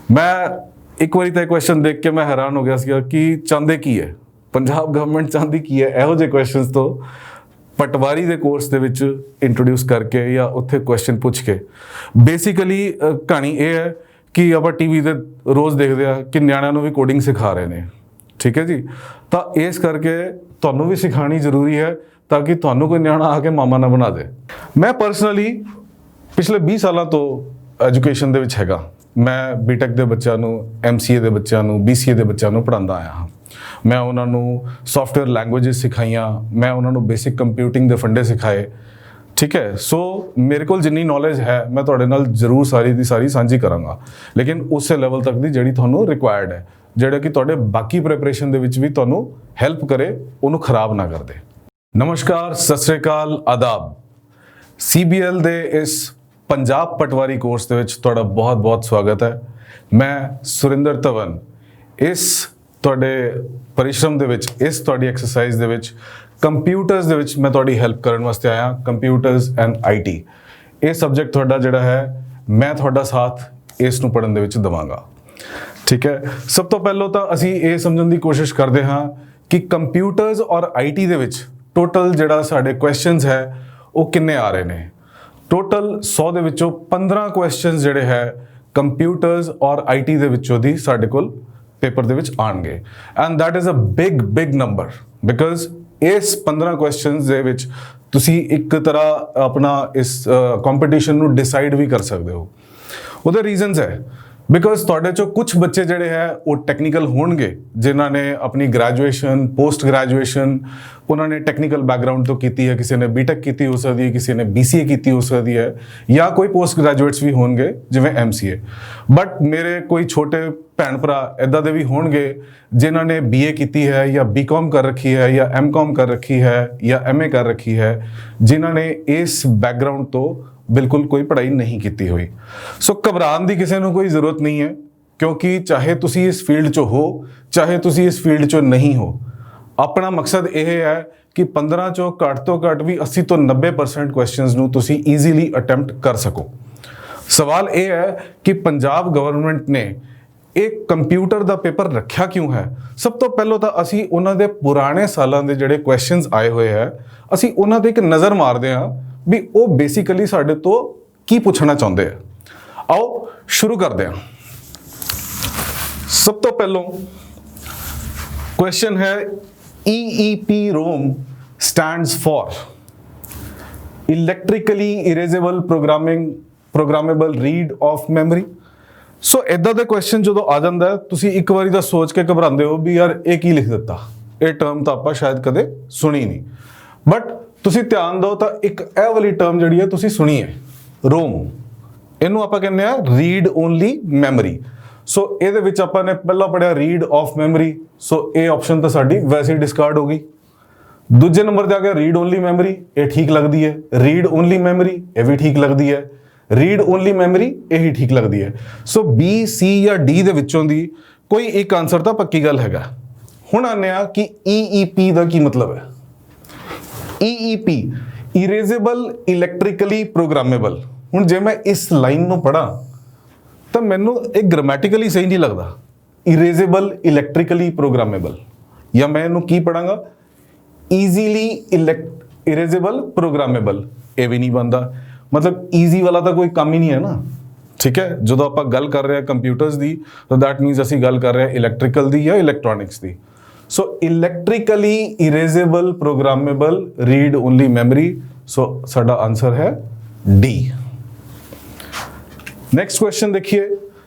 मैं ਇੱਕ ਵਾਰੀ ਤਾਂ ਕੁਐਸਚਨ ਦੇਖ ਕੇ ਮੈਂ ਹੈਰਾਨ ਹੋ ਗਿਆ ਸੀਗਾ ਕਿ ਚਾਹੁੰਦੇ ਕੀ ਹੈ ਪੰਜਾਬ ਗਵਰਨਮੈਂਟ ਚਾਹੁੰਦੀ ਕੀ ਹੈ ਇਹੋ ਜਿਹੇ ਕੁਐਸਚਨਸ ਤੋਂ ਪਟਵਾਰੀ ਦੇ ਕੋਰਸ ਦੇ ਵਿੱਚ ਇੰਟਰੋਡਿਊਸ ਕਰਕੇ ਜਾਂ ਉੱਥੇ ਕੁਐਸਚਨ ਪੁੱਛ ਕੇ ਬੇਸਿਕਲੀ ਕਹਾਣੀ ਇਹ ਹੈ ਕਿ ਆਪਾਂ ਟੀਵੀ ਤੇ ਰੋਜ਼ ਦੇਖਦੇ ਆ ਕਿ ਨਿਆਣਿਆਂ ਨੂੰ ਵੀ ਕੋਡਿੰਗ ਸਿਖਾ ਰਹੇ ਨੇ ਠੀਕ ਹੈ ਜੀ ਤਾਂ ਇਸ ਕਰਕੇ ਤੁਹਾਨੂੰ ਵੀ ਸਿਖਾਣੀ ਜ਼ਰੂਰੀ ਹੈ ਤਾਂ ਕਿ ਤੁਹਾਨੂੰ ਕੋਈ ਨਿਆਣਾ ਆ ਕੇ ਮਾਮਾ ਨਾ ਬਣਾ ਦੇ ਮੈਂ ਪਰਸਨਲੀ ਪਿਛਲੇ 20 ਸਾਲਾਂ ਤੋਂ ਐਜੂਕੇਸ਼ਨ ਦੇ ਵਿੱਚ ਹੈਗਾ ਮੈਂ ਬੀਟੈਕ ਦੇ ਬੱਚਿਆਂ ਨੂੰ MCA ਦੇ ਬੱਚਿਆਂ ਨੂੰ BCA ਦੇ ਬੱਚਿਆਂ ਨੂੰ ਪੜ੍ਹਾਉਂਦਾ ਆਇਆ ਹਾਂ ਮੈਂ ਉਹਨਾਂ ਨੂੰ ਸੌਫਟਵੇਅਰ ਲੈਂਗੁਏजेस ਸਿਖਾਈਆਂ ਮੈਂ ਉਹਨਾਂ ਨੂੰ ਬੇਸਿਕ ਕੰਪਿਊਟਿੰਗ ਦੇ ਫੰਡੇ ਸਿਖਾਏ ਠੀਕ ਹੈ ਸੋ ਮੇਰੇ ਕੋਲ ਜਿੰਨੀ ਨੌਲੇਜ ਹੈ ਮੈਂ ਤੁਹਾਡੇ ਨਾਲ ਜ਼ਰੂਰ ਸਾਰੀ ਦੀ ਸਾਰੀ ਸਾਂਝੀ ਕਰਾਂਗਾ ਲੇਕਿਨ ਉਸੇ ਲੈਵਲ ਤੱਕ ਦੀ ਜਿਹੜੀ ਤੁਹਾਨੂੰ ਰਿਕੁਆਇਰਡ ਹੈ ਜਿਹੜਾ ਕਿ ਤੁਹਾਡੇ ਬਾਕੀ ਪ੍ਰੈਪਰੇਸ਼ਨ ਦੇ ਵਿੱਚ ਵੀ ਤੁਹਾਨੂੰ ਹੈਲਪ ਕਰੇ ਉਹਨੂੰ ਖਰਾਬ ਨਾ ਕਰ ਦੇ ਨਮਸਕਾਰ ਸਤਿ ਸ੍ਰੀ ਅਕਾਲ ਆਦਾਬ CBL ਦੇ ਇਸ ਪੰਜਾਬ ਪਟਵਾਰੀ ਕੋਰਸ ਦੇ ਵਿੱਚ ਤੁਹਾਡਾ ਬਹੁਤ-ਬਹੁਤ ਸਵਾਗਤ ਹੈ ਮੈਂ ਸੁਰਿੰਦਰ ਧਵਨ ਇਸ ਤੁਹਾਡੇ ਪਰਿਸ਼ਰਮ ਦੇ ਵਿੱਚ ਇਸ ਤੁਹਾਡੀ ਐਕਸਰਸਾਈਜ਼ ਦੇ ਵਿੱਚ ਕੰਪਿਊਟਰਸ ਦੇ ਵਿੱਚ ਮੈਂ ਤੁਹਾਡੀ ਹੈਲਪ ਕਰਨ ਵਾਸਤੇ ਆਇਆ ਕੰਪਿਊਟਰਸ ਐਂਡ IT ਇਹ ਸਬਜੈਕਟ ਤੁਹਾਡਾ ਜਿਹੜਾ ਹੈ ਮੈਂ ਤੁਹਾਡਾ ਸਾਥ ਇਸ ਨੂੰ ਪੜ੍ਹਨ ਦੇ ਵਿੱਚ ਦਵਾਂਗਾ ਠੀਕ ਹੈ ਸਭ ਤੋਂ ਪਹਿਲਾਂ ਤਾਂ ਅਸੀਂ ਇਹ ਸਮਝਣ ਦੀ ਕੋਸ਼ਿਸ਼ ਕਰਦੇ ਹਾਂ ਕਿ ਕੰਪਿਊਟਰਸ ਔਰ IT ਦੇ ਵਿੱਚ ਟੋਟਲ ਜਿਹੜਾ ਸਾਡੇ ਕੁਐਸਚਨਸ ਹੈ ਉਹ ਕਿੰਨੇ ਆ ਰਹੇ ਨੇ ਟੋਟਲ 100 ਦੇ ਵਿੱਚੋਂ 15 ਕੁਐਸਚਨਸ ਜਿਹੜੇ ਹੈ ਕੰਪਿਊਟਰਸ ਔਰ IT ਦੇ ਵਿੱਚੋਂ ਦੀ ਸਾਡੇ ਕੋਲ ਪੇਪਰ ਦੇ ਵਿੱਚ ਆਣਗੇ and that is a big number because ਇਸ 15 ਕੁਐਸਚਨਸ ਦੇ ਵਿੱਚ ਤੁਸੀਂ ਇੱਕ ਤਰ੍ਹਾਂ ਆਪਣਾ ਇਸ ਕੰਪੀਟੀਸ਼ਨ ਨੂੰ ਡਿਸਾਈਡ ਵੀ ਕਰ ਸਕਦੇ ਹੋ ਉਹਦੇ ਰੀਜ਼ਨਸ ਹੈ ਬਿਕੋਜ਼ ਤੁਹਾਡੇ ਚੋਂ ਕੁਝ ਬੱਚੇ ਜਿਹੜੇ ਹੈ ਉਹ ਟੈਕਨੀਕਲ ਹੋਣਗੇ ਜਿਨ੍ਹਾਂ ਨੇ ਆਪਣੀ ਗ੍ਰੈਜੂਏਸ਼ਨ ਪੋਸਟ ਗ੍ਰੈਜੂਏਸ਼ਨ ਉਹਨਾਂ ਨੇ ਟੈਕਨੀਕਲ ਬੈਕਗ੍ਰਾਉਂਡ ਤੋਂ ਕੀਤੀ ਹੈ ਕਿਸੇ ਨੇ ਬੀਟੈਕ ਕੀਤੀ ਹੋ ਸਕਦੀ ਹੈ ਕਿਸੇ ਨੇ BCA ਕੀਤੀ ਹੋ ਸਕਦੀ ਹੈ ਜਾਂ ਕੋਈ ਪੋਸਟ ਗ੍ਰੈਜੂਏਟਸ ਵੀ ਹੋਣਗੇ ਜਿਵੇਂ MCA ਬਟ ਮੇਰੇ ਕੋਈ ਛੋਟੇ ਭੈਣ ਭਰਾ ਇੱਦਾਂ ਦੇ ਵੀ ਹੋਣਗੇ ਜਿਨ੍ਹਾਂ ਨੇ BA ਕੀਤੀ ਹੈ ਜਾਂ BCom ਕਰ ਰੱਖੀ ਹੈ ਜਾਂ MCom ਕਰ ਰੱਖੀ ਹੈ ਜਾਂ MA ਕਰ ਰੱਖੀ ਹੈ ਜਿਨ੍ਹਾਂ ਨੇ ਇਸ ਬੈਕਗ੍ਰਾਉਂਡ ਤੋਂ ਬਿਲਕੁਲ ਕੋਈ ਪੜ੍ਹਾਈ ਨਹੀਂ ਕੀਤੀ ਹੋਈ ਸੋ ਘਬਰਾਉਣ ਦੀ ਕਿਸੇ ਨੂੰ ਕੋਈ ਜ਼ਰੂਰਤ ਨਹੀਂ ਹੈ ਕਿਉਂਕਿ ਚਾਹੇ ਤੁਸੀਂ ਇਸ ਫੀਲਡ 'ਚ ਹੋ ਚਾਹੇ ਤੁਸੀਂ ਇਸ ਫੀਲਡ 'ਚ ਨਹੀਂ ਹੋ ਆਪਣਾ ਮਕਸਦ ਇਹ ਹੈ ਕਿ 15 ਚੋਂ ਘੱਟ ਤੋਂ ਘੱਟ ਵੀ 80 ਤੋਂ 90% ਕੁਐਸਚਨਸ ਨੂੰ ਤੁਸੀਂ ਈਜ਼ੀਲੀ ਅਟੈਂਪਟ ਕਰ ਸਕੋ ਸਵਾਲ ਇਹ ਹੈ ਕਿ ਪੰਜਾਬ ਗਵਰਨਮੈਂਟ ਨੇ ਇਹ ਕੰਪਿਊਟਰ ਦਾ ਪੇਪਰ ਰੱਖਿਆ ਕਿਉਂ ਹੈ ਸਭ ਤੋਂ ਪਹਿਲਾਂ ਤਾਂ ਅਸੀਂ ਉਹਨਾਂ ਦੇ ਪੁਰਾਣੇ ਸਾਲਾਂ ਦੇ ਜਿਹੜੇ ਕੁਐਸਚਨਸ ਆਏ ਹੋਏ ਹੈ ਅਸੀਂ ਉਹਨਾਂ ਤੇ ਇੱਕ ਨਜ਼ਰ ਮਾਰਦੇ ਹਾਂ ਵੀ ਉਹ ਬੇਸਿਕਲੀ ਸਾਡੇ ਤੋਂ ਕੀ ਪੁੱਛਣਾ ਚਾਹੁੰਦੇ ਆ ਆਓ ਸ਼ੁਰੂ ਕਰਦੇ ਹਾਂ ਸਭ ਤੋਂ ਪਹਿਲਾਂ ਕੁਐਸਚਨ ਹੈ EEPROM stands for electrically erasable programmable read of memory ਸੋ ਇਦਾਂ ਦੇ ਕੁਐਸਚਨ ਜਦੋਂ ਆ ਜਾਂਦਾ ਤੁਸੀਂ ਇੱਕ ਵਾਰੀ ਤਾਂ ਸੋਚ ਕੇ ਘਬਰਾਉਂਦੇ ਹੋ ਵੀ ਯਾਰ ਇਹ ਕੀ ਲਿਖ ਦਿੱਤਾ ਇਹ ਟਰਮ ਤਾਂ ਆਪਾਂ ਸ਼ਾਇਦ ਕਦੇ ਸੁਣੀ ਨਹੀਂ ਬਟ ਤੁਸੀਂ ਧਿਆਨ ਦਿਓ ਤਾਂ ਇੱਕ ਇਹ ਵਾਲੀ ਟਰਮ ਜਿਹੜੀ ਹੈ ਤੁਸੀਂ ਸੁਣੀ ਹੈ ROM ਇਹਨੂੰ ਆਪਾਂ ਕਹਿੰਦੇ ਆ ਰੀਡ ਓਨਲੀ ਮੈਮਰੀ ਸੋ ਇਹਦੇ ਵਿੱਚ ਆਪਾਂ ਨੇ ਪਹਿਲਾਂ ਪੜਿਆ ਰੀਡ ਆਫ ਮੈਮਰੀ ਸੋ ਇਹ ਆਪਸ਼ਨ ਤਾਂ ਸਾਡੀ ਵੈਸੇ ਹੀ ਡਿਸਕਾਰਡ ਹੋ ਗਈ ਦੂਜੇ ਨੰਬਰ ਤੇ ਆ ਗਿਆ ਰੀਡ ਓਨਲੀ ਮੈਮਰੀ ਇਹ ਠੀਕ ਲੱਗਦੀ ਹੈ ਰੀਡ ਓਨਲੀ ਮੈਮਰੀ ਇਹ ਵੀ ਠੀਕ ਲੱਗਦੀ ਹੈ ਰੀਡ ਓਨਲੀ ਮੈਮਰੀ ਇਹ ਹੀ ਠੀਕ ਲੱਗਦੀ ਹੈ ਸੋ B C ਜਾਂ D ਦੇ ਵਿੱਚੋਂ ਦੀ ਕੋਈ ਇੱਕ ਆਨਸਰ ਤਾਂ ਪੱਕੀ ਗੱਲ ਹੈਗਾ ਹੁਣ ਆਨੇ ਆ ਕਿ EEP ਦਾ ਕੀ ਮਤਲਬ ਹੈ EEP ਇਰੇਜ਼ੇਬਲ ਇਲੈਕਟ੍ਰੀਕਲੀ ਪ੍ਰੋਗਰਾਮੇਬਲ ਹੁਣ ਜੇ ਮੈਂ ਇਸ ਲਾਈਨ ਨੂੰ ਪੜਾਂ ਤਾਂ ਮੈਨੂੰ ਇਹ ਗ੍ਰਾਮੈਟਿਕਲੀ ਸਹੀ ਨਹੀਂ ਲੱਗਦਾ ਇਰੇਜ਼ੇਬਲ ਇਲੈਕਟ੍ਰੀਕਲੀ ਪ੍ਰੋਗਰਾਮੇਬਲ ਜਾਂ ਮੈਂ ਇਹਨੂੰ ਕੀ ਪੜਾਂਗਾ ਈਜ਼ੀਲੀ ਇਰੇਜ਼ੇਬਲ ਪ੍ਰੋਗਰਾਮੇਬਲ ਇਹ ਵੀ ਨਹੀਂ ਬਣਦਾ ਮਤਲਬ ਈਜ਼ੀ ਵਾਲਾ ਤਾਂ ਕੋਈ ਕੰਮ ਹੀ ਨਹੀਂ ਹੈ ਨਾ ਠੀਕ ਹੈ ਜਦੋਂ ਆਪਾਂ ਗੱਲ ਕਰ ਰਹੇ ਹਾਂ ਕੰਪਿਊਟਰਸ ਦੀ ਤਾਂ ਦੈਟ ਮੀਨਸ ਅਸੀਂ ਗੱਲ ਕਰ ਰਹੇ ਹਾਂ ਇਲੈਕਟ੍ਰੀਕਲ ਦੀ ਜਾਂ ਇਲੈਕਟ੍ਰੋਨਿਕਸ ਦੀ so electrically erasable programmable read only memory so ਸਾਡਾ ਆਨਸਰ ਹੈ D ਨੈਕਸਟ ਕੁਐਸਚਨ ਦੇਖੀਏ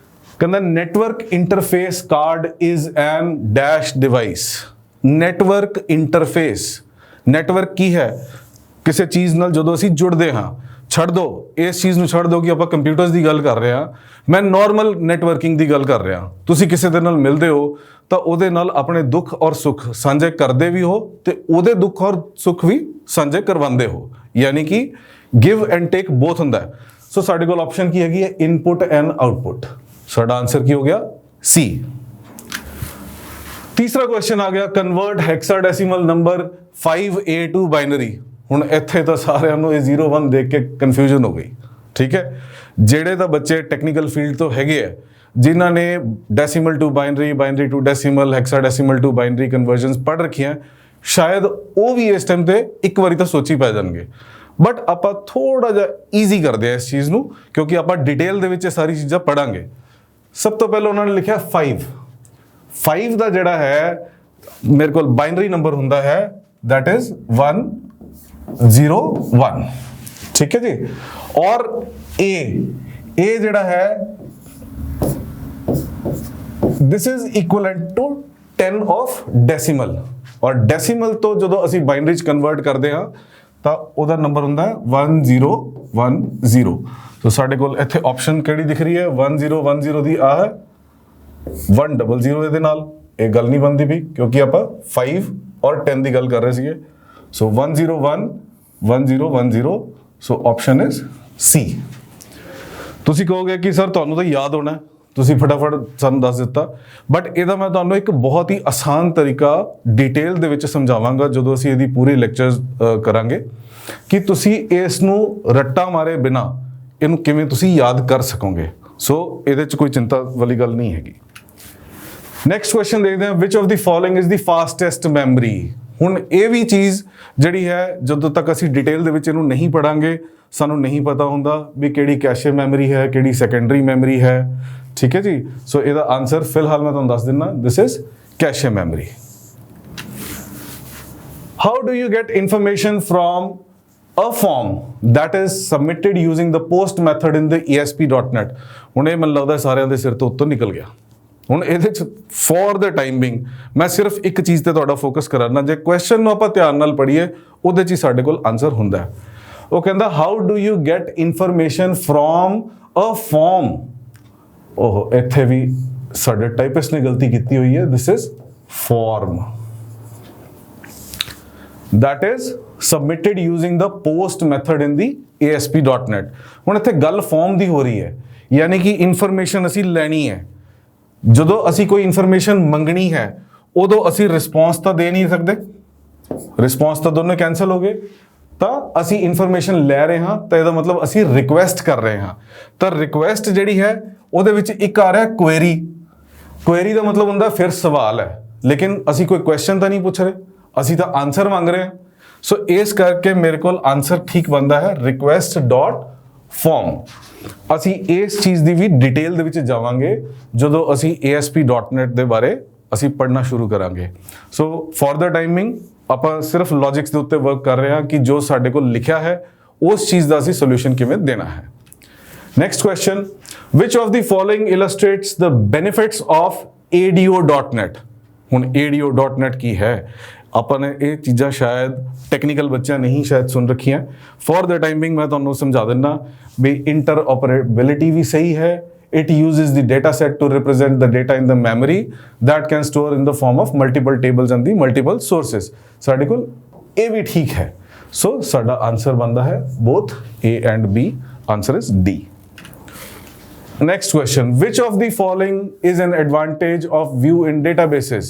ਕਹਿੰਦਾ network interface card is an dash device network interface network ਕੀ ਹੈ ਕਿਸੇ ਚੀਜ਼ ਨਾਲ ਜਦੋਂ ਅਸੀਂ ਜੁੜਦੇ ਹਾਂ ਛੱਡ ਦੋ ਇਸ ਚੀਜ਼ ਨੂੰ ਛੱਡ ਦੋ ਕਿ ਆਪਾਂ ਕੰਪਿਊਟਰਸ ਦੀ ਗੱਲ ਕਰ ਰਹੇ ਹਾਂ ਮੈਂ ਨਾਰਮਲ ਨੈਟਵਰਕਿੰਗ ਦੀ ਗੱਲ ਕਰ ਰਿਹਾ ਤੁਸੀਂ ਕਿਸੇ ਦੇ ਨਾਲ ਮਿਲਦੇ ਹੋ ਤਾਂ ਉਹਦੇ ਨਾਲ ਆਪਣੇ ਦੁੱਖ ਔਰ ਸੁੱਖ ਸਾਂਝੇ ਕਰਦੇ ਵੀ ਹੋ ਤੇ ਉਹਦੇ ਦੁੱਖ ਔਰ ਸੁੱਖ ਵੀ ਸਾਂਝੇ ਕਰਵਾਉਂਦੇ ਹੋ ਯਾਨੀ ਕਿ ਗਿਵ ਐਂਡ ਟੇਕ ਬੋਥ ਹੁੰਦਾ ਸੋ ਸਾਡੇ ਕੋਲ ਆਪਸ਼ਨ ਕੀ ਹੈਗੀ ਹੈ ਇਨਪੁਟ ਐਂਡ ਆਊਟਪੁੱਟ ਸਾਡਾ ਆਨਸਰ ਕੀ ਹੋ ਗਿਆ C ਤੀਸਰਾ ਕੁਐਸਚਨ ਆ ਗਿਆ convert hexadecimal number 5A to binary ਹੁਣ ਇੱਥੇ ਤਾਂ ਸਾਰਿਆਂ ਨੂੰ ਇਹ 01 ਦੇਖ ਕੇ ਕਨਫਿਊਜ਼ਨ ਹੋ ਗਈ ਠੀਕ ਹੈ ਜਿਹੜੇ ਤਾਂ ਬੱਚੇ ਟੈਕਨੀਕਲ ਫੀਲਡ ਤੋਂ ਹੈਗੇ ਆ ਜਿਨ੍ਹਾਂ ਨੇ decimal to binary, binary to decimal, hexadecimal to binary conversions ਪੜ੍ਹ ਰੱਖੀਆਂ, ਸ਼ਾਇਦ ਉਹ ਵੀ ਇਸ ਟਾਈਮ ਤੇ ਇੱਕ ਵਾਰੀ ਤਾਂ ਸੋਚੀ ਪੈ ਜਾਣਗੇ। ਬਟ ਆਪਾਂ ਥੋੜਾ ਜਿਹਾ ਈਜ਼ੀ ਕਰਦੇ ਹਾਂ ਇਸ ਚੀਜ਼ ਨੂੰ, ਕਿਉਂਕਿ ਆਪਾਂ ਡਿਟੇਲ ਦੇ ਵਿੱਚ ਇਹ ਸਾਰੀ ਚੀਜ਼ਾਂ ਪੜਾਂਗੇ। ਸਭ ਤੋਂ ਪਹਿਲਾਂ ਉਹਨਾਂ ਨੇ ਲਿਖਿਆ 5 ਦਾ ਜਿਹੜਾ ਹੈ ਮੇਰੇ ਕੋਲ ਬਾਈਨਰੀ ਨੰਬਰ ਹੁੰਦਾ ਹੈ, that is 1 0 1, ਠੀਕ ਹੈ ਜੀ। ਔਰ A ਜਿਹੜਾ ਹੈ this is equivalent to 10 of decimal, ਔਰ ਡੈਸੀਮਲ ਤੋਂ ਜਦੋਂ ਅਸੀਂ ਬਾਈਨਰੀ ਚ ਕਨਵਰਟ ਕਰਦੇ ਹਾਂ ਤਾਂ ਉਹਦਾ ਨੰਬਰ ਹੁੰਦਾ ਹੈ 1010। ਸੋ ਸਾਡੇ ਕੋਲ ਇੱਥੇ ਆਪਸ਼ਨ ਕਿਹੜੀ ਦਿਖ ਰਹੀ ਹੈ? 1010 ਦੀ ਆ ਹੈ 100 ਇਹਦੇ ਨਾਲ, ਇਹ ਗੱਲ ਨਹੀਂ ਬਣਦੀ ਪਈ ਕਿਉਂਕਿ ਆਪਾਂ 5 ਔਰ 10 ਦੀ ਗੱਲ ਕਰ ਰਹੇ ਸੀਗੇ। ਸੋ 101 1010, ਸੋ ਆਪਸ਼ਨ ਇਜ਼ C। ਤੁਸੀਂ ਕਹੋਗੇ ਕਿ ਸਰ ਤੁਹਾਨੂੰ ਤਾਂ ਯਾਦ ਹੋਣਾ, ਤੁਸੀਂ ਫਟਾਫਟ ਸਾਨੂੰ ਦੱਸ ਦਿੱਤਾ, ਬਟ ਇਹਦਾ ਮੈਂ ਤੁਹਾਨੂੰ ਇੱਕ ਬਹੁਤ ਹੀ ਆਸਾਨ ਤਰੀਕਾ ਡਿਟੇਲ ਦੇ ਵਿੱਚ ਸਮਝਾਵਾਂਗਾ ਜਦੋਂ ਅਸੀਂ ਇਹਦੀ ਪੂਰੀ ਲੈਕਚਰਸ ਕਰਾਂਗੇ ਕਿ ਤੁਸੀਂ ਇਸ ਨੂੰ ਰੱਟਾ ਮਾਰੇ ਬਿਨਾ ਇਹਨੂੰ ਕਿਵੇਂ ਤੁਸੀਂ ਯਾਦ ਕਰ ਸਕੋਗੇ। ਸੋ ਇਹਦੇ 'ਚ ਕੋਈ ਚਿੰਤਾ ਵਾਲੀ ਗੱਲ ਨਹੀਂ ਹੈਗੀ। ਨੈਕਸਟ ਕੁਐਸਚਨ ਦੇਖਦੇ ਹਾਂ, which of the following is the fastest memory. ਹੁਣ ਇਹ ਵੀ ਚੀਜ਼ ਜਿਹੜੀ ਹੈ ਜਦੋਂ ਤੱਕ ਅਸੀਂ ਡਿਟੇਲ ਦੇ ਵਿੱਚ ਇਹਨੂੰ ਨਹੀਂ ਪੜਾਂਗੇ ਸਾਨੂੰ ਨਹੀਂ ਪਤਾ ਹੁੰਦਾ ਵੀ ਕਿਹੜੀ ਕੈਸ਼ੇ ਮੈਮਰੀ ਹੈ, ਕਿਹੜੀ ਸੈਕੰਡਰੀ ਮੈਮਰੀ ਹੈ, ਠੀਕ ਹੈ ਜੀ। ਸੋ ਇਹਦਾ ਆਨਸਰ ਫਿਲਹਾਲ ਮੈਂ ਤੁਹਾਨੂੰ ਦੱਸ ਦਿੰਦਾ, this is cache memory. How do you get information from a form that is submitted using the post method in the esp.net। ਹੁਣ ਇਹ ਮੈਨੂੰ ਲੱਗਦਾ ਸਾਰਿਆਂ ਦੇ ਸਿਰ ਤੋਂ ਉੱਤੋਂ ਨਿਕਲ ਗਿਆ। ਹੁਣ ਇਹਦੇ ਚ ਫॉर द ਟਾਈਮ ਬਿੰਗ ਮੈਂ ਸਿਰਫ ਇੱਕ ਚੀਜ਼ ਤੇ ਤੁਹਾਡਾ ਫੋਕਸ ਕਰਾਂਗਾ। ਜੇ ਕੁਐਸਚਨ ਨੂੰ ਆਪਾਂ ਧਿਆਨ ਨਾਲ ਪੜ੍ਹੀਏ ਉਹਦੇ ਚ ਹੀ ਸਾਡੇ ਕੋਲ ਆਨਸਰ ਹੁੰਦਾ ਹੈ। ਉਹ ਕਹਿੰਦਾ how do you get information from a form. ਉਹ ਇੱਥੇ ਵੀ ਸਾਡੇ ਟਾਈਪਿਸਟ ਨੇ ਗਲਤੀ ਕੀਤੀ ਹੋਈ ਹੈ, this is form that is submitted using the post method in the ASP.NET। ਹੁਣ ਇੱਥੇ ਗੱਲ ਫਾਰਮ ਦੀ ਹੋ ਰਹੀ ਹੈ, ਯਾਨੀ ਕਿ ਇਨਫੋਰਮੇਸ਼ਨ ਅਸੀਂ ਲੈਣੀ ਹੈ। ਜਦੋਂ ਅਸੀਂ ਕੋਈ ਇਨਫੋਰਮੇਸ਼ਨ ਮੰਗਣੀ ਹੈ ਉਦੋਂ ਅਸੀਂ ਰਿਸਪੌਂਸ ਤਾਂ ਦੇ ਨਹੀਂ ਸਕਦੇ, ਰਿਸਪੌਂਸ ਤਾਂ ਦੋਨੋਂ ਕੈਂਸਲ ਹੋ ਗਏ। ਤਾਂ ਅਸੀਂ ਇਨਫੋਰਮੇਸ਼ਨ ਲੈ ਰਹੇ ਹਾਂ ਤਾਂ ਇਹਦਾ ਮਤਲਬ ਅਸੀਂ ਰਿਕੁਐਸਟ ਕਰ ਰਹੇ ਹਾਂ। ਤਾਂ ਰਿਕੁਐਸਟ ਜਿਹੜੀ ਹੈ ਉਹਦੇ ਵਿੱਚ ਇੱਕ ਆ ਰਿਹਾ ਕੁਐਰੀ। ਕੁਐਰੀ ਦਾ ਮਤਲਬ ਹੁੰਦਾ ਫਿਰ ਸਵਾਲ ਹੈ, ਲੇਕਿਨ ਅਸੀਂ ਕੋਈ ਕੁਐਸਚਨ ਤਾਂ ਨਹੀਂ ਪੁੱਛ ਰਹੇ, ਅਸੀਂ ਤਾਂ ਆਨਸਰ ਮੰਗ ਰਹੇ ਹਾਂ। ਸੋ ਇਸ ਕਰਕੇ ਮੇਰੇ ਕੋਲ ਆਨਸਰ ਠੀਕ ਬਣਦਾ ਹੈ request.form। ਅਸੀਂ ਇਸ ਚੀਜ਼ ਦੀ ਵੀ ਡਿਟੇਲ ਦੇ ਵਿੱਚ ਜਾਵਾਂਗੇ ਜਦੋਂ ਅਸੀਂ ASP.NET ਦੇ ਬਾਰੇ ਅਸੀਂ ਪੜ੍ਹਨਾ ਸ਼ੁਰੂ ਕਰਾਂਗੇ। ਸੋ ਫॉर द ਟਾਈਮਿੰਗ ਆਪਾਂ ਸਿਰਫ ਲੌਜਿਕਸ ਦੇ ਉੱਤੇ ਵਰਕ ਕਰ ਰਹੇ ਹਾਂ ਕਿ ਜੋ ਸਾਡੇ ਕੋਲ ਲਿਖਿਆ ਹੈ ਉਸ ਚੀਜ਼ ਦਾ ਅਸੀਂ ਸੋਲੂਸ਼ਨ ਕਿਵੇਂ ਦੇਣਾ ਹੈ। Next question, which of the following illustrates the benefits of ADO.NET। ਹੁਣ ADO.NET ਕੀ ਹੈ? ਆਪਾਂ ਨੇ ਇਹ ਚੀਜ਼ਾਂ ਸ਼ਾਇਦ ਟੈਕਨੀਕਲ ਬੱਚਿਆਂ ਨਹੀਂ ਸ਼ਾਇਦ ਸੁਣ ਰੱਖੀਆਂ। ਫॉर द ਟਾਈਮਿੰਗ ਮੈਂ ਤੁਹਾਨੂੰ ਸਮਝਾ ਦਿੰਦਾ ਵੀ ਇੰਟਰਆਪਰੇਬਿਲਿਟੀ ਵੀ ਸਹੀ ਹੈ। It uses the data set to represent the data in the memory that can store in the form of multiple tables and the multiple sources। ਸਾਡੇ ਕੋਲ ਇਹ ਵੀ ਠੀਕ ਹੈ। ਸੋ ਸਾਡਾ ਆਨਸਰ ਬਣਦਾ ਹੈ both A and B। Answer is D। Next question, which of the following is an advantage of view in databases।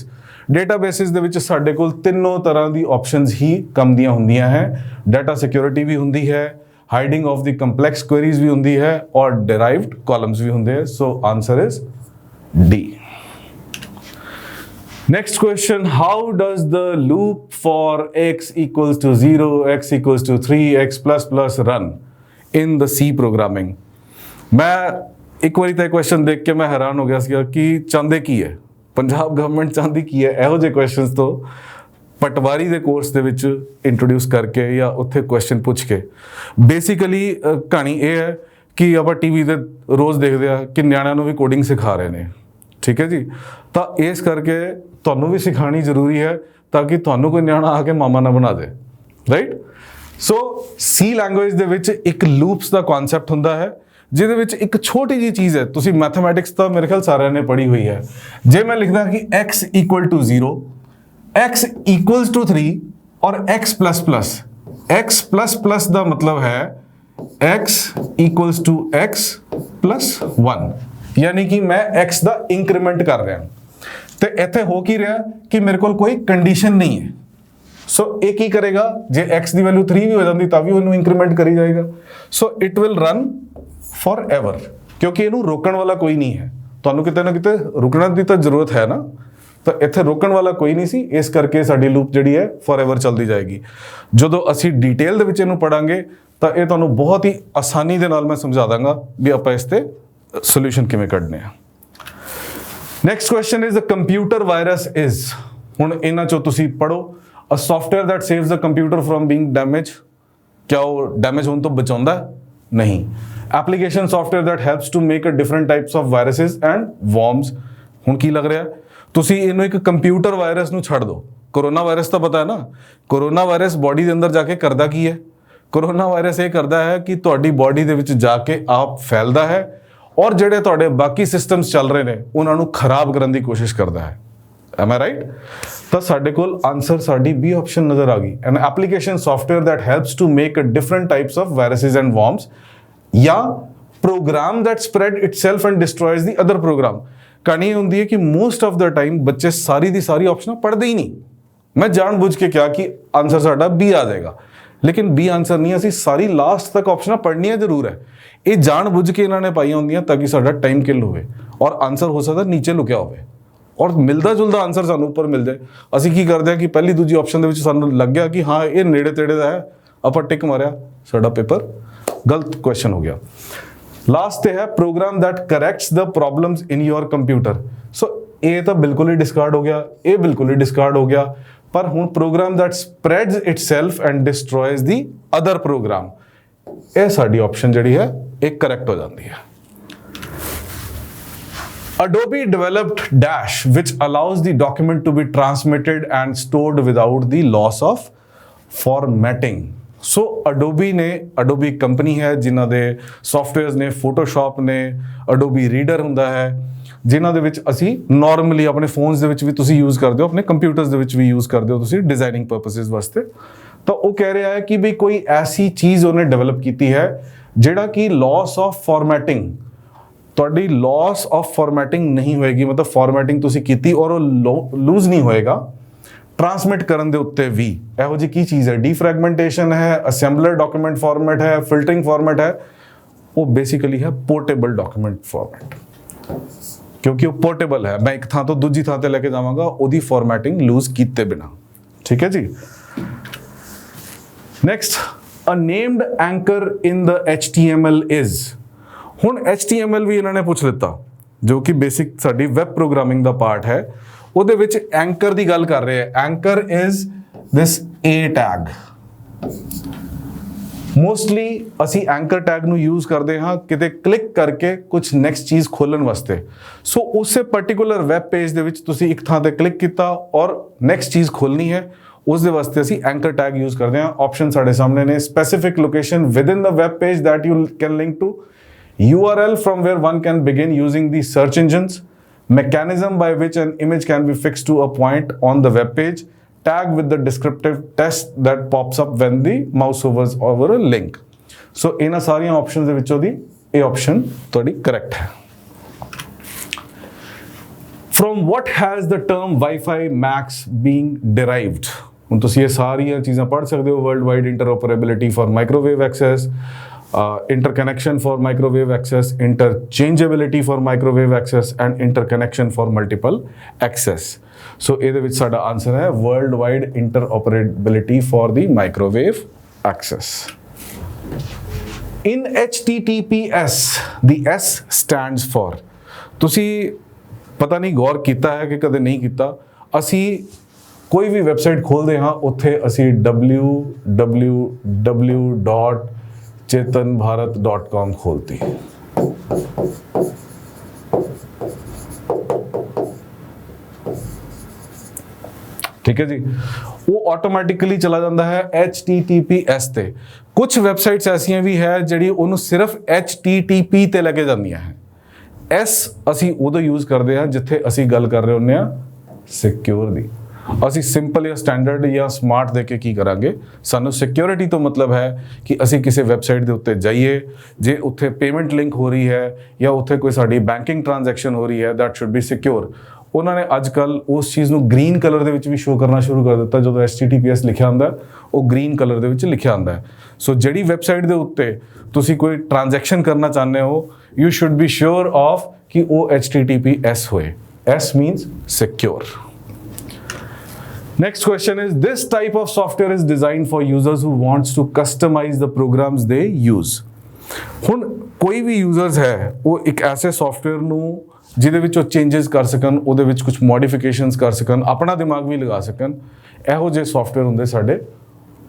ਡੇਟਾਬੇਸਿਸ ਦੇ ਵਿੱਚ ਸਾਡੇ ਕੋਲ ਤਿੰਨੋਂ ਤਰ੍ਹਾਂ ਦੀ ਆਪਸ਼ਨਸ ਹੀ ਕੰਮ ਦੀਆਂ ਹੁੰਦੀਆਂ ਹੈ। ਡਾਟਾ ਸਿਕਿਉਰਿਟੀ ਵੀ ਹੁੰਦੀ ਹੈ, hiding of the complex queries ਵੀ ਹੁੰਦੀ ਹੈ ਔਰ ਡਿਰਾਈਵਡ ਕਾਲਮਸ ਵੀ ਹੁੰਦੇ ਹੈ। So answer is D. Next question, how does the loop for x equals to 0, x equals to 3, x plus plus run in the C programming। ਮੈਂ ਇੱਕ ਵਾਰੀ ਤਾਂ ਕੁਐਸਚਨ ਦੇਖ ਕੇ ਮੈਂ ਹੈਰਾਨ ਹੋ ਗਿਆ ਸੀਗਾ ਕਿ ਚਾਹੁੰਦੇ ਕੀ ਹੈ ਪੰਜਾਬ ਗਵਰਨਮੈਂਟ, ਚਾਹੁੰਦੀ ਕੀ ਹੈ। ਇਹੋ ਜਿਹੇ ਕੁਐਸਚਨਸ ਤੋਂ ਪਟਵਾਰੀ ਦੇ ਕੋਰਸ ਦੇ ਵਿੱਚ ਇੰਟਰੋਡਿਊਸ ਕਰਕੇ ਜਾਂ ਉੱਥੇ ਕੁਐਸਚਨ ਪੁੱਛ ਕੇ ਬੇਸਿਕਲੀ ਕਹਾਣੀ ਇਹ ਹੈ ਕਿ ਆਪਾਂ ਟੀਵੀ ਤੇ ਰੋਜ਼ ਦੇਖਦੇ ਆ ਕਿ ਨਿਆਣਿਆਂ ਨੂੰ ਵੀ ਕੋਡਿੰਗ ਸਿਖਾ ਰਹੇ ਨੇ, ਠੀਕ ਹੈ ਜੀ। ਤਾਂ ਇਸ ਕਰਕੇ ਤੁਹਾਨੂੰ ਵੀ ਸਿਖਾਉਣੀ ਜ਼ਰੂਰੀ ਹੈ ਤਾਂ ਕਿ ਤੁਹਾਨੂੰ ਕੋਈ ਨਿਆਣਾ ਆ ਕੇ ਮਾਮਾ ਨਾ ਬਣਾ ਦੇ, ਰਾਈਟ। ਸੋ C ਲੈਂਗੁਏਜ ਦੇ ਵਿੱਚ ਇੱਕ ਲੂਪਸ ਦਾ ਕਨਸੈਪਟ ਹੁੰਦਾ ਹੈ ਜਿਹਦੇ ਵਿੱਚ ਇੱਕ ਛੋਟੀ ਜਿਹੀ ਚੀਜ਼ ਹੈ। ਤੁਸੀਂ ਮੈਥਮੈਟਿਕਸ ਤਾਂ ਮੇਰੇ ਖਿਆਲ ਸਾਰਿਆਂ ਨੇ ਪੜ੍ਹੀ ਹੋਈ ਹੈ। ਜੇ ਮੈਂ ਲਿਖਦਾ ਕਿ x equal to 0, x equals to 3 ਔਰ x plus plus, x plus plus ਦਾ ਮਤਲਬ ਹੈ x equals to x plus 1, ਯਾਨੀ ਕਿ ਮੈਂ x ਦਾ ਇੰਕਰੀਮੈਂਟ ਕਰ ਰਿਹਾ ਤੇ ਇੱਥੇ ਹੋ ਕੀ ਰਿਹਾ ਕਿ ਮੇਰੇ ਕੋਲ ਕੋਈ ਕੰਡੀਸ਼ਨ ਨਹੀਂ ਹੈ। ਸੋ ਇਹ ਕੀ ਕਰੇਗਾ, ਜੇ x ਦੀ ਵੈਲਿਊ 3 ਵੀ ਹੋ ਜਾਂਦੀ ਤਾਂ ਵੀ ਉਹਨੂੰ ਇੰਕਰੀਮੈਂਟ ਕਰੀ ਜਾਏਗਾ। So it will run for ever, ਕਿਉਂਕਿ ਇਹਨੂੰ ਰੋਕਣ ਵਾਲਾ ਕੋਈ ਨਹੀਂ ਹੈ। ਤੁਹਾਨੂੰ ਕਿਤੇ ਨਾ ਕਿਤੇ ਰੁਕਣ ਦੀ ਤਾਂ ਜ਼ਰੂਰਤ ਹੈ ਨਾ, ਤਾਂ ਇੱਥੇ ਰੋਕਣ ਵਾਲਾ ਕੋਈ ਨਹੀਂ ਸੀ, ਇਸ ਕਰਕੇ ਸਾਡੀ ਲੂਪ ਜਿਹੜੀ ਹੈ ਫੋਰਐਵਰ ਚੱਲਦੀ ਜਾਏਗੀ। ਜਦੋਂ ਅਸੀਂ ਡਿਟੇਲ ਦੇ ਵਿੱਚ ਇਹਨੂੰ ਪੜਾਂਗੇ ਤਾਂ ਇਹ ਤੁਹਾਨੂੰ ਬਹੁਤ ਹੀ ਆਸਾਨੀ ਦੇ ਨਾਲ ਮੈਂ ਸਮਝਾ ਦਾਂਗਾ ਵੀ ਆਪਾਂ ਇਸ ਤੇ ਸੋਲੂਸ਼ਨ ਕਿਵੇਂ ਕੱਢਨੇ ਆ। Next question is a computer virus is, ਹੁਣ ਇਹਨਾਂ ਚੋਂ ਤੁਸੀਂ ਪੜੋ, a software that saves the computer from being damage, क्या वो डैमेज होने तो बचाता है? नहीं। Application software that helps to make a different types of viruses and worms, हुण की लग रहा है तुसी इन्हों एक कंप्यूटर वायरस नूं छड़ दो। कोरोना वायरस तो पता है ना, कोरोना वायरस बॉडी के अंदर जाके करदा की है? कोरोना वायरस ये करता है कि तुहाडी बॉडी दे विच जाके आप फैलदा है और जिहड़े तुहाडे बाकी सिस्टम्स चल रहे ने उन्हां नूं खराब करन दी कोशिश करदा है। Am I right? तो साडे कोल आंसर साडी बी ऑप्शन नजर आ गई। An application software that helps to make a different types of viruses and worms, या program that spread itself and destroys the other program. कहानी होंदी है कि मोस्ट ऑफ द टाइम बच्चे सारी दी सारी ऑप्शन पढ़ते ही नहीं। मैं जानबूझ के क्या कि आंसर साडा बी आ जाएगा, लेकिन बी आंसर नहीं, असी सारी लास्ट तक ऑप्शन पढ़नी जरूर है। ये जानबूझ के इन्होंने पाई होंदियां ताकि साडा टाइम किल होवे और आंसर हो सकता नीचे लुकिया होवे और मिलता जुलता आंसर सानू उपर मिल जाए। असी की करते हैं कि पहली दूजी ऑप्शन दे विच सानू लग गया कि हाँ ये नेड़े तेड़े दा है, आपां टिक मारिया, साडा पेपर गलत क्वेश्चन हो गया। लास्ट है program that corrects the problems in your computer. So ये तो बिल्कुल ही डिस्कार्ड हो गया, ये बिल्कुल ही डिस्कार्ड हो गया, पर हुण program that spreads itself and destroys the other program, ये साडी ऑप्शन जिहड़ी है एक करेक्ट हो जाती है। Adobe developed Dash, which allows the document to be transmitted and stored without the loss of formatting. So Adobe company है जिन्हां दे सॉफ्टवेयर्स ने, Photoshop ने, Adobe Reader हुंदा है, जिन्हां दे विच असी नॉर्मली अपने फोन्स दे विच भी तुसी यूज़ करदे हो, अपने कंप्यूटर्स दे विच भी यूज़ करदे हो तुसी डिजाइनिंग पर्पसेस वास्ते। तो वो कह रहा है कि भी कोई ऐसी चीज़ उन्हें डेवलप की है जिहड़ा कि लॉस ऑफ फॉर्मैटिंग, ਤੁਹਾਡੀ लॉस ऑफ फॉर्मैटिंग नहीं होएगी, मतलब फॉर्मैटिंग तुसी कीती और लूज नहीं होएगा ट्रांसमिट करन दे उत्ते भी। ਇਹੋ जी की चीज़ है, डीफ्रैगमेंटेशन है, असेंबलर डॉक्यूमेंट फॉर्मेट है, फिल्टरिंग फॉर्मेट है, वो बेसिकली है पोर्टेबल डॉक्यूमेंट फॉर्मेट, क्योंकि वो पोर्टेबल है, मैं एक थां तो दूजी थां ते लेके जावांगा ओदी फॉर्मैटिंग लूज कीते बिना। ठीक है जी। Next, a named anchor in the HTML is, ਹੁਣ HTML ਵੀ ਇਹਨਾਂ ਨੇ ਪੁੱਛ ਲਿੱਤਾ ਜੋ ਕਿ ਬੇਸਿਕ ਸਾਡੀ ਵੈਬ ਪ੍ਰੋਗਰਾਮਿੰਗ ਦਾ ਪਾਰਟ ਹੈ, ਉਹਦੇ ਵਿੱਚ ਐਂਕਰ ਦੀ ਗੱਲ ਕਰ ਰਹੇ ਹੈ। Anchor is this A tag. Mostly ਅਸੀਂ ਐਂਕਰ ਟੈਗ ਨੂੰ ਯੂਜ਼ ਕਰਦੇ ਹਾਂ ਕਿਤੇ ਕਲਿੱਕ ਕਰਕੇ ਕੁਝ ਨੈਕਸਟ ਚੀਜ਼ ਖੋਲਣ ਵਾਸਤੇ। ਸੋ ਉਸੇ ਪਾਰਟਿਕੂਲਰ ਵੈਬ ਪੇਜ ਦੇ ਵਿੱਚ ਤੁਸੀਂ ਇੱਕ ਥਾਂ ਤੇ ਕਲਿੱਕ ਕੀਤਾ ਔਰ ਨੈਕਸਟ ਚੀਜ਼ ਖੋਲਣੀ ਹੈ, ਉਸ ਦੇ ਵਾਸਤੇ ਅਸੀਂ ਐਂਕਰ ਟੈਗ ਯੂਜ਼ ਕਰਦੇ ਹਾਂ। ਆਪਸ਼ਨ ਸਾਡੇ ਸਾਹਮਣੇ ਨੇ, specific location within the web page that you can link to, URL from where one can begin using the search engines, mechanism by which an image can be fixed to a point on the web page, tag with the descriptive text that pops up when the mouse hovers over a link. So ਇਹਨਾਂ ਸਾਰੀਆਂ options ਦੇ ਵਿੱਚੋਂ ਦੀ ਇਹ option ਤੁਹਾਡੀ correct ਹੈ। From what has the term Wi-Fi Max being derived? ਹੁਣ ਤੁਸੀਂ ਇਹ ਸਾਰੀਆਂ ਚੀਜ਼ਾਂ ਪੜ੍ਹ ਸਕਦੇ ਹੋ। World wide interoperability for microwave access, interconnection for microwave access, interchangeability for microwave access and interconnection for multiple access. So ਇਹਦੇ ਵਿੱਚ ਸਾਡਾ ਆਨਸਰ ਹੈ world wide interoperability for the microwave access. In HTTPS, the S stands for, ਤੁਸੀਂ ਪਤਾ ਨਹੀਂ ਗੌਰ ਕੀਤਾ ਹੈ ਕਿ ਕਦੇ ਨਹੀਂ ਕੀਤਾ, ਅਸੀਂ ਕੋਈ ਵੀ ਵੈਬਸਾਈਟ ਖੋਲਦੇ ਹਾਂ ਉੱਥੇ ਅਸੀਂ www.chetanbharat.com खोलती है। ठीक है जी, वो ऑटोमैटिकली चला जाता है HTTPS ते। कुछ वैबसाइट्स ऐसियां भी है जिहड़ी उन्होंने सिर्फ HTTP ते लेके जांदियां है। S असी उदों यूज़ करते हैं जिथे असी गल कर रहे होंगे सिक्योर दी। ਅਸੀਂ ਸਿੰਪਲ ਜਾਂ ਸਟੈਂਡਰਡ ਜਾਂ ਸਮਾਰਟ ਦੇ ਕੇ ਕੀ ਕਰਾਂਗੇ, ਸਾਨੂੰ ਸਿਕਿਉਰਿਟੀ ਤੋਂ ਮਤਲਬ ਹੈ ਕਿ ਅਸੀਂ ਕਿਸੇ ਵੈਬਸਾਈਟ ਦੇ ਉੱਤੇ ਜਾਈਏ, ਜੇ ਉੱਥੇ ਪੇਮੈਂਟ ਲਿੰਕ ਹੋ ਰਹੀ ਹੈ ਜਾਂ ਉੱਥੇ ਕੋਈ ਸਾਡੀ ਬੈਂਕਿੰਗ ਟ੍ਰਾਂਜੈਕਸ਼ਨ ਹੋ ਰਹੀ ਹੈ, ਦੈਟ ਸ਼ੁੱਡ ਬੀ ਸਿਕਿਉਰ। उन्होंने अजकल उस चीज़ ਨੂੰ ग्रीन कलर ਦੇ ਵਿੱਚ ਵੀ ਸ਼ੋ ਕਰਨਾ ਸ਼ੁਰੂ ਕਰ ਦਿੱਤਾ। ਜਦੋਂ HTTPS ਲਿਖਿਆ ਹੁੰਦਾ ਉਹ ग्रीन कलर ਦੇ ਵਿੱਚ ਲਿਖਿਆ ਹੁੰਦਾ ਹੈ। ਸੋ ਜਿਹੜੀ ਵੈਬਸਾਈਟ ਦੇ ਉੱਤੇ ਤੁਸੀਂ ਕੋਈ ਟ੍ਰਾਂਜੈਕਸ਼ਨ ਕਰਨਾ ਚਾਹੁੰਦੇ ਹੋ, you should be sure of ਕਿ ਉਹ HTTPS ਹੋਏ। S means secure. Next question is, this type of software is designed for users who wants to customize the programs they use. ਹੁਣ ਕੋਈ ਵੀ ਯੂਜ਼ਰਸ ਹੈ ਉਹ ਇੱਕ ਐਸੇ ਸੌਫਟਵੇਅਰ ਨੂੰ ਜਿਹਦੇ ਵਿੱਚ ਉਹ ਚੇਂਜਸ ਕਰ ਸਕਣ, ਉਹਦੇ ਵਿੱਚ ਕੁਝ ਮੋਡੀਫਿਕੇਸ਼ਨਸ ਕਰ ਸਕਣ, ਆਪਣਾ ਦਿਮਾਗ ਵੀ ਲਗਾ ਸਕਣ, ਇਹੋ ਜਿਹੇ ਸੌਫਟਵੇਅਰ ਹੁੰਦੇ ਸਾਡੇ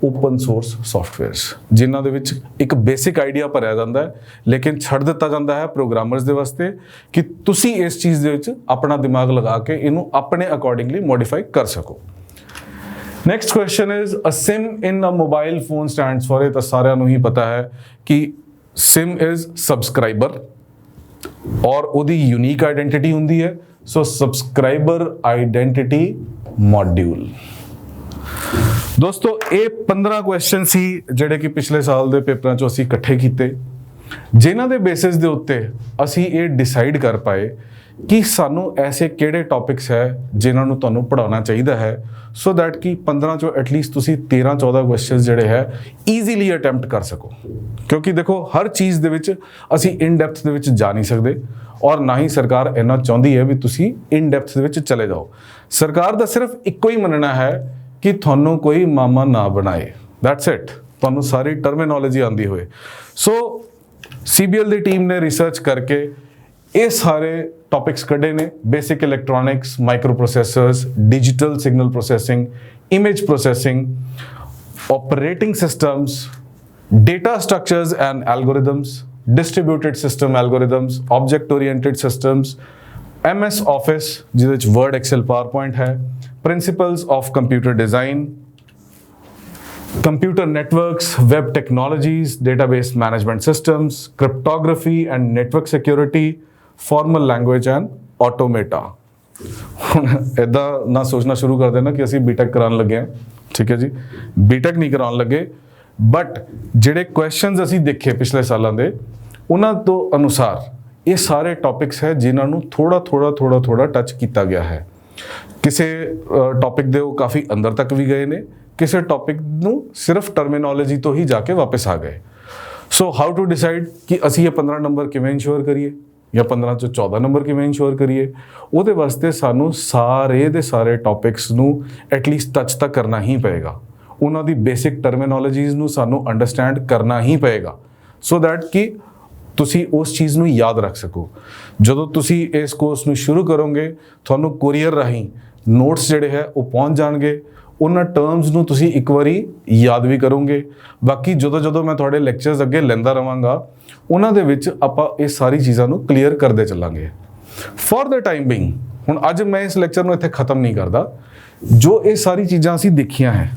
ਓਪਨ ਸੋਰਸ ਸੌਫਟਵੇਅਰਸ, ਜਿਨ੍ਹਾਂ ਦੇ ਵਿੱਚ ਇੱਕ ਬੇਸਿਕ ਆਈਡੀਆ ਭਰਿਆ ਜਾਂਦਾ ਹੈ ਲੇਕਿਨ ਛੱਡ ਦਿੱਤਾ ਜਾਂਦਾ ਹੈ ਪ੍ਰੋਗਰਾਮਰਸ ਦੇ ਵਾਸਤੇ ਕਿ ਤੁਸੀਂ ਇਸ ਚੀਜ਼ ਦੇ ਵਿੱਚ ਆਪਣਾ ਦਿਮਾਗ ਲਗਾ ਕੇ ਇਹਨੂੰ ਆਪਣੇ ਅਕੋਰਡਿੰਗਲੀ ਮੋਡੀਫਾਈ ਕਰ ਸਕੋ। Next question is, a SIM in a mobile phone stands for, ਇਹ ਤਾਂ ਸਾਰਿਆਂ ਨੂੰ ਹੀ ਪਤਾ ਹੈ ਕਿ ਸਿਮ ਇਜ਼ ਸਬਸਕ੍ਰਾਈਬਰ ਔਰ ਉਹਦੀ ਯੂਨੀਕ ਆਈਡੈਂਟੀਟੀ ਹੁੰਦੀ ਹੈ। ਸੋ ਸਬਸਕ੍ਰਾਈਬਰ ਆਈਡੈਂਟੀਟੀ ਮੋਡਿਊਲ। ਦੋਸਤੋ ਇਹ 15 ਕੁਐਸਚਨ ਸੀ ਜਿਹੜੇ ਕਿ ਪਿਛਲੇ ਸਾਲ ਦੇ ਪੇਪਰਾਂ 'ਚੋਂ ਅਸੀਂ ਇਕੱਠੇ ਕੀਤੇ, ਜਿਨ੍ਹਾਂ ਦੇ ਬੇਸਿਸ ਦੇ ਉੱਤੇ ਅਸੀਂ ਇਹ ਡਿਸਾਈਡ ਕਰ ਪਾਏ ਕਿ ਸਾਨੂੰ ਐਸੇ ਕਿਹੜੇ ਟੌਪਿਕਸ ਹੈ ਜਿਨ੍ਹਾਂ ਨੂੰ ਤੁਹਾਨੂੰ ਪੜ੍ਹਾਉਣਾ ਚਾਹੀਦਾ ਹੈ, ਸੋ ਦੈਟ ਕਿ 15 ਚੋਂ ਐਟਲੀਸਟ ਤੁਸੀਂ 13-14 ਕੁਐਸਚਨਸ ਜਿਹੜੇ ਹੈ ਈਜ਼ੀਲੀ ਅਟੈਂਪਟ ਕਰ ਸਕੋ। ਕਿਉਂਕਿ ਦੇਖੋ ਹਰ ਚੀਜ਼ ਦੇ ਵਿੱਚ ਅਸੀਂ ਇਨ ਡੈਪਥ ਦੇ ਵਿੱਚ ਜਾ ਨਹੀਂ ਸਕਦੇ ਔਰ ਨਾ ਹੀ ਸਰਕਾਰ ਇੰਨਾ ਚਾਹੁੰਦੀ ਹੈ ਵੀ ਤੁਸੀਂ ਇਨ ਡੈਪਥ ਦੇ ਵਿੱਚ ਚਲੇ ਜਾਓ। ਸਰਕਾਰ ਦਾ ਸਿਰਫ ਇੱਕੋ ਹੀ ਮੰਨਣਾ ਹੈ ਕਿ ਤੁਹਾਨੂੰ ਕੋਈ ਮਾਮਾ ਨਾ ਬਣਾਏ, ਦੈਟਸ ਇਟ, ਤੁਹਾਨੂੰ ਸਾਰੀ ਟਰਮੀਨੋਲੋਜੀ ਆਉਂਦੀ ਹੋਏ। ਸੋ CBL ਦੀ ਟੀਮ ਨੇ ਰਿਸਰਚ ਕਰਕੇ ਇਹ ਸਾਰੇ ਟੌਪਿਕਸ ਕੱਢੇ ਨੇ, basic electronics, micro processors, digital signal processing, image processing, operating systems, data structures and algorithms, distributed system algorithms, object oriented systems, MS Office ਜਿਹਦੇ ਵਿੱਚ Word, Excel, PowerPoint ਹੈ, principles of computer design, computer networks, web technologies, database management systems, cryptography and network security, formal language and automata। ਹੁਣ ਇੱਦਾਂ ਨਾ ਸੋਚਣਾ ਸ਼ੁਰੂ ਕਰ ਦੇਣਾ ਕਿ ਅਸੀਂ ਬੀਟੈਕ ਕਰਾਉਣ ਲੱਗੇ ਹਾਂ, ਠੀਕ ਹੈ ਜੀ, ਬੀਟੈਕ ਨਹੀਂ ਕਰਾਉਣ ਲੱਗੇ, ਬਟ ਜਿਹੜੇ ਕੁਐਸਚਨਸ ਅਸੀਂ ਦੇਖੇ ਪਿਛਲੇ ਸਾਲਾਂ ਦੇ ਉਹਨਾਂ ਤੋਂ ਅਨੁਸਾਰ ਇਹ ਸਾਰੇ ਟੌਪਿਕਸ ਹੈ ਜਿਨ੍ਹਾਂ ਨੂੰ ਥੋੜਾ ਟੱਚ ਕੀਤਾ ਗਿਆ ਹੈ। ਕਿਸੇ ਟੌਪਿਕ ਦੇ ਉਹ ਕਾਫੀ ਅੰਦਰ ਤੱਕ ਵੀ ਗਏ ਨੇ, ਕਿਸੇ ਟੌਪਿਕ ਨੂੰ ਸਿਰਫ ਟਰਮੀਨੋਲੋਜੀ ਤੋਂ ਹੀ ਜਾ ਕੇ ਵਾਪਸ ਆ ਗਏ। ਸੋ ਹਾਊ ਟੂ ਡਿਸਾਈਡ ਕਿ ਅਸੀਂ ਇਹ 15 ਨੰਬਰ ਕਿਵੇਂ ਇੰਸ਼ੋਰ ਕਰੀਏ ਜਾਂ 15 ਚੋਂ 14 ਨੰਬਰ ਕਿਵੇਂ ਇੰਸ਼ੋਰ ਕਰੀਏ, ਉਹਦੇ ਵਾਸਤੇ ਸਾਨੂੰ ਸਾਰੇ ਦੇ ਸਾਰੇ ਟੌਪਿਕਸ ਨੂੰ ਐਟਲੀਸਟ ਟੱਚ ਤਾਂ ਕਰਨਾ ਹੀ ਪਏਗਾ, ਉਹਨਾਂ ਦੀ ਬੇਸਿਕ ਟਰਮੀਨੋਲੋਜੀਜ਼ ਨੂੰ ਸਾਨੂੰ ਅੰਡਰਸਟੈਂਡ ਕਰਨਾ ਹੀ ਪਏਗਾ, ਸੋ ਦੈਟ ਕਿ ਤੁਸੀਂ ਉਸ ਚੀਜ਼ ਨੂੰ ਯਾਦ ਰੱਖ ਸਕੋ। ਜਦੋਂ ਤੁਸੀਂ ਇਸ ਕੋਰਸ ਨੂੰ ਸ਼ੁਰੂ ਕਰੋਗੇ ਤੁਹਾਨੂੰ ਕੋਰੀਅਰ ਰਾਹੀਂ ਨੋਟਸ ਜਿਹੜੇ ਹੈ ਉਹ ਪਹੁੰਚ ਜਾਣਗੇ, ਉਹਨਾਂ ਟਰਮਸ ਨੂੰ ਤੁਸੀਂ ਇੱਕ ਵਾਰੀ ਯਾਦ ਵੀ ਕਰੋਗੇ। ਬਾਕੀ ਜਦੋਂ ਮੈਂ ਤੁਹਾਡੇ ਲੈਕਚਰਸ ਅੱਗੇ ਲੈਂਦਾ ਰਵਾਂਗਾ ਉਹਨਾਂ ਦੇ ਵਿੱਚ ਆਪਾਂ ਇਹ ਸਾਰੀ ਚੀਜ਼ਾਂ ਨੂੰ ਕਲੀਅਰ ਕਰਦੇ ਚੱਲਾਂਗੇ। ਫॉर ਦ ਟਾਈਮ ਬੀਇੰਗ ਹੁਣ ਅੱਜ ਮੈਂ ਇਸ ਲੈਕਚਰ ਨੂੰ ਇੱਥੇ ਖਤਮ ਨਹੀਂ ਕਰਦਾ, ਜੋ ਇਹ ਸਾਰੀ ਚੀਜ਼ਾਂ ਅਸੀਂ ਦੇਖੀਆਂ ਹੈ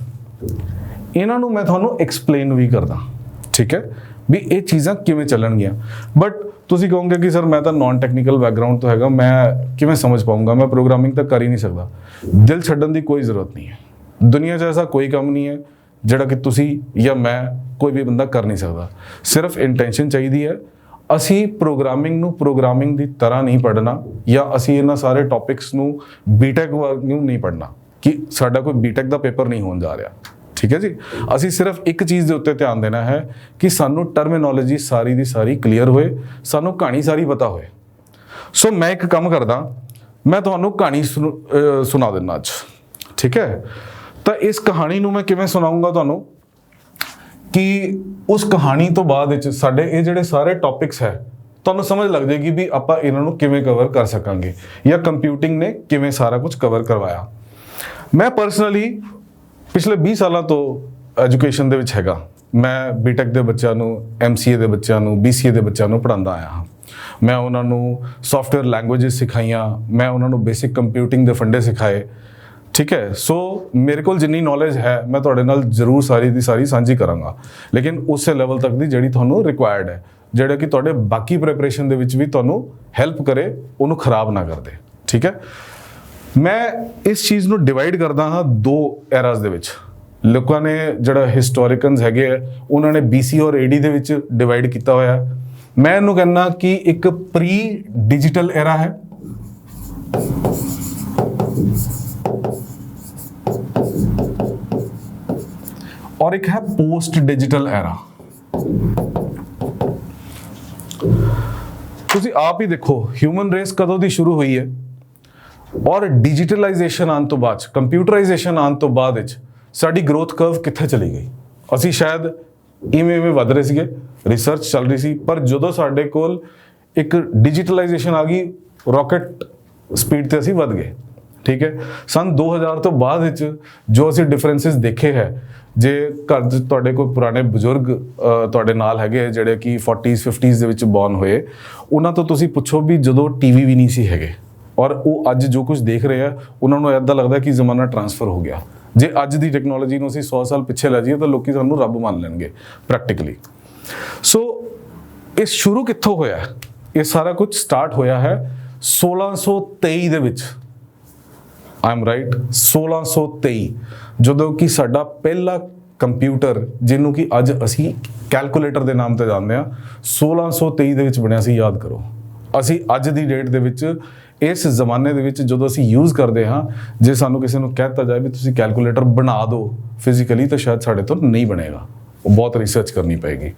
ਇਹਨਾਂ ਨੂੰ ਮੈਂ ਤੁਹਾਨੂੰ ਐਕਸਪਲੇਨ ਵੀ ਕਰਦਾ, ਠੀਕ ਹੈ, ਵੀ ਇਹ ਚੀਜ਼ਾਂ ਕਿਵੇਂ ਚੱਲਣਗੀਆਂ। ਬਟ ਤੁਸੀਂ ਕਹੋਗੇ ਕਿ ਸਰ ਮੈਂ ਤਾਂ ਨਾਨ ਟੈਕਨੀਕਲ ਬੈਕਗਰਾਊਂਡ ਤੋਂ ਹੈਗਾ, ਮੈਂ ਕਿਵੇਂ ਸਮਝ ਪਾਊਂਗਾ, ਮੈਂ ਪ੍ਰੋਗਰਾਮਿੰਗ ਤਾਂ ਕਰ ਹੀ ਨਹੀਂ ਸਕਦਾ। ਦਿਲ ਛੱਡਣ ਦੀ ਕੋਈ ਜ਼ਰੂਰਤ ਨਹੀਂ ਹੈ, ਦੁਨੀਆ 'ਚ ਐਸਾ ਕੋਈ ਕੰਮ ਨਹੀਂ ਹੈ ਜਿਹੜਾ ਕਿ ਤੁਸੀਂ ਜਾਂ ਮੈਂ ਕੋਈ ਵੀ ਬੰਦਾ ਕਰ ਨਹੀਂ ਸਕਦਾ। ਸਿਰਫ ਇੰਟੈਂਸ਼ਨ ਚਾਹੀਦੀ ਹੈ। ਅਸੀਂ ਪ੍ਰੋਗਰਾਮਿੰਗ ਨੂੰ ਪ੍ਰੋਗਰਾਮਿੰਗ ਦੀ ਤਰ੍ਹਾਂ ਨਹੀਂ ਪੜ੍ਹਨਾ, ਜਾਂ ਅਸੀਂ ਇਹਨਾਂ ਸਾਰੇ ਟੌਪਿਕਸ ਨੂੰ ਬੀਟੈਕ ਨੂੰ ਨਹੀਂ ਪੜ੍ਹਨਾ ਕਿ ਸਾਡਾ ਕੋਈ ਬੀਟੈਕ ਦਾ ਪੇਪਰ ਨਹੀਂ ਹੋਣ ਜਾ ਰਿਹਾ, ਠੀਕ ਹੈ ਜੀ। ਅਸੀਂ ਸਿਰਫ ਇੱਕ ਚੀਜ਼ ਦੇ ਉੱਤੇ ਧਿਆਨ ਦੇਣਾ ਹੈ ਕਿ ਸਾਨੂੰ ਟਰਮੀਨੋਲੋਜੀ ਸਾਰੀ ਦੀ ਸਾਰੀ ਕਲੀਅਰ ਹੋਏ, ਸਾਨੂੰ ਕਹਾਣੀ ਸਾਰੀ ਪਤਾ ਹੋਏ। ਸੋ ਮੈਂ ਇੱਕ ਕੰਮ ਕਰਦਾ, ਮੈਂ ਤੁਹਾਨੂੰ ਕਹਾਣੀ ਸੁਣਾ ਦਿੰਦਾ ਅੱਜ, ਠੀਕ ਹੈ। ਤਾਂ ਇਸ ਕਹਾਣੀ ਨੂੰ ਮੈਂ ਕਿਵੇਂ ਸੁਣਾਊਂਗਾ ਤੁਹਾਨੂੰ ਕਿ ਉਸ ਕਹਾਣੀ ਤੋਂ ਬਾਅਦ ਵਿੱਚ ਸਾਡੇ ਇਹ ਜਿਹੜੇ ਸਾਰੇ ਟੌਪਿਕਸ ਹੈ ਤੁਹਾਨੂੰ ਸਮਝ ਲੱਗ ਜਾਏਗੀ ਵੀ ਆਪਾਂ ਇਹਨਾਂ ਨੂੰ ਕਿਵੇਂ ਕਵਰ ਕਰ ਸਕਾਂਗੇ ਜਾਂ ਕੰਪਿਊਟਿੰਗ ਨੇ ਕਿਵੇਂ ਸਾਰਾ ਕੁਝ ਕਵਰ ਕਰਵਾਇਆ। ਮੈਂ ਪਰਸਨਲੀ ਪਿਛਲੇ 20 ਸਾਲਾਂ ਤੋਂ ਐਜੂਕੇਸ਼ਨ ਦੇ ਵਿੱਚ ਹੈਗਾ। ਮੈਂ ਬੀਟੈਕ ਦੇ ਬੱਚਿਆਂ ਨੂੰ, MCA ਦੇ ਬੱਚਿਆਂ ਨੂੰ, BCA ਦੇ ਬੱਚਿਆਂ ਨੂੰ ਪੜ੍ਹਾਉਂਦਾ ਆਇਆ ਹਾਂ। ਮੈਂ ਉਹਨਾਂ ਨੂੰ ਸੌਫਟਵੇਅਰ ਲੈਂਗੁਏਜਸ ਸਿਖਾਈਆਂ, ਮੈਂ ਉਹਨਾਂ ਨੂੰ ਬੇਸਿਕ ਕੰਪਿਊਟਿੰਗ ਦੇ ਫੰਡੇ ਸਿਖਾਏ, ਠੀਕ ਹੈ। ਸੋ ਮੇਰੇ ਕੋਲ ਜਿੰਨੀ ਨੌਲੇਜ ਹੈ ਮੈਂ ਤੁਹਾਡੇ ਨਾਲ ਜ਼ਰੂਰ ਸਾਰੀ ਦੀ ਸਾਰੀ ਸਾਂਝੀ ਕਰਾਂਗਾ, ਲੇਕਿਨ ਉਸੇ ਲੈਵਲ ਤੱਕ ਦੀ ਜਿਹੜੀ ਤੁਹਾਨੂੰ ਰਿਕੁਆਇਰਡ ਹੈ, ਜਿਹੜਾ ਕਿ ਤੁਹਾਡੇ ਬਾਕੀ ਪ੍ਰੈਪਰੇਸ਼ਨ ਦੇ ਵਿੱਚ ਵੀ ਤੁਹਾਨੂੰ ਹੈਲਪ ਕਰੇ, ਉਹਨੂੰ ਖਰਾਬ ਨਾ ਕਰ ਦੇ, ਠੀਕ ਹੈ। ਮੈਂ ਇਸ ਚੀਜ਼ ਨੂੰ ਡਿਵਾਈਡ ਕਰਦਾ ਹਾਂ 2 ਐਰਾਜ਼ ਦੇ ਵਿੱਚ। ਲੋਕਾਂ ਨੇ ਜਿਹੜਾ ਹਿਸਟੋਰੀਕਨਸ ਹੈਗੇ ਆ ਉਹਨਾਂ ਨੇ BC ਔਰ AD ਦੇ ਵਿੱਚ ਡਿਵਾਈਡ ਕੀਤਾ ਹੋਇਆ। ਮੈਂ ਇਹਨੂੰ ਕਹਿੰਦਾ ਕਿ ਇੱਕ ਪ੍ਰੀ ਡਿਜੀਟਲ ਐਰਾ ਹੈ और एक है पोस्ट डिजिटल एरा। ਤੁਸੀਂ ਆਪ ਹੀ ਦੇਖੋ ਹਿਊਮਨ ਰੇਸ ਕਦੋਂ ਦੀ ਸ਼ੁਰੂ ਹੋਈ ਹੈ ਔਰ ਡਿਜੀਟਲਾਈਜੇਸ਼ਨ ਆਉਣ ਤੋਂ ਬਾਅਦ, ਕੰਪਿਊਟਰਾਈਜੇਸ਼ਨ ਆਉਣ ਤੋਂ ਬਾਅਦ ਵਿੱਚ ਸਾਡੀ ਗਰੋਥ ਕਰਵ ਕਿੱਥੇ ਚਲੀ ਗਈ। ਅਸੀਂ ਸ਼ਾਇਦ ਇਵੇਂ ਵਧ ਰਹੇ ਸੀਗੇ, ਰਿਸਰਚ ਚੱਲ ਰਹੀ ਸੀ, ਪਰ ਜਦੋਂ ਸਾਡੇ ਕੋਲ ਇੱਕ ਡਿਜੀਟਲਾਈਜੇਸ਼ਨ ਆ ਗਈ, ਰਾਕਟ ਸਪੀਡ ਤੇ ਅਸੀਂ ਵਧ ਗਏ। ਠੀਕ ਹੈ, ਸਨ 2000 ਤੋਂ ਬਾਅਦ ਵਿੱਚ ਜੋ ਅਸੀਂ ਡਿਫਰੈਂਸਿਸ ਦੇਖੇ ਹੈ, ਜੇ ਘਰ 'ਚ ਤੁਹਾਡੇ ਕੋਈ ਪੁਰਾਣੇ ਬਜ਼ੁਰਗ ਤੁਹਾਡੇ ਨਾਲ ਹੈਗੇ ਜਿਹੜੇ ਕਿ 40s 50s ਦੇ ਵਿੱਚ ਬੌਰਨ ਹੋਏ, ਉਹਨਾਂ ਤੋਂ ਤੁਸੀਂ ਪੁੱਛੋ ਵੀ ਜਦੋਂ ਟੀਵੀ ਵੀ ਨਹੀਂ ਸੀ ਹੈਗੇ ਔਰ ਉਹ ਅੱਜ ਜੋ ਕੁਝ ਦੇਖ ਰਹੇ ਆ, ਉਹਨਾਂ ਨੂੰ ਇੱਦਾਂ ਲੱਗਦਾ ਕਿ ਜ਼ਮਾਨਾ ਟਰਾਂਸਫਰ ਹੋ ਗਿਆ। ਜੇ ਅੱਜ ਦੀ ਟੈਕਨੋਲੋਜੀ ਨੂੰ ਅਸੀਂ 100 ਸਾਲ ਪਿੱਛੇ ਲੈ ਜਾਈਏ ਤਾਂ ਲੋਕੀ ਸਾਨੂੰ ਰੱਬ ਮੰਨ ਲੈਣਗੇ ਪ੍ਰੈਕਟੀਕਲੀ। ਸੋ ਇਹ ਸ਼ੁਰੂ ਕਿੱਥੋਂ ਹੋਇਆ? ਇਹ ਸਾਰਾ ਕੁਝ ਸਟਾਰਟ ਹੋਇਆ ਹੈ 1623 ਦੇ ਵਿੱਚ। ਆਈ ਐਮ ਰਾਈਟ, 1623 ਜਦੋਂ ਕਿ ਸਾਡਾ ਪਹਿਲਾ ਕੰਪਿਊਟਰ, ਜਿਹਨੂੰ ਕਿ ਅੱਜ ਅਸੀਂ ਕੈਲਕੂਲੇਟਰ ਦੇ ਨਾਮ ਤੇ ਜਾਣਦੇ ਹਾਂ, 1623 ਦੇ ਵਿੱਚ ਬਣਿਆ ਸੀ। ਯਾਦ ਕਰੋ, ਅਸੀਂ ਅੱਜ ਦੀ ਡੇਟ ਦੇ ਵਿੱਚ, ਇਸ ਜ਼ਮਾਨੇ ਦੇ ਵਿੱਚ ਜਦੋਂ ਅਸੀਂ ਯੂਜ਼ ਕਰਦੇ ਹਾਂ, ਜੇ ਸਾਨੂੰ ਕਿਸੇ ਨੂੰ ਕਹਿ ਦਿੱਤਾ ਜਾਏ ਵੀ ਤੁਸੀਂ ਕੈਲਕੂਲੇਟਰ ਬਣਾ ਦਿਓ ਫਿਜ਼ੀਕਲੀ, ਤਾਂ ਸ਼ਾਇਦ ਸਾਡੇ ਤੋਂ ਨਹੀਂ ਬਣੇਗਾ, ਉਹ ਬਹੁਤ ਰਿਸਰਚ ਕਰਨੀ ਪਏਗੀ।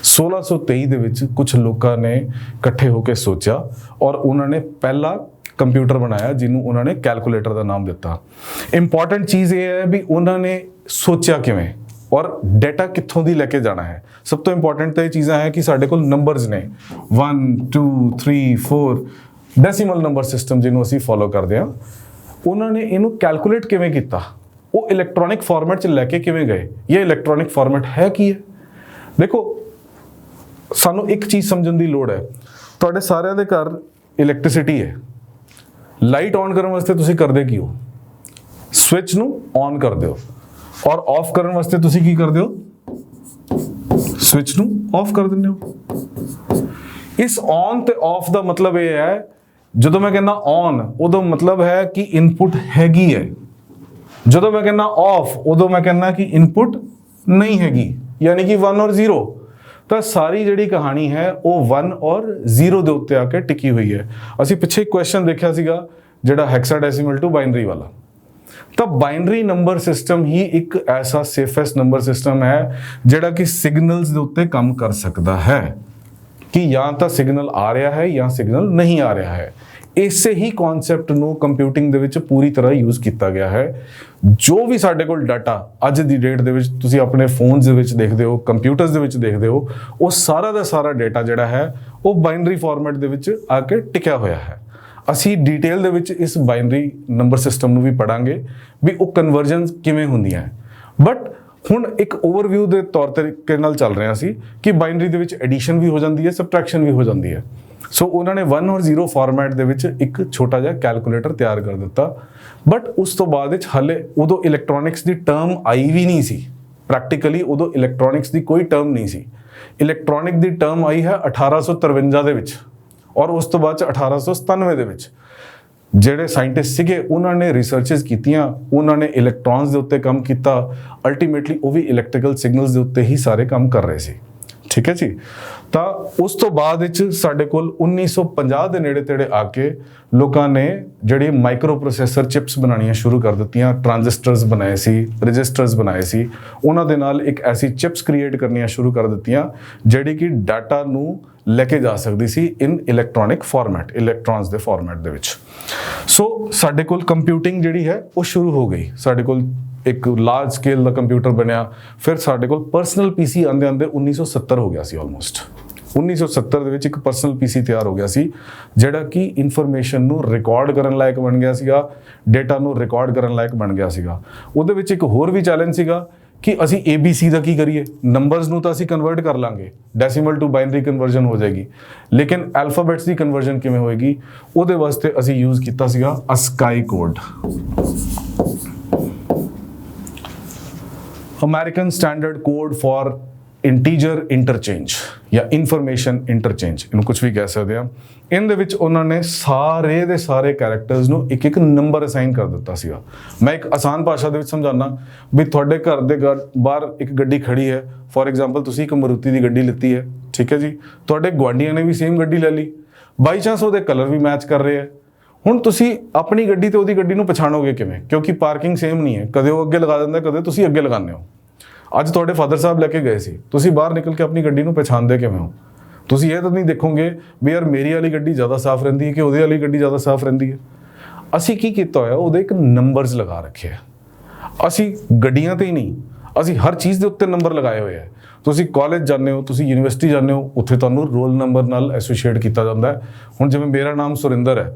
1623 ਦੇ ਵਿੱਚ ਕੁਝ ਲੋਕਾਂ ਨੇ ਇਕੱਠੇ ਹੋ ਕੇ ਸੋਚਿਆ ਔਰ ਉਹਨਾਂ ਨੇ ਪਹਿਲਾ ਕੰਪਿਊਟਰ ਬਣਾਇਆ ਜਿਹਨੂੰ ਉਹਨਾਂ ਨੇ ਕੈਲਕੂਲੇਟਰ ਦਾ ਨਾਮ ਦਿੱਤਾ। ਇੰਪੋਰਟੈਂਟ ਚੀਜ਼ ਇਹ ਹੈ ਵੀ ਉਹਨਾਂ ਨੇ ਸੋਚਿਆ ਕਿਵੇਂ ਔਰ ਡਾਟਾ ਕਿੱਥੋਂ ਦੀ ਲੈ ਕੇ ਜਾਣਾ ਹੈ। ਸਭ ਤੋਂ ਇੰਪੋਰਟੈਂਟ ਤਾਂ ਇਹ ਚੀਜ਼ਾਂ ਹੈ ਕਿ ਸਾਡੇ ਕੋਲ ਨੰਬਰਸ ਨੇ 1 2 3 4 ਡੈਸੀਮਲ ਨੰਬਰ ਸਿਸਟਮ ਜਿਹਨੂੰ ਅਸੀਂ ਫੋਲੋ ਕਰਦੇ ਹਾਂ। ਉਹਨਾਂ ਨੇ ਇਹਨੂੰ ਕੈਲਕੂਲੇਟ ਕਿਵੇਂ ਕੀਤਾ, ਉਹ ਇਲੈਕਟ੍ਰੋਨਿਕ ਫਾਰਮੈਟ 'ਚ ਲੈ ਕੇ ਕਿਵੇਂ ਗਏ। ਇਹ ਇਲੈਕਟ੍ਰੋਨਿਕ ਫਾਰਮੈਟ ਹੈ ਕੀ ਹੈ? ਦੇਖੋ, ਸਾਨੂੰ ਇੱਕ ਚੀਜ਼ ਸਮਝਣ ਦੀ ਲੋੜ ਹੈ। ਤੁਹਾਡੇ ਸਾਰਿਆਂ ਦੇ ਘਰ ਇਲੈਕਟ੍ਰਿਸਿਟੀ ਹੈ, ਲਾਈਟ ਔਨ ਕਰਨ ਵਾਸਤੇ ਤੁਸੀਂ ਕਰਦੇ ਕੀ ਹੋ? ਸਵਿਚ ਨੂੰ ਔਨ ਕਰਦੇ ਹੋ ਔਰ ਆਫ ਕਰਨ ਵਾਸਤੇ ਤੁਸੀਂ ਕੀ ਕਰਦੇ ਹੋ? ਸਵਿਚ ਨੂੰ ਆਫ ਕਰ ਦਿੰਦੇ ਹੋ। ਇਸ ਔਨ ਤੇ ਆਫ ਦਾ ਮਤਲਬ ਇਹ ਹੈ, ਜਦੋਂ ਮੈਂ ਕਹਿੰਦਾ ਔਨ ਉਦੋਂ ਮਤਲਬ ਹੈ ਕਿ ਇਨਪੁਟ ਹੈਗੀ ਹੈ, ਜਦੋਂ ਮੈਂ ਕਹਿੰਦਾ ਆਫ ਉਦੋਂ ਮੈਂ ਕਹਿੰਦਾ ਕਿ ਇਨਪੁਟ ਨਹੀਂ ਹੈਗੀ, ਯਾਨੀ ਕਿ 1 ਔਰ 0। ਤਾਂ ਸਾਰੀ ਜਿਹੜੀ ਕਹਾਣੀ ਹੈ ਉਹ 1 ਔਰ 0 ਦੇ ਉੱਤੇ ਆ ਕੇ ਟਿਕੀ ਹੋਈ ਹੈ। ਅਸੀਂ ਪਿੱਛੇ ਇੱਕ ਕੁਐਸਚਨ ਦੇਖਿਆ ਸੀਗਾ ਜਿਹੜਾ ਹੈਕਸਾਡੈਸੀਮਲ ਟੂ ਬਾਈਨਰੀ ਵਾਲਾ। ਤਾਂ ਬਾਈਨਰੀ ਨੰਬਰ ਸਿਸਟਮ ਹੀ ਇੱਕ ਐਸਾ ਸੇਫੈਸਟ ਨੰਬਰ ਸਿਸਟਮ ਹੈ ਜਿਹੜਾ ਕਿ ਸਿਗਨਲਸ ਦੇ ਉੱਤੇ ਕੰਮ ਕਰ ਸਕਦਾ ਹੈ ਕਿ ਜਾਂ ਤਾਂ ਸਿਗਨਲ ਆ ਰਿਹਾ ਹੈ ਜਾਂ ਸਿਗਨਲ ਨਹੀਂ ਆ ਰਿਹਾ ਹੈ। ਇਸੇ ਹੀ ਕਨਸੈਪਟ ਨੂੰ ਕੰਪਿਊਟਿੰਗ ਦੇ ਵਿੱਚ ਪੂਰੀ ਤਰ੍ਹਾਂ ਯੂਜ਼ ਕੀਤਾ ਗਿਆ ਹੈ। ਜੋ ਵੀ ਸਾਡੇ ਕੋਲ ਡਾਟਾ ਅੱਜ ਦੀ ਡੇਟ ਦੇ ਵਿੱਚ ਤੁਸੀਂ ਆਪਣੇ ਫੋਨਸ ਦੇ ਵਿੱਚ ਦੇਖਦੇ ਹੋ, ਕੰਪਿਊਟਰਸ ਦੇ ਵਿੱਚ ਦੇਖਦੇ ਹੋ, ਉਹ ਸਾਰਾ ਦਾ ਸਾਰਾ ਡਾਟਾ ਜਿਹੜਾ ਹੈ ਉਹ ਬਾਈਨਰੀ ਫਾਰਮੈਟ ਦੇ ਵਿੱਚ ਆ ਕੇ ਟਿਕਿਆ ਹੋਇਆ ਹੈ। ਅਸੀਂ ਡਿਟੇਲ ਦੇ ਵਿੱਚ ਇਸ ਬਾਈਨਰੀ ਨੰਬਰ ਸਿਸਟਮ ਨੂੰ ਵੀ ਪੜਾਂਗੇ ਵੀ ਉਹ ਕਨਵਰਜਨ ਕਿਵੇਂ ਹੁੰਦੀਆਂ ਹੈ। ਬਟ ਹੁਣ ਇੱਕ ਓਵਰਵਿਊ ਦੇ ਤੌਰ ਤਰੀਕੇ ਨਾਲ ਚੱਲ ਰਿਹਾ ਸੀ ਕਿ ਬਾਈਨਰੀ ਦੇ ਵਿੱਚ ਐਡੀਸ਼ਨ ਵੀ ਹੋ ਜਾਂਦੀ ਹੈ, ਸਬਟ੍ਰੈਕਸ਼ਨ ਵੀ ਹੋ ਜਾਂਦੀ ਹੈ। ਸੋ ਉਹਨਾਂ ਨੇ 1 ਔਰ 0 ਫਾਰਮੈਟ ਦੇ ਵਿੱਚ ਇੱਕ ਛੋਟਾ ਜਿਹਾ ਕੈਲਕੂਲੇਟਰ ਤਿਆਰ ਕਰ ਦਿੱਤਾ। ਬਟ ਉਸ ਤੋਂ ਬਾਅਦ ਵਿੱਚ ਹਾਲੇ ਉਦੋਂ ਇਲੈਕਟ੍ਰੋਨਿਕਸ ਦੀ ਟਰਮ ਆਈ ਵੀ ਨਹੀਂ ਸੀ। ਪ੍ਰੈਕਟੀਕਲੀ ਉਦੋਂ ਇਲੈਕਟ੍ਰੋਨਿਕਸ ਦੀ ਕੋਈ ਟਰਮ ਨਹੀਂ ਸੀ। ਇਲੈਕਟ੍ਰੋਨਿਕ ਦੀ ਟਰਮ ਆਈ ਹੈ 1853 ਦੇ ਵਿੱਚ ਔਰ ਉਸ ਤੋਂ ਬਾਅਦ 1897 ਦੇ ਵਿੱਚ। ਜਿਹੜੇ ਸਾਇੰਟਿਸਟ ਸੀਗੇ ਉਹਨਾਂ ਨੇ ਰਿਸਰਚਸ ਕੀਤੀਆਂ, ਉਹਨਾਂ ਨੇ ਇਲੈਕਟ੍ਰੋਨਸ ਦੇ ਉੱਤੇ ਕੰਮ ਕੀਤਾ। ਅਲਟੀਮੇਟਲੀ ਉਹ ਵੀ ਇਲੈਕਟ੍ਰੀਕਲ ਸਿਗਨਲਸ ਦੇ ਉੱਤੇ ਹੀ ਸਾਰੇ ਕੰਮ ਕਰ ਰਹੇ ਸੀ। ਠੀਕ ਹੈ ਜੀ। ਤਾਂ ਉਸ ਤੋਂ ਬਾਅਦ ਵਿੱਚ ਸਾਡੇ ਕੋਲ 1950 ਦੇ ਨੇੜੇ ਤੇੜੇ ਆ ਕੇ ਲੋਕਾਂ ਨੇ ਜਿਹੜੀ ਮਾਈਕਰੋ ਪ੍ਰੋਸੈਸਰ ਚਿਪਸ ਬਣਾਉਣੀਆਂ ਸ਼ੁਰੂ ਕਰ ਦਿੱਤੀਆਂ। ਟ੍ਰਾਂਜ਼ਿਸਟਰਸ ਬਣਾਏ ਸੀ, ਰਜਿਸਟਰਸ ਬਣਾਏ ਸੀ। ਉਹਨਾਂ ਦੇ ਨਾਲ ਇੱਕ ਐਸੀ ਚਿਪਸ ਕ੍ਰੀਏਟ ਕਰਨੀਆਂ ਸ਼ੁਰੂ ਕਰ ਦਿੱਤੀਆਂ ਜਿਹੜੀ ਕਿ ਡਾਟਾ ਨੂੰ ਲੈ ਕੇ ਜਾ ਸਕਦੀ ਸੀ ਇਨ ਇਲੈਕਟ੍ਰੋਨਿਕ ਫਾਰਮੈਟ, ਇਲੈਕਟ੍ਰੋਨਸ ਦੇ ਫਾਰਮੈਟ ਦੇ ਵਿੱਚ। ਸੋ ਸਾਡੇ ਕੋਲ ਕੰਪਿਊਟਿੰਗ ਜਿਹੜੀ ਹੈ ਉਹ ਸ਼ੁਰੂ ਹੋ ਗਈ। ਸਾਡੇ ਕੋਲ ਇੱਕ ਲਾਰਜ ਸਕੇਲ ਦਾ ਕੰਪਿਊਟਰ ਬਣਿਆ। ਫਿਰ ਸਾਡੇ ਕੋਲ ਪਰਸਨਲ ਪੀਸੀ ਆਂਦੇ 1970 ਹੋ ਗਿਆ ਸੀ। ਆਲਮੋਸਟ 1970 ਦੇ ਵਿੱਚ ਇੱਕ ਪਰਸਨਲ ਪੀਸੀ ਤਿਆਰ ਹੋ ਗਿਆ ਸੀ ਜਿਹੜਾ ਕਿ ਇਨਫੋਰਮੇਸ਼ਨ ਨੂੰ ਰਿਕਾਰਡ ਕਰਨ ਲਾਇਕ ਬਣ ਗਿਆ ਸੀਗਾ, ਡਾਟਾ ਨੂੰ ਰਿਕਾਰਡ ਕਰਨ ਲਾਇਕ ਬਣ ਗਿਆ ਸੀਗਾ। ਉਹਦੇ ਵਿੱਚ ਇੱਕ ਹੋਰ ਵੀ ਚੈਲੰਜ ਸੀਗਾ ਕਿ ਅਸੀਂ ABC ਦਾ ਕੀ ਕਰੀਏ। ਨੰਬਰਸ ਨੂੰ ਤਾਂ ਅਸੀਂ ਕਨਵਰਟ ਕਰ ਲਾਂਗੇ, ਡੈਸੀਮਲ ਟੂ ਬਾਈਨਰੀ ਕਨਵਰਜਨ ਹੋ ਜਾਏਗੀ, ਲੇਕਿਨ ਐਲਫਾਬੈਟਸ ਦੀ ਕਨਵਰਜਨ ਕਿਵੇਂ ਹੋਏਗੀ? ਉਹਦੇ ਵਾਸਤੇ ਅਸੀਂ ਯੂਜ਼ ਕੀਤਾ ਸੀਗਾ ASCII code, American standard code for integer interchange ਜਾਂ ਇਨਫੋਰਮੇਸ਼ਨ ਇੰਟਰਚੇਂਜ, ਇਹਨੂੰ ਕੁਝ ਵੀ ਕਹਿ ਸਕਦੇ ਹਾਂ। ਇਹਦੇ ਵਿੱਚ ਉਹਨਾਂ ਨੇ ਸਾਰੇ ਦੇ ਸਾਰੇ ਕੈਰੈਕਟਰਸ ਨੂੰ ਇੱਕ ਇੱਕ ਨੰਬਰ ਅਸਾਈਨ ਕਰ ਦਿੱਤਾ ਸੀਗਾ। ਮੈਂ ਇੱਕ ਆਸਾਨ ਭਾਸ਼ਾ ਦੇ ਵਿੱਚ ਸਮਝਾਉਣਾ ਵੀ ਤੁਹਾਡੇ ਘਰ ਦੇ ਬਾਹਰ ਇੱਕ ਗੱਡੀ ਖੜੀ ਹੈ। ਫੋਰ ਐਗਜ਼ਾਮਪਲ ਤੁਸੀਂ ਇੱਕ ਮਾਰੂਤੀ ਦੀ ਗੱਡੀ ਲਿੱਤੀ ਹੈ, ਠੀਕ ਹੈ ਜੀ। ਤੁਹਾਡੇ ਗੁਆਂਢੀਆਂ ਨੇ ਵੀ ਸੇਮ ਗੱਡੀ ਲੈ ਲਈ, ਬਾਈ ਚਾਂਸ ਉਹਦੇ ਕਲਰ ਵੀ ਮੈਚ ਕਰ ਰਹੇ ਹੈ। ਹੁਣ ਤੁਸੀਂ ਆਪਣੀ ਗੱਡੀ ਤੇ ਉਹਦੀ ਗੱਡੀ ਨੂੰ ਪਛਾਣੋਗੇ ਕਿਵੇਂ? ਕਿਉਂਕਿ ਪਾਰਕਿੰਗ ਸੇਮ ਨਹੀਂ ਹੈ, ਕਦੇ ਉਹ ਅੱਗੇ ਲਗਾ ਦਿੰਦਾ, ਕਦੇ ਤੁਸੀਂ ਅੱਗੇ ਲਗਾਉਂਦੇ ਹੋ। ਅੱਜ ਤੁਹਾਡੇ ਫਾਦਰ ਸਾਹਿਬ ਲੈ ਕੇ ਗਏ ਸੀ, ਤੁਸੀਂ ਬਾਹਰ ਨਿਕਲ ਕੇ ਆਪਣੀ ਗੱਡੀ ਨੂੰ ਪਛਾਣਦੇ ਕਿਵੇਂ ਹੋ? ਤੁਸੀਂ ਇਹ ਤਾਂ ਨਹੀਂ ਦੇਖੋਗੇ ਵੀ ਯਾਰ ਮੇਰੀ ਵਾਲੀ ਗੱਡੀ ਜ਼ਿਆਦਾ ਸਾਫ਼ ਰਹਿੰਦੀ ਹੈ ਕਿ ਉਹਦੇ ਵਾਲੀ ਗੱਡੀ ਜ਼ਿਆਦਾ ਸਾਫ਼ ਰਹਿੰਦੀ ਹੈ। ਅਸੀਂ ਕੀ ਕੀਤਾ ਹੋਇਆ, ਉਹਦੇ ਇੱਕ ਨੰਬਰਸ ਲਗਾ ਰੱਖੇ ਆ। ਅਸੀਂ ਗੱਡੀਆਂ ਤੇ ਹੀ ਨਹੀਂ, ਅਸੀਂ ਹਰ ਚੀਜ਼ ਦੇ ਉੱਤੇ ਨੰਬਰ ਲਗਾਏ ਹੋਏ ਆ। ਤੁਸੀਂ ਕਾਲਜ ਜਾਂਦੇ ਹੋ, ਤੁਸੀਂ ਯੂਨੀਵਰਸਿਟੀ ਜਾਂਦੇ ਹੋ, ਉੱਥੇ ਤੁਹਾਨੂੰ ਰੋਲ ਨੰਬਰ ਨਾਲ ਐਸੋਸੀਏਟ ਕੀਤਾ ਜਾਂਦਾ ਹੈ। ਹੁਣ ਜਿਵੇਂ ਮੇਰਾ ਨਾਮ ਸੁਰਿੰਦਰ ਹੈ,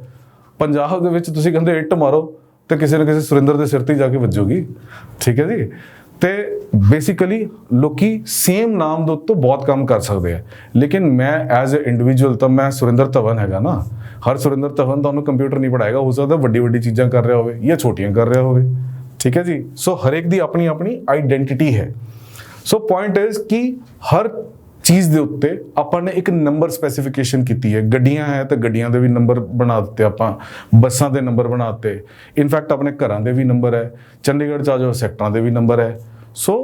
ਪੰਜਾਬ ਦੇ ਵਿੱਚ ਤੁਸੀਂ ਕਹਿੰਦੇ ਇੱਟ ਮਾਰੋ ਤੇ ਕਿਸੇ ਨਾ ਕਿਸੇ ਸੁਰਿੰਦਰ ਦੇ ਸਿਰ ਤੇ ਜਾ ਕੇ ਵੱਜੂਗੀ, ਠੀਕ ਹੈ ਜੀ। ਤੇ ਬੇਸਿਕਲੀ ਲੋਕੀ ਸੇਮ ਨਾਮ ਦੇ ਉੱਤੇ ਬਹੁਤ ਕੰਮ ਕਰ ਸਕਦੇ ਆ, ਲੇਕਿਨ ਮੈਂ ਐਜ਼ ਅ ਇੰਡੀਵਿਜੂਅਲ ਤਾਂ ਮੈਂ ਸੁਰਿੰਦਰ ਧਵਨ ਹੈਗਾ ਨਾ। ਹਰ ਸੁਰਿੰਦਰ ਧਵਨ ਤੁਹਾਨੂੰ ਕੰਪਿਊਟਰ ਨਹੀਂ ਪੜਾਏਗਾ, ਹੋ ਸਕਦਾ ਵੱਡੀ ਚੀਜ਼ਾਂ ਕਰ ਰਿਹਾ ਹੋਵੇ ਜਾਂ ਛੋਟੀਆਂ ਕਰ ਰਿਹਾ ਹੋਵੇ, ਠੀਕ ਹੈ ਜੀ। ਸੋ ਹਰੇਕ ਦੀ ਆਪਣੀ ਆਪਣੀ ਆਈਡੈਂਟੀਟੀ ਹੈ। ਸੋ ਪੁਆਇੰਟ ਇਜ਼ ਕਿ ਹਰ ਚੀਜ਼ ਦੇ ਉੱਤੇ ਆਪਾਂ ਨੇ ਇੱਕ ਨੰਬਰ ਸਪੈਸੀਫਿਕੇਸ਼ਨ ਕੀਤੀ ਹੈ। ਗੱਡੀਆਂ ਹੈ ਤਾਂ ਗੱਡੀਆਂ ਦੇ ਵੀ ਨੰਬਰ ਬਣਾ ਦਿੱਤੇ ਆਪਾਂ, ਬੱਸਾਂ ਦੇ ਨੰਬਰ ਬਣਾ ਦਿੱਤੇ, ਇਨਫੈਕਟ ਆਪਣੇ ਘਰਾਂ ਦੇ ਵੀ ਨੰਬਰ ਹੈ, ਚੰਡੀਗੜ੍ਹ 'ਚ ਆ ਜਾਓ ਸੈਕਟਰਾਂ ਦੇ ਵੀ ਨੰਬਰ ਹੈ। ਸੋ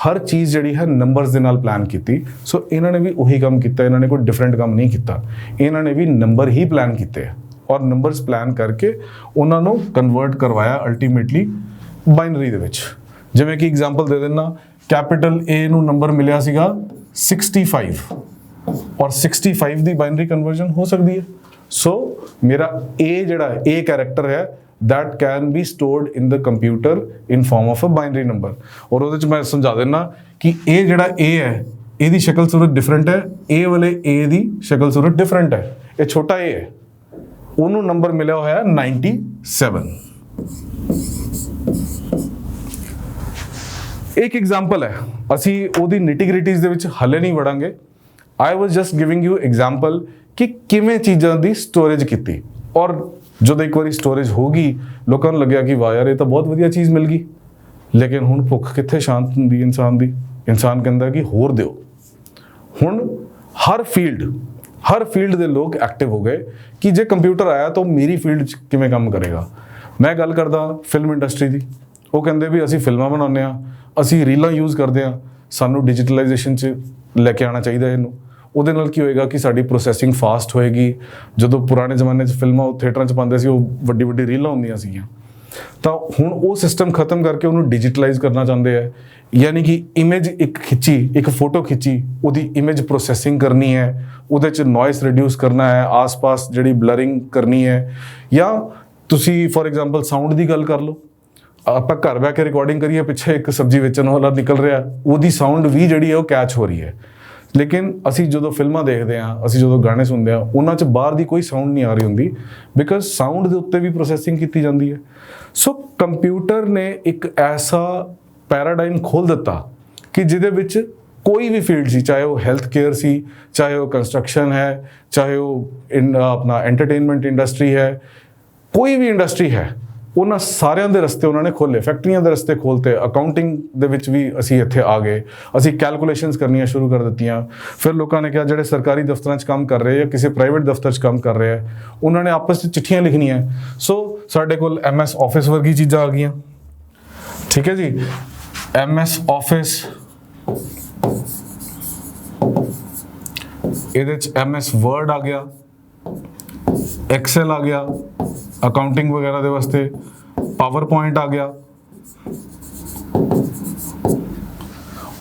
ਹਰ ਚੀਜ਼ ਜਿਹੜੀ ਹੈ ਨੰਬਰਸ ਦੇ ਨਾਲ ਪਲਾਨ ਕੀਤੀ। ਸੋ ਇਹਨਾਂ ਨੇ ਵੀ ਉਹੀ ਕੰਮ ਕੀਤਾ, ਇਹਨਾਂ ਨੇ ਕੋਈ ਡਿਫਰੈਂਟ ਕੰਮ ਨਹੀਂ ਕੀਤਾ, ਇਹਨਾਂ ਨੇ ਵੀ ਨੰਬਰ ਹੀ ਪਲਾਨ ਕੀਤੇ ਔਰ ਨੰਬਰਸ ਪਲਾਨ ਕਰਕੇ ਉਹਨਾਂ ਨੂੰ ਕਨਵਰਟ ਕਰਵਾਇਆ ਅਲਟੀਮੇਟਲੀ ਬਾਈਨਰੀ ਦੇ ਵਿੱਚ। ਜਿਵੇਂ ਕਿ ਐਗਜ਼ਾਮਪਲ ਦੇ ਦਿੰਦਾ, ਕੈਪੀਟਲ A ਨੂੰ ਨੰਬਰ ਮਿਲਿਆ ਸੀਗਾ 65 ਔਰ 65 ਦੀ ਬਾਈਨਰੀ ਕਨਵਰਜਨ ਹੋ ਸਕਦੀ ਹੈ। ਸੋ ਮੇਰਾ A ਜਿਹੜਾ A ਕੈਰੈਕਟਰ ਹੈ that can be stored in the computer in form of a binary number। ਔਰ ਉਹਦੇ ਚ ਮੈਂ ਸਮਝਾ ਦਿੰਦਾ ਕਿ ਇਹ ਜਿਹੜਾ A ਹੈ ਇਹਦੀ ਸ਼ਕਲ ਸੂਰਤ ਡਿਫਰੈਂਟ ਹੈ, A ਵਾਲੇ A ਦੀ ਸ਼ਕਲ ਸੂਰਤ ਡਿਫਰੈਂਟ ਹੈ। ਇਹ ਛੋਟਾ A ਹੈ, ਉਹਨੂੰ ਨੰਬਰ ਮਿਲਿਆ ਹੋਇਆ 97। ਇੱਕ ਐਗਜ਼ਾਮਪਲ ਹੈ, ਅਸੀਂ ਉਹਦੀ ਨਿਟੀਗ੍ਰਿਟੀਜ਼ ਦੇ ਵਿੱਚ ਹਲੇ ਨਹੀਂ ਵੜਾਂਗੇ। ਆਈ ਵਾਜ਼ ਜਸਟ ਗਿਵਿੰਗ ਯੂ ਐਗਜ਼ਾਮਪਲ ਕਿ ਕਿਵੇਂ ਚੀਜ਼ਾਂ ਦੀ ਸਟੋਰੇਜ ਕੀਤੀ। ਔਰ ਜਦੋਂ ਇੱਕ ਵਾਰੀ ਸਟੋਰੇਜ ਹੋ ਗਈ, ਲੋਕਾਂ ਨੂੰ ਲੱਗਿਆ ਕਿ ਵਾਹ ਯਾਰ ਇਹ ਤਾਂ ਬਹੁਤ ਵਧੀਆ ਚੀਜ਼ ਮਿਲ ਗਈ। ਲੇਕਿਨ ਹੁਣ ਭੁੱਖ ਕਿੱਥੇ ਸ਼ਾਂਤ ਹੁੰਦੀ ਇਨਸਾਨ ਦੀ? ਇਨਸਾਨ ਕਹਿੰਦਾ ਕਿ ਹੋਰ ਦਿਓ। ਹੁਣ ਹਰ ਫੀਲਡ ਦੇ ਲੋਕ ਐਕਟਿਵ ਹੋ ਗਏ ਕਿ ਜੇ ਕੰਪਿਊਟਰ ਆਇਆ ਤਾਂ ਮੇਰੀ ਫੀਲਡ 'ਚ ਕਿਵੇਂ ਕੰਮ ਕਰੇਗਾ। ਮੈਂ ਗੱਲ ਕਰਦਾ ਫਿਲਮ ਇੰਡਸਟਰੀ ਦੀ, ਉਹ ਕਹਿੰਦੇ ਵੀ ਅਸੀਂ ਫਿਲਮਾਂ ਬਣਾਉਂਦੇ ਹਾਂ, ਅਸੀਂ ਰੀਲਾਂ ਯੂਜ਼ ਕਰਦੇ ਹਾਂ, ਸਾਨੂੰ ਡਿਜੀਟਲਾਈਜੇਸ਼ਨ 'ਚ ਲੈ ਕੇ ਆਉਣਾ ਚਾਹੀਦਾ ਇਹਨੂੰ। ਉਹਦੇ ਨਾਲ ਕੀ ਹੋਏਗਾ ਕਿ ਸਾਡੀ ਪ੍ਰੋਸੈਸਿੰਗ ਫਾਸਟ ਹੋਏਗੀ। ਜਦੋਂ ਪੁਰਾਣੇ ਜ਼ਮਾਨੇ 'ਚ ਫਿਲਮਾਂ ਉਹ ਥੀਏਟਰਾਂ 'ਚ ਪਾਉਂਦੇ ਸੀ, ਉਹ ਵੱਡੀ ਰੀਲਾਂ ਹੁੰਦੀਆਂ ਸੀਗੀਆਂ, ਤਾਂ ਹੁਣ ਉਹ ਸਿਸਟਮ ਖਤਮ ਕਰਕੇ ਉਹਨੂੰ ਡਿਜੀਟਲਾਈਜ਼ ਕਰਨਾ ਚਾਹੁੰਦੇ ਆ। ਯਾਨੀ ਕਿ ਇਮੇਜ ਇੱਕ ਫੋਟੋ ਖਿੱਚੀ, ਉਹਦੀ ਇਮੇਜ ਪ੍ਰੋਸੈਸਿੰਗ ਕਰਨੀ ਹੈ, ਉਹਦੇ 'ਚ ਨੋਇਸ ਰਿਡਿਊਸ ਕਰਨਾ ਹੈ, ਆਸ-ਪਾਸ ਜਿਹੜੀ ਬਲਰਿੰਗ ਕਰਨੀ ਹੈ। ਜਾਂ ਤੁਸੀਂ ਫੋਰ ਐਗਜ਼ਾਮਪਲ ਸਾਊਂਡ ਦੀ ਗੱਲ ਕਰ ਲਓ, ਆਪਾਂ ਘਰ ਬਹਿ ਕੇ ਰਿਕਾਰਡਿੰਗ ਕਰੀਏ, ਪਿੱਛੇ ਇੱਕ ਸਬਜ਼ੀ ਵੇਚਣ ਵਾਲਾ ਨਿਕਲ ਰਿਹਾ, ਉਹਦੀ ਸਾਊਂਡ ਵੀ ਜਿਹੜੀ ਹੈ ਉਹ ਕੈਚ ਹੋ ਰਹੀ ਹੈ। ਲੇਕਿਨ ਅਸੀਂ ਜਦੋਂ ਫਿਲਮਾਂ ਦੇਖਦੇ ਹਾਂ, ਅਸੀਂ ਜਦੋਂ ਗਾਣੇ ਸੁਣਦੇ ਹਾਂ, ਉਹਨਾਂ 'ਚ ਬਾਹਰ ਦੀ ਕੋਈ ਸਾਊਂਡ ਨਹੀਂ ਆ ਰਹੀ ਹੁੰਦੀ, ਬਿਕਾਜ਼ ਸਾਊਂਡ ਦੇ ਉੱਤੇ ਵੀ ਪ੍ਰੋਸੈਸਿੰਗ ਕੀਤੀ ਜਾਂਦੀ ਹੈ। ਸੋ ਕੰਪਿਊਟਰ ਨੇ ਇੱਕ ਐਸਾ ਪੈਰਾਡਾਈਮ ਖੋਲ੍ਹ ਦਿੱਤਾ ਕਿ ਜਿਹਦੇ ਵਿੱਚ ਕੋਈ ਵੀ ਫੀਲਡ ਸੀ, ਚਾਹੇ ਉਹ ਹੈਲਥ ਕੇਅਰ ਸੀ, ਚਾਹੇ ਉਹ ਕੰਸਟਰਕਸ਼ਨ ਹੈ, ਚਾਹੇ ਉਹ ਆਪਣਾ ਐਂਟਰਟੇਨਮੈਂਟ ਇੰਡਸਟਰੀ ਹੈ, ਕੋਈ ਵੀ ਇੰਡਸਟਰੀ ਹੈ, ਉਹਨਾਂ ਸਾਰਿਆਂ ਦੇ ਰਸਤੇ ਉਹਨਾਂ ਨੇ ਖੋਲ੍ਹੇ। ਫੈਕਟਰੀਆਂ ਦੇ ਰਸਤੇ ਖੋਲ੍ਹਤੇ, ਅਕਾਊਂਟਿੰਗ ਦੇ ਵਿੱਚ ਵੀ ਅਸੀਂ ਇੱਥੇ ਆ ਗਏ, ਅਸੀਂ ਕੈਲਕੂਲੇਸ਼ਨਸ ਕਰਨੀਆਂ ਸ਼ੁਰੂ ਕਰ ਦਿੱਤੀਆਂ। ਫਿਰ ਲੋਕਾਂ ਨੇ ਕਿਹਾ ਜਿਹੜੇ ਸਰਕਾਰੀ ਦਫ਼ਤਰਾਂ 'ਚ ਕੰਮ ਕਰ ਰਹੇ ਜਾਂ ਕਿਸੇ ਪ੍ਰਾਈਵੇਟ ਦਫ਼ਤਰ 'ਚ ਕੰਮ ਕਰ ਰਹੇ ਆ, ਉਹਨਾਂ ਨੇ ਆਪਸ 'ਚ ਚਿੱਠੀਆਂ ਲਿਖਣੀਆਂ। ਸੋ ਸਾਡੇ ਕੋਲ MS ਆਫਿਸ ਵਰਗੀ ਚੀਜ਼ਾਂ ਆ ਗਈਆਂ, ਠੀਕ ਹੈ ਜੀ। MS ਆਫਿਸ, ਇਹਦੇ 'ਚ MS ਵਰਡ ਆ ਗਿਆ, ਐਕਸਲ ਆ ਗਿਆ ਅਕਾਊਂਟਿੰਗ ਵਗੈਰਾ ਦੇ ਵਾਸਤੇ, ਪਾਵਰ ਪੁਆਇੰਟ ਆ ਗਿਆ,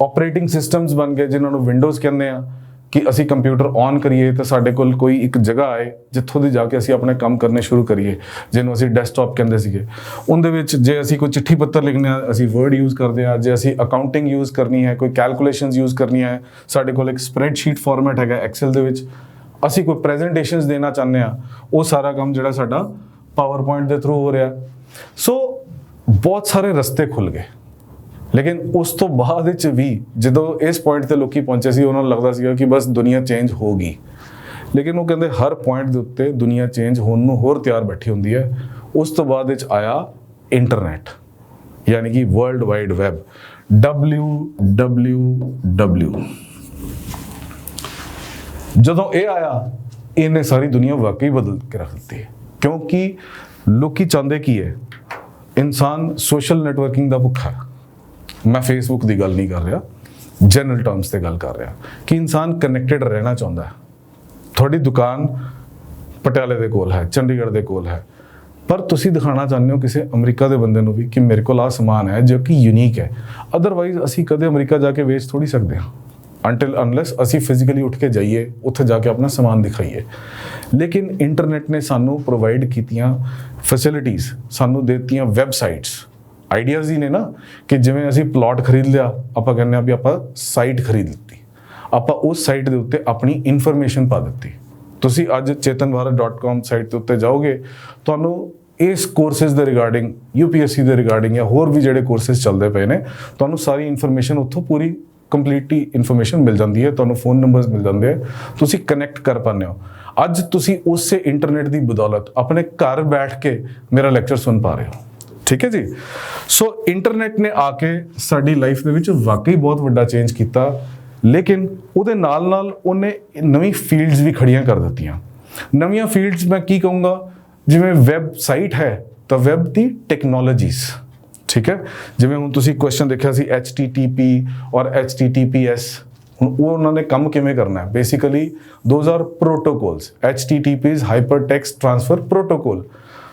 ਆਪਰੇਟਿੰਗ ਸਿਸਟਮਸ ਬਣ ਗਏ ਜਿਨ੍ਹਾਂ ਨੂੰ ਵਿੰਡੋਜ਼ ਕਹਿੰਦੇ ਆ, ਕਿ ਅਸੀਂ ਕੰਪਿਊਟਰ ਔਨ ਕਰੀਏ ਤਾਂ ਸਾਡੇ ਕੋਲ ਕੋਈ ਇੱਕ ਜਗ੍ਹਾ ਆਏ ਜਿੱਥੋਂ ਦੀ ਜਾ ਕੇ ਅਸੀਂ ਆਪਣੇ ਕੰਮ ਕਰਨੇ ਸ਼ੁਰੂ ਕਰੀਏ, ਜਿਹਨੂੰ ਅਸੀਂ ਡੈਸਕਟਾਪ ਕਹਿੰਦੇ ਸੀਗੇ। ਉਹਦੇ ਵਿੱਚ ਜੇ ਅਸੀਂ ਕੋਈ ਚਿੱਠੀ ਪੱਤਰ ਲਿਖਣਾ ਹੈ, ਅਸੀਂ ਵਰਡ ਯੂਜ਼ ਕਰਦੇ ਹਾਂ। ਜੇ ਅਸੀਂ ਅਕਾਊਂਟਿੰਗ ਯੂਜ਼ ਕਰਨੀ ਹੈ, ਕੋਈ ਕੈਲਕੂਲੇਸ਼ਨਸ ਯੂਜ਼ ਕਰਨੀਆਂ ਹੈ, ਸਾਡੇ ਕੋਲ ਇੱਕ ਸਪਰੈਡਸ਼ੀਟ ਫਾਰਮੈਟ ਹੈਗਾ ਐਕਸਲ ਦੇ ਵਿੱਚ। ਅਸੀਂ ਕੋਈ ਪ੍ਰੈਜੈਂਟੇਸ਼ਨਸ ਦੇਣਾ ਚਾਹੁੰਦੇ ਹਾਂ, ਉਹ ਸਾਰਾ ਕੰਮ ਜਿਹੜਾ ਸਾਡਾ ਪਾਵਰ ਪੁਆਇੰਟ ਦੇ ਥਰੂ ਹੋ ਰਿਹਾ। ਸੋ ਬਹੁਤ ਸਾਰੇ ਰਸਤੇ ਖੁੱਲ ਗਏ। ਲੇਕਿਨ ਉਸ ਤੋਂ ਬਾਅਦ ਵਿੱਚ ਵੀ ਜਦੋਂ ਇਸ ਪੁਆਇੰਟ ਤੇ ਲੋਕੀ ਪਹੁੰਚੇ ਸੀ, ਉਹਨਾਂ ਨੂੰ ਲੱਗਦਾ ਸੀਗਾ ਕਿ ਬਸ ਦੁਨੀਆ ਚੇਂਜ ਹੋ ਗਈ। ਲੇਕਿਨ ਉਹ ਕਹਿੰਦੇ ਹਰ ਪੁਆਇੰਟ ਦੇ ਉੱਤੇ ਦੁਨੀਆ ਚੇਂਜ ਹੋਣ ਨੂੰ ਹੋਰ ਤਿਆਰ ਬੈਠੀ ਹੁੰਦੀ ਹੈ। ਉਸ ਤੋਂ ਬਾਅਦ ਵਿੱਚ ਆਇਆ ਇੰਟਰਨੈਟ, ਯਾਨੀ ਕਿ ਵਰਲਡ ਵਾਈਡ ਵੈਬ, WWW। ਜਦੋਂ ਇਹ ਆਇਆ, ਇਹਨੇ ਸਾਰੀ ਦੁਨੀਆ ਵਾਕਈ ਬਦਲ ਕੇ ਰੱਖ ਦਿੱਤੀ। ਕਿਉਂਕਿ ਲੋਕੀ ਚਾਹੁੰਦੇ ਕੀ ਹੈ, ਇਨਸਾਨ ਸੋਸ਼ਲ ਨੈਟਵਰਕਿੰਗ ਦਾ ਭੁੱਖਾ। ਮੈਂ ਫੇਸਬੁੱਕ ਦੀ ਗੱਲ ਨਹੀਂ ਕਰ ਰਿਹਾ, ਜਨਰਲ ਟਰਮਸ ਤੇ ਗੱਲ ਕਰ ਰਿਹਾ ਕਿ ਇਨਸਾਨ ਕਨੈਕਟਡ ਰਹਿਣਾ ਚਾਹੁੰਦਾ ਹੈ। ਤੁਹਾਡੀ ਦੁਕਾਨ ਪਟਿਆਲੇ ਦੇ ਕੋਲ ਹੈ, ਚੰਡੀਗੜ੍ਹ ਦੇ ਕੋਲ ਹੈ, ਪਰ ਤੁਸੀਂ ਦਿਖਾਣਾ ਚਾਹੁੰਦੇ ਹੋ ਕਿਸੇ ਅਮਰੀਕਾ ਦੇ ਬੰਦੇ ਨੂੰ ਵੀ ਕਿ ਮੇਰੇ ਕੋਲ ਆਹ ਸਮਾਨ ਹੈ ਜੋ ਕਿ ਯੂਨੀਕ ਹੈ। ਅਦਰਵਾਈਜ਼ ਅਸੀਂ ਕਦੇ ਅਮਰੀਕਾ ਜਾ ਕੇ ਵੇਚ ਥੋੜੀ ਸਕਦੇ ਹਾਂ until unless ਅਸੀਂ ਫਿਜ਼ੀਕਲੀ ਉੱਠ ਕੇ ਜਾਈਏ, ਉੱਥੇ ਜਾ ਕੇ ਆਪਣਾ ਸਮਾਨ ਦਿਖਾਈਏ। ਲੇਕਿਨ ਇੰਟਰਨੈਟ ਨੇ ਸਾਨੂੰ ਪ੍ਰੋਵਾਈਡ ਕੀਤੀਆਂ ਫੈਸਿਲਿਟੀਜ਼, ਸਾਨੂੰ ਦਿੱਤੀਆਂ ਵੈਬਸਾਈਟਸ, ਆਈਡੀਆਜ਼ ਹੀ ਨੇ ਨਾ ਕਿ ਜਿਵੇਂ ਅਸੀਂ ਪਲਾਟ ਖਰੀਦ ਲਿਆ, ਆਪਾਂ ਕਹਿੰਦੇ ਆ ਵੀ ਆਪਾਂ ਸਾਈਟ ਖਰੀਦ ਲਿੱਤੀ, ਆਪਾਂ ਉਸ ਸਾਈਟ ਦੇ ਉੱਤੇ ਆਪਣੀ ਇਨਫੋਰਮੇਸ਼ਨ ਪਾ ਦਿੱਤੀ। ਤੁਸੀਂ ਅੱਜ chetanbharat.com ਸਾਈਟ ਦੇ ਉੱਤੇ ਜਾਓਗੇ, ਤੁਹਾਨੂੰ ਇਸ ਕੋਰਸਿਸ ਦੇ ਰਿਗਾਰਡਿੰਗ, UPSC ਦੇ ਰਿਗਾਰਡਿੰਗ ਜਾਂ ਹੋਰ ਵੀ ਜਿਹੜੇ ਕੋਰਸਿਸ ਚੱਲਦੇ ਪਏ ਨੇ, ਤੁਹਾਨੂੰ ਸਾਰੀ ਇਨਫੋਰਮੇਸ਼ਨ ਉੱਥੋਂ ਪੂਰੀ ਕੰਪਲੀਟਲੀ ਇਨਫੋਰਮੇਸ਼ਨ ਮਿਲ ਜਾਂਦੀ ਹੈ। ਤੁਹਾਨੂੰ ਫੋਨ ਨੰਬਰਸ ਮਿਲ ਜਾਂਦੇ ਆ, ਤੁਸੀਂ ਕਨੈਕਟ ਕਰ ਪਾਉਂਦੇ ਹੋ। ਅੱਜ ਤੁਸੀਂ ਉਸੇ ਇੰਟਰਨੈਟ ਦੀ ਬਦੌਲਤ ਆਪਣੇ ਘਰ ਬੈਠ ਕੇ ਮੇਰਾ ਲੈਕਚਰ ਸੁਣ ਪਾ ਰਹੇ ਹੋ। ਠੀਕ ਹੈ ਜੀ। ਸੋ ਇੰਟਰਨੈਟ ਨੇ ਆ ਕੇ ਸਾਡੀ ਲਾਈਫ ਦੇ ਵਿੱਚ ਵਾਕਈ ਬਹੁਤ ਵੱਡਾ ਚੇਂਜ ਕੀਤਾ, ਲੇਕਿਨ ਉਹਦੇ ਨਾਲ ਨਾਲ ਉਹਨੇ ਨਵੀਂ ਫੀਲਡਸ ਵੀ ਖੜੀਆਂ ਕਰ ਦਿੱਤੀਆਂ। ਨਵੀਆਂ ਫੀਲਡਸ ਮੈਂ ਕੀ ਕਹੂੰਗਾ, ਜਿਵੇਂ ਵੈਬਸਾਈਟ ਹੈ ਤਾਂ ਵੈਬ ਦੀ ਟੈਕਨੋਲੋਜੀਜ਼, ਠੀਕ ਹੈ। ਜਿਵੇਂ ਹੁਣ ਤੁਸੀਂ ਕੁਐਸਚਨ ਦੇਖਿਆ ਸੀ HTTP ਔਰ HTTPS, ਹੁਣ ਉਹ ਉਹਨਾਂ ਨੇ ਕੰਮ ਕਿਵੇਂ ਕਰਨਾ ਹੈ। Basically those are protocols. HTTP is hyper text transfer protocol.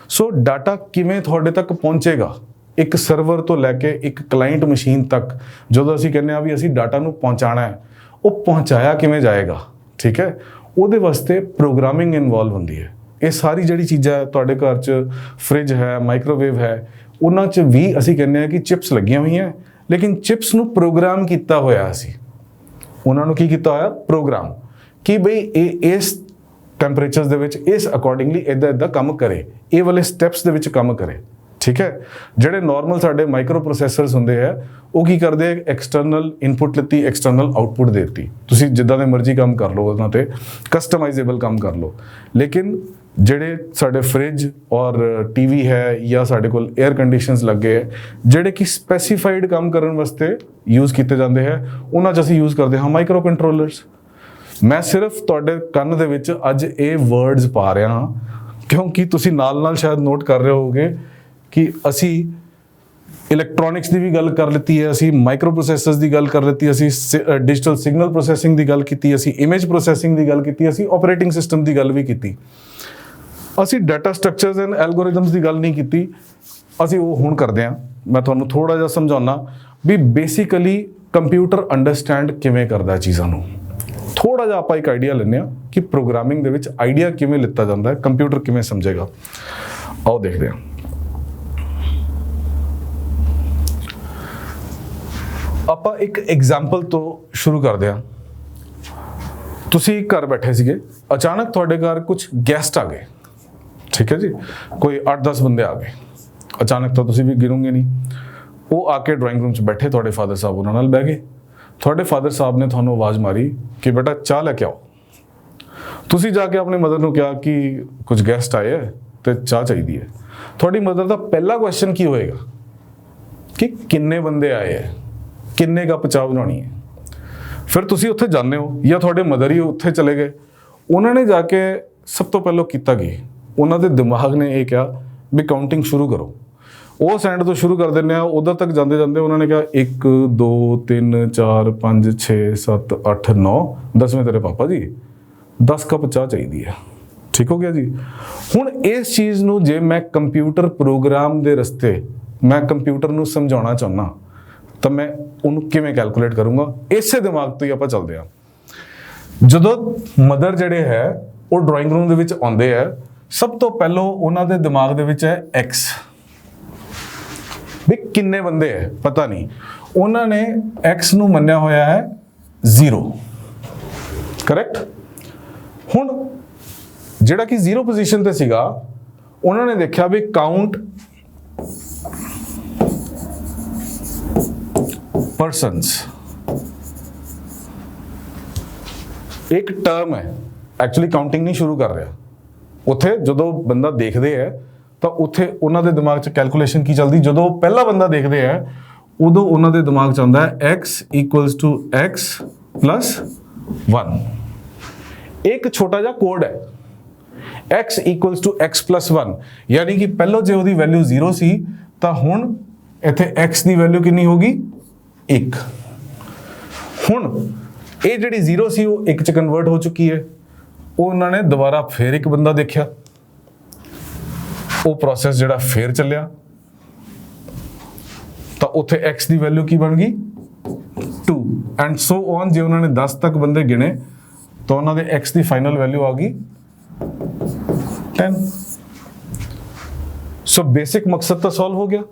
So data ਕਿਵੇਂ ਤੁਹਾਡੇ ਤੱਕ ਪਹੁੰਚੇਗਾ, ਇੱਕ ਸਰਵਰ ਤੋਂ ਲੈ ਕੇ ਇੱਕ ਕਲਾਇੰਟ ਮਸ਼ੀਨ ਤੱਕ, ਜਦੋਂ ਅਸੀਂ ਕਹਿੰਦੇ ਆ ਵੀ ਅਸੀਂ ਡਾਟਾ ਨੂੰ ਪਹੁੰਚਾਉਣਾ ਹੈ, ਉਹ ਪਹੁੰਚਾਇਆ ਕਿਵੇਂ ਜਾਏਗਾ, ਠੀਕ ਹੈ। ਉਹਦੇ ਵਾਸਤੇ ਪ੍ਰੋਗਰਾਮਿੰਗ ਇਨਵੋਲਵ ਹੁੰਦੀ ਹੈ। ਇਹ ਸਾਰੀ ਜਿਹੜੀ ਚੀਜ਼ਾਂ ਤੁਹਾਡੇ ਘਰ 'ਚ ਫ੍ਰਿਜ ਹੈ, ਮਾਈਕ੍ਰੋਵੇਵ ਹੈ, ਉਹਨਾਂ 'ਚ ਵੀ ਅਸੀਂ ਕਹਿੰਦੇ ਆ ਕਿ ਚਿਪਸ ਲੱਗੀਆਂ ਹੋਈਆਂ, ਲੇਕਿਨ ਚਿਪਸ ਨੂੰ ਪ੍ਰੋਗਰਾਮ ਕੀਤਾ ਹੋਇਆ ਅਸੀਂ, ਉਹਨਾਂ ਨੂੰ ਕੀ ਕੀਤਾ ਹੋਇਆ, ਪ੍ਰੋਗਰਾਮ, ਕਿ ਬਈ ਇਹ ਇਸ ਟੈਂਪਰੇਚਰਸ ਦੇ ਵਿੱਚ ਇਸ ਅਕੋਰਡਿੰਗਲੀ ਇੱਦਾਂ ਕੰਮ ਕਰੇ, ਇਹ ਵਾਲੇ ਸਟੈਪਸ ਦੇ ਵਿੱਚ ਕੰਮ ਕਰੇ, ਠੀਕ ਹੈ। ਜਿਹੜੇ ਨਾਰਮਲ ਸਾਡੇ ਮਾਈਕਰੋ ਪ੍ਰੋਸੈਸਰਸ ਹੁੰਦੇ ਆ, ਉਹ ਕੀ ਕਰਦੇ, ਐਕਸਟਰਨਲ ਇਨਪੁਟ ਲਿੱਤੀ, ਐਕਸਟਰਨਲ ਆਊਟਪੁੱਟ ਦੇ ਦਿੱਤੀ, ਤੁਸੀਂ ਜਿੱਦਾਂ ਦੇ ਮਰਜ਼ੀ ਕੰਮ ਕਰ ਲਓ, ਉਹਨਾਂ ਤੇ ਕਸਟਮਾਈਜ਼ੇਬਲ ਕੰਮ ਕਰ ਲਓ। ਲੇਕਿਨ ਜਿਹੜੇ ਸਾਡੇ ਫ੍ਰਿਜ ਔਰ TV ਹੈ ਜਾਂ ਸਾਡੇ ਕੋਲ 에ਅਰ ਕੰਡੀਸ਼ਨਸ ਲੱਗੇ ਹੈ, ਜਿਹੜੇ ਕਿ ਸਪੈਸੀਫਾਈਡ ਕੰਮ ਕਰਨ ਵਾਸਤੇ ਯੂਜ਼ ਕੀਤੇ ਜਾਂਦੇ ਹੈ, ਉਹਨਾਂ 'ਚ ਅਸੀਂ ਯੂਜ਼ ਕਰਦੇ ਹਾਂ ਮਾਈਕਰੋ ਕੰਟਰੋਲਰਸ। ਮੈਂ ਸਿਰਫ ਤੁਹਾਡੇ ਕੰਨ ਦੇ ਵਿੱਚ ਅੱਜ ਇਹ ਵਰਡਸ ਪਾ ਰਿਹਾ ਹਾਂ ਕਿਉਂਕਿ ਤੁਸੀਂ ਨਾਲ ਨਾਲ ਸ਼ਾਇਦ ਨੋਟ ਕਰ ਰਹੇ ਹੋਗੇ ਕਿ ਅਸੀਂ ਇਲੈਕਟ੍ਰੋਨਿਕਸ ਦੀ ਵੀ ਗੱਲ ਕਰ ਲਿੱਤੀ ਹੈ, ਅਸੀਂ ਮਾਈਕਰੋ ਪ੍ਰੋਸੈਸਰਸ ਦੀ ਗੱਲ ਕਰ ਲਿੱਤੀ, ਅਸੀਂ ਡਿਜੀਟਲ ਸਿਗਨਲ ਪ੍ਰੋਸੈਸਿੰਗ ਦੀ ਗੱਲ ਕੀਤੀ, ਅਸੀਂ ਇਮੇਜ ਪ੍ਰੋਸੈਸਿੰਗ ਦੀ ਗੱਲ ਕੀਤੀ, ਅਸੀਂ ਆਪਰੇਟਿੰਗ ਸਿਸਟਮ ਦੀ ਗੱਲ ਵੀ ਕੀਤੀ, ਅਸੀਂ ਡਾਟਾ ਸਟਰਕਚਰਸ ਐਂਡ ਐਲਗੋਰਿਥਮਸ ਦੀ ਗੱਲ ਨਹੀਂ ਕੀਤੀ। ਅਸੀਂ ਉਹ ਹੁਣ ਕਰਦੇ ਹਾਂ। ਮੈਂ ਤੁਹਾਨੂੰ ਥੋੜਾ ਜਿਹਾ ਸਮਝਾਉਣਾ ਵੀ ਬੇਸਿਕਲੀ ਕੰਪਿਊਟਰ ਅੰਡਰਸਟੈਂਡ ਕਿਵੇਂ ਕਰਦਾ ਚੀਜ਼ਾਂ ਨੂੰ। ਥੋੜਾ ਜਿਹਾ ਆਪਾਂ ਇੱਕ ਆਈਡੀਆ ਲੈਂਦੇ ਹਾਂ ਕਿ ਪ੍ਰੋਗਰਾਮਿੰਗ ਦੇ ਵਿੱਚ ਆਈਡੀਆ ਕਿਵੇਂ ਲਿੱਤਾ ਜਾਂਦਾ ਹੈ, ਕੰਪਿਊਟਰ ਕਿਵੇਂ ਸਮਝੇਗਾ। ਆਓ ਦੇਖਦੇ ਹਾਂ। ਆਪਾਂ ਇੱਕ ਐਗਜ਼ਾਮਪਲ ਤੋਂ ਸ਼ੁਰੂ ਕਰਦੇ ਹਾਂ। ਤੁਸੀਂ ਘਰ ਬੈਠੇ ਸੀਗੇ, ਅਚਾਨਕ ਤੁਹਾਡੇ ਘਰ ਕੁਝ ਗੈਸਟ ਆ ਗਏ, ਠੀਕ ਹੈ ਜੀ, ਕੋਈ 8-10 ਬੰਦੇ ਆ ਗਏ। ਅਚਾਨਕ ਤਾਂ ਤੁਸੀਂ ਵੀ ਗਿਰੋਗੇ ਨਹੀਂ। ਉਹ ਆ ਕੇ ਡਰਾਇੰਗ ਰੂਮ 'ਚ ਬੈਠੇ, ਤੁਹਾਡੇ ਫਾਦਰ ਸਾਹਿਬ ਉਹਨਾਂ ਨਾਲ ਬਹਿ ਗਏ। ਤੁਹਾਡੇ ਫਾਦਰ ਸਾਹਿਬ ਨੇ ਤੁਹਾਨੂੰ ਆਵਾਜ਼ ਮਾਰੀ ਕਿ ਬੇਟਾ ਚਾਹ ਲੈ ਕੇ ਆਓ। ਤੁਸੀਂ ਜਾ ਕੇ ਆਪਣੀ ਮਦਰ ਨੂੰ ਕਿਹਾ ਕਿ ਕੁਝ ਗੈਸਟ ਆਏ ਹੈ ਤੇ ਚਾਹ ਚਾਹੀਦੀ ਹੈ। ਤੁਹਾਡੀ ਮਦਰ ਦਾ ਪਹਿਲਾ ਕੁਐਸਚਨ ਕੀ ਹੋਏਗਾ ਕਿ ਕਿੰਨੇ ਬੰਦੇ ਆਏ ਹੈ, ਕਿੰਨੇ ਕੱਪ ਚਾਹ ਬਣਾਉਣੀ ਹੈ। ਫਿਰ ਤੁਸੀਂ ਉੱਥੇ ਜਾਂਦੇ ਹੋ ਜਾਂ ਤੁਹਾਡੇ ਮਦਰ ਹੀ ਉੱਥੇ ਚਲੇ ਗਏ। ਉਹਨਾਂ ਨੇ ਜਾ ਕੇ ਸਭ ਤੋਂ ਪਹਿਲਾਂ ਕੀਤਾ ਕੀ, ਉਹਨਾਂ ਦੇ ਦਿਮਾਗ ਨੇ ਇਹ ਕਿਹਾ ਵੀ ਕਾਊਂਟਿੰਗ ਸ਼ੁਰੂ ਕਰੋ। ਉਹ ਸੈਂਡ ਤੋਂ ਸ਼ੁਰੂ ਕਰ ਦਿੰਦੇ ਆ, ਉਧਰ ਤੱਕ ਜਾਂਦੇ ਜਾਂਦੇ ਉਹਨਾਂ ਨੇ ਕਿਹਾ 1 2 3 4 5 6 7 8 9 10ਵੇਂ ਤੇਰੇ ਪਾਪਾ ਜੀ 10 ਕੱਪ ਚਾਹ ਚਾਹੀਦੀ ਹੈ। ਠੀਕ ਹੋ ਗਿਆ ਜੀ। ਹੁਣ ਇਸ ਚੀਜ਼ ਨੂੰ ਜੇ ਮੈਂ ਕੰਪਿਊਟਰ ਪ੍ਰੋਗਰਾਮ ਦੇ ਰਸਤੇ ਮੈਂ ਕੰਪਿਊਟਰ ਨੂੰ ਸਮਝਾਉਣਾ ਚਾਹੁੰਦਾ ਤਾਂ ਮੈਂ ਉਹਨੂੰ ਕਿਵੇਂ ਕੈਲਕੂਲੇਟ ਕਰੂੰਗਾ। ਇਸੇ ਦਿਮਾਗ ਤੋਂ ਹੀ ਆਪਾਂ ਚੱਲਦੇ ਹਾਂ। ਜਦੋਂ ਮਦਰ ਜਿਹੜੇ ਹੈ ਉਹ ਡਰਾਇੰਗ ਰੂਮ ਦੇ ਵਿੱਚ ਆਉਂਦੇ ਆ, ਸਭ ਤੋਂ ਪਹਿਲਾਂ ਉਹਨਾਂ ਦੇ ਦਿਮਾਗ ਦੇ ਵਿੱਚ ਹੈ x, ਵੀ ਕਿੰਨੇ ਬੰਦੇ ਹੈ ਪਤਾ ਨਹੀਂ। ਉਹਨਾਂ ਨੇ x ਨੂੰ ਮੰਨਿਆ ਹੋਇਆ ਹੈ 0, ਕਰੈਕਟ। ਹੁਣ ਜਿਹੜਾ ਕਿ 0 ਪੋਜੀਸ਼ਨ ਤੇ ਸੀਗਾ, ਉਹਨਾਂ ਨੇ ਦੇਖਿਆ ਵੀ ਕਾਊਂਟ ਪਰਸਨਸ ਇੱਕ ਟਰਮ ਹੈ, ਐਕਚੁਅਲੀ ਕਾਊਂਟਿੰਗ ਨਹੀਂ ਸ਼ੁਰੂ ਕਰ ਰਿਹਾ। ਉੱਥੇ ਜਦੋਂ ਬੰਦਾ ਦੇਖਦੇ ਹੈ ਤਾਂ ਉੱਥੇ ਉਹਨਾਂ ਦੇ ਦਿਮਾਗ 'ਚ ਕੈਲਕੂਲੇਸ਼ਨ ਕੀ ਚੱਲਦੀ, ਜਦੋਂ ਪਹਿਲਾ ਬੰਦਾ ਦੇਖਦੇ ਹੈ ਉਦੋਂ ਉਹਨਾਂ ਦੇ ਦਿਮਾਗ 'ਚ ਆਉਂਦਾ ਹੈ x = x + 1। ਇੱਕ ਛੋਟਾ ਜਿਹਾ ਕੋਡ ਹੈ, x = x + 1, ਯਾਨੀ ਕਿ ਪਹਿਲਾਂ ਜੇ ਉਹਦੀ ਵੈਲਿਊ 0 ਸੀ ਤਾਂ ਹੁਣ ਇੱਥੇ x ਦੀ ਵੈਲਿਊ ਕਿੰਨੀ ਹੋਗੀ 1। ਹੁਣ ਇਹ ਜਿਹੜੀ 0 ਸੀ ਉਹ 1 'ਚ ਕਨਵਰਟ ਹੋ ਚੁੱਕੀ ਹੈ। ਉਹ ਉਹਨਾਂ ਨੇ ਦੁਬਾਰਾ ਫਿਰ ਇੱਕ ਬੰਦਾ ਦੇਖਿਆ, ਉਹ ਪ੍ਰੋਸੈਸ ਜਿਹੜਾ ਫੇਰ ਚੱਲਿਆ ਤਾਂ ਉੱਥੇ x ਦੀ ਵੈਲਿਊ ਕੀ ਬਣ ਗਈ 2 ਐਂਡ ਸੋ ਔਨ। ਜੇ ਉਹਨਾਂ ਨੇ 10 ਤੱਕ ਬੰਦੇ ਗਿਣੇ ਤਾਂ ਉਹਨਾਂ ਦੇ x ਦੀ ਫਾਈਨਲ ਵੈਲਿਊ ਆ ਗਈ 10। ਸੋ ਬੇਸਿਕ ਮਕਸਦ ਤਾਂ ਸੋਲਵ ਹੋ ਗਿਆ।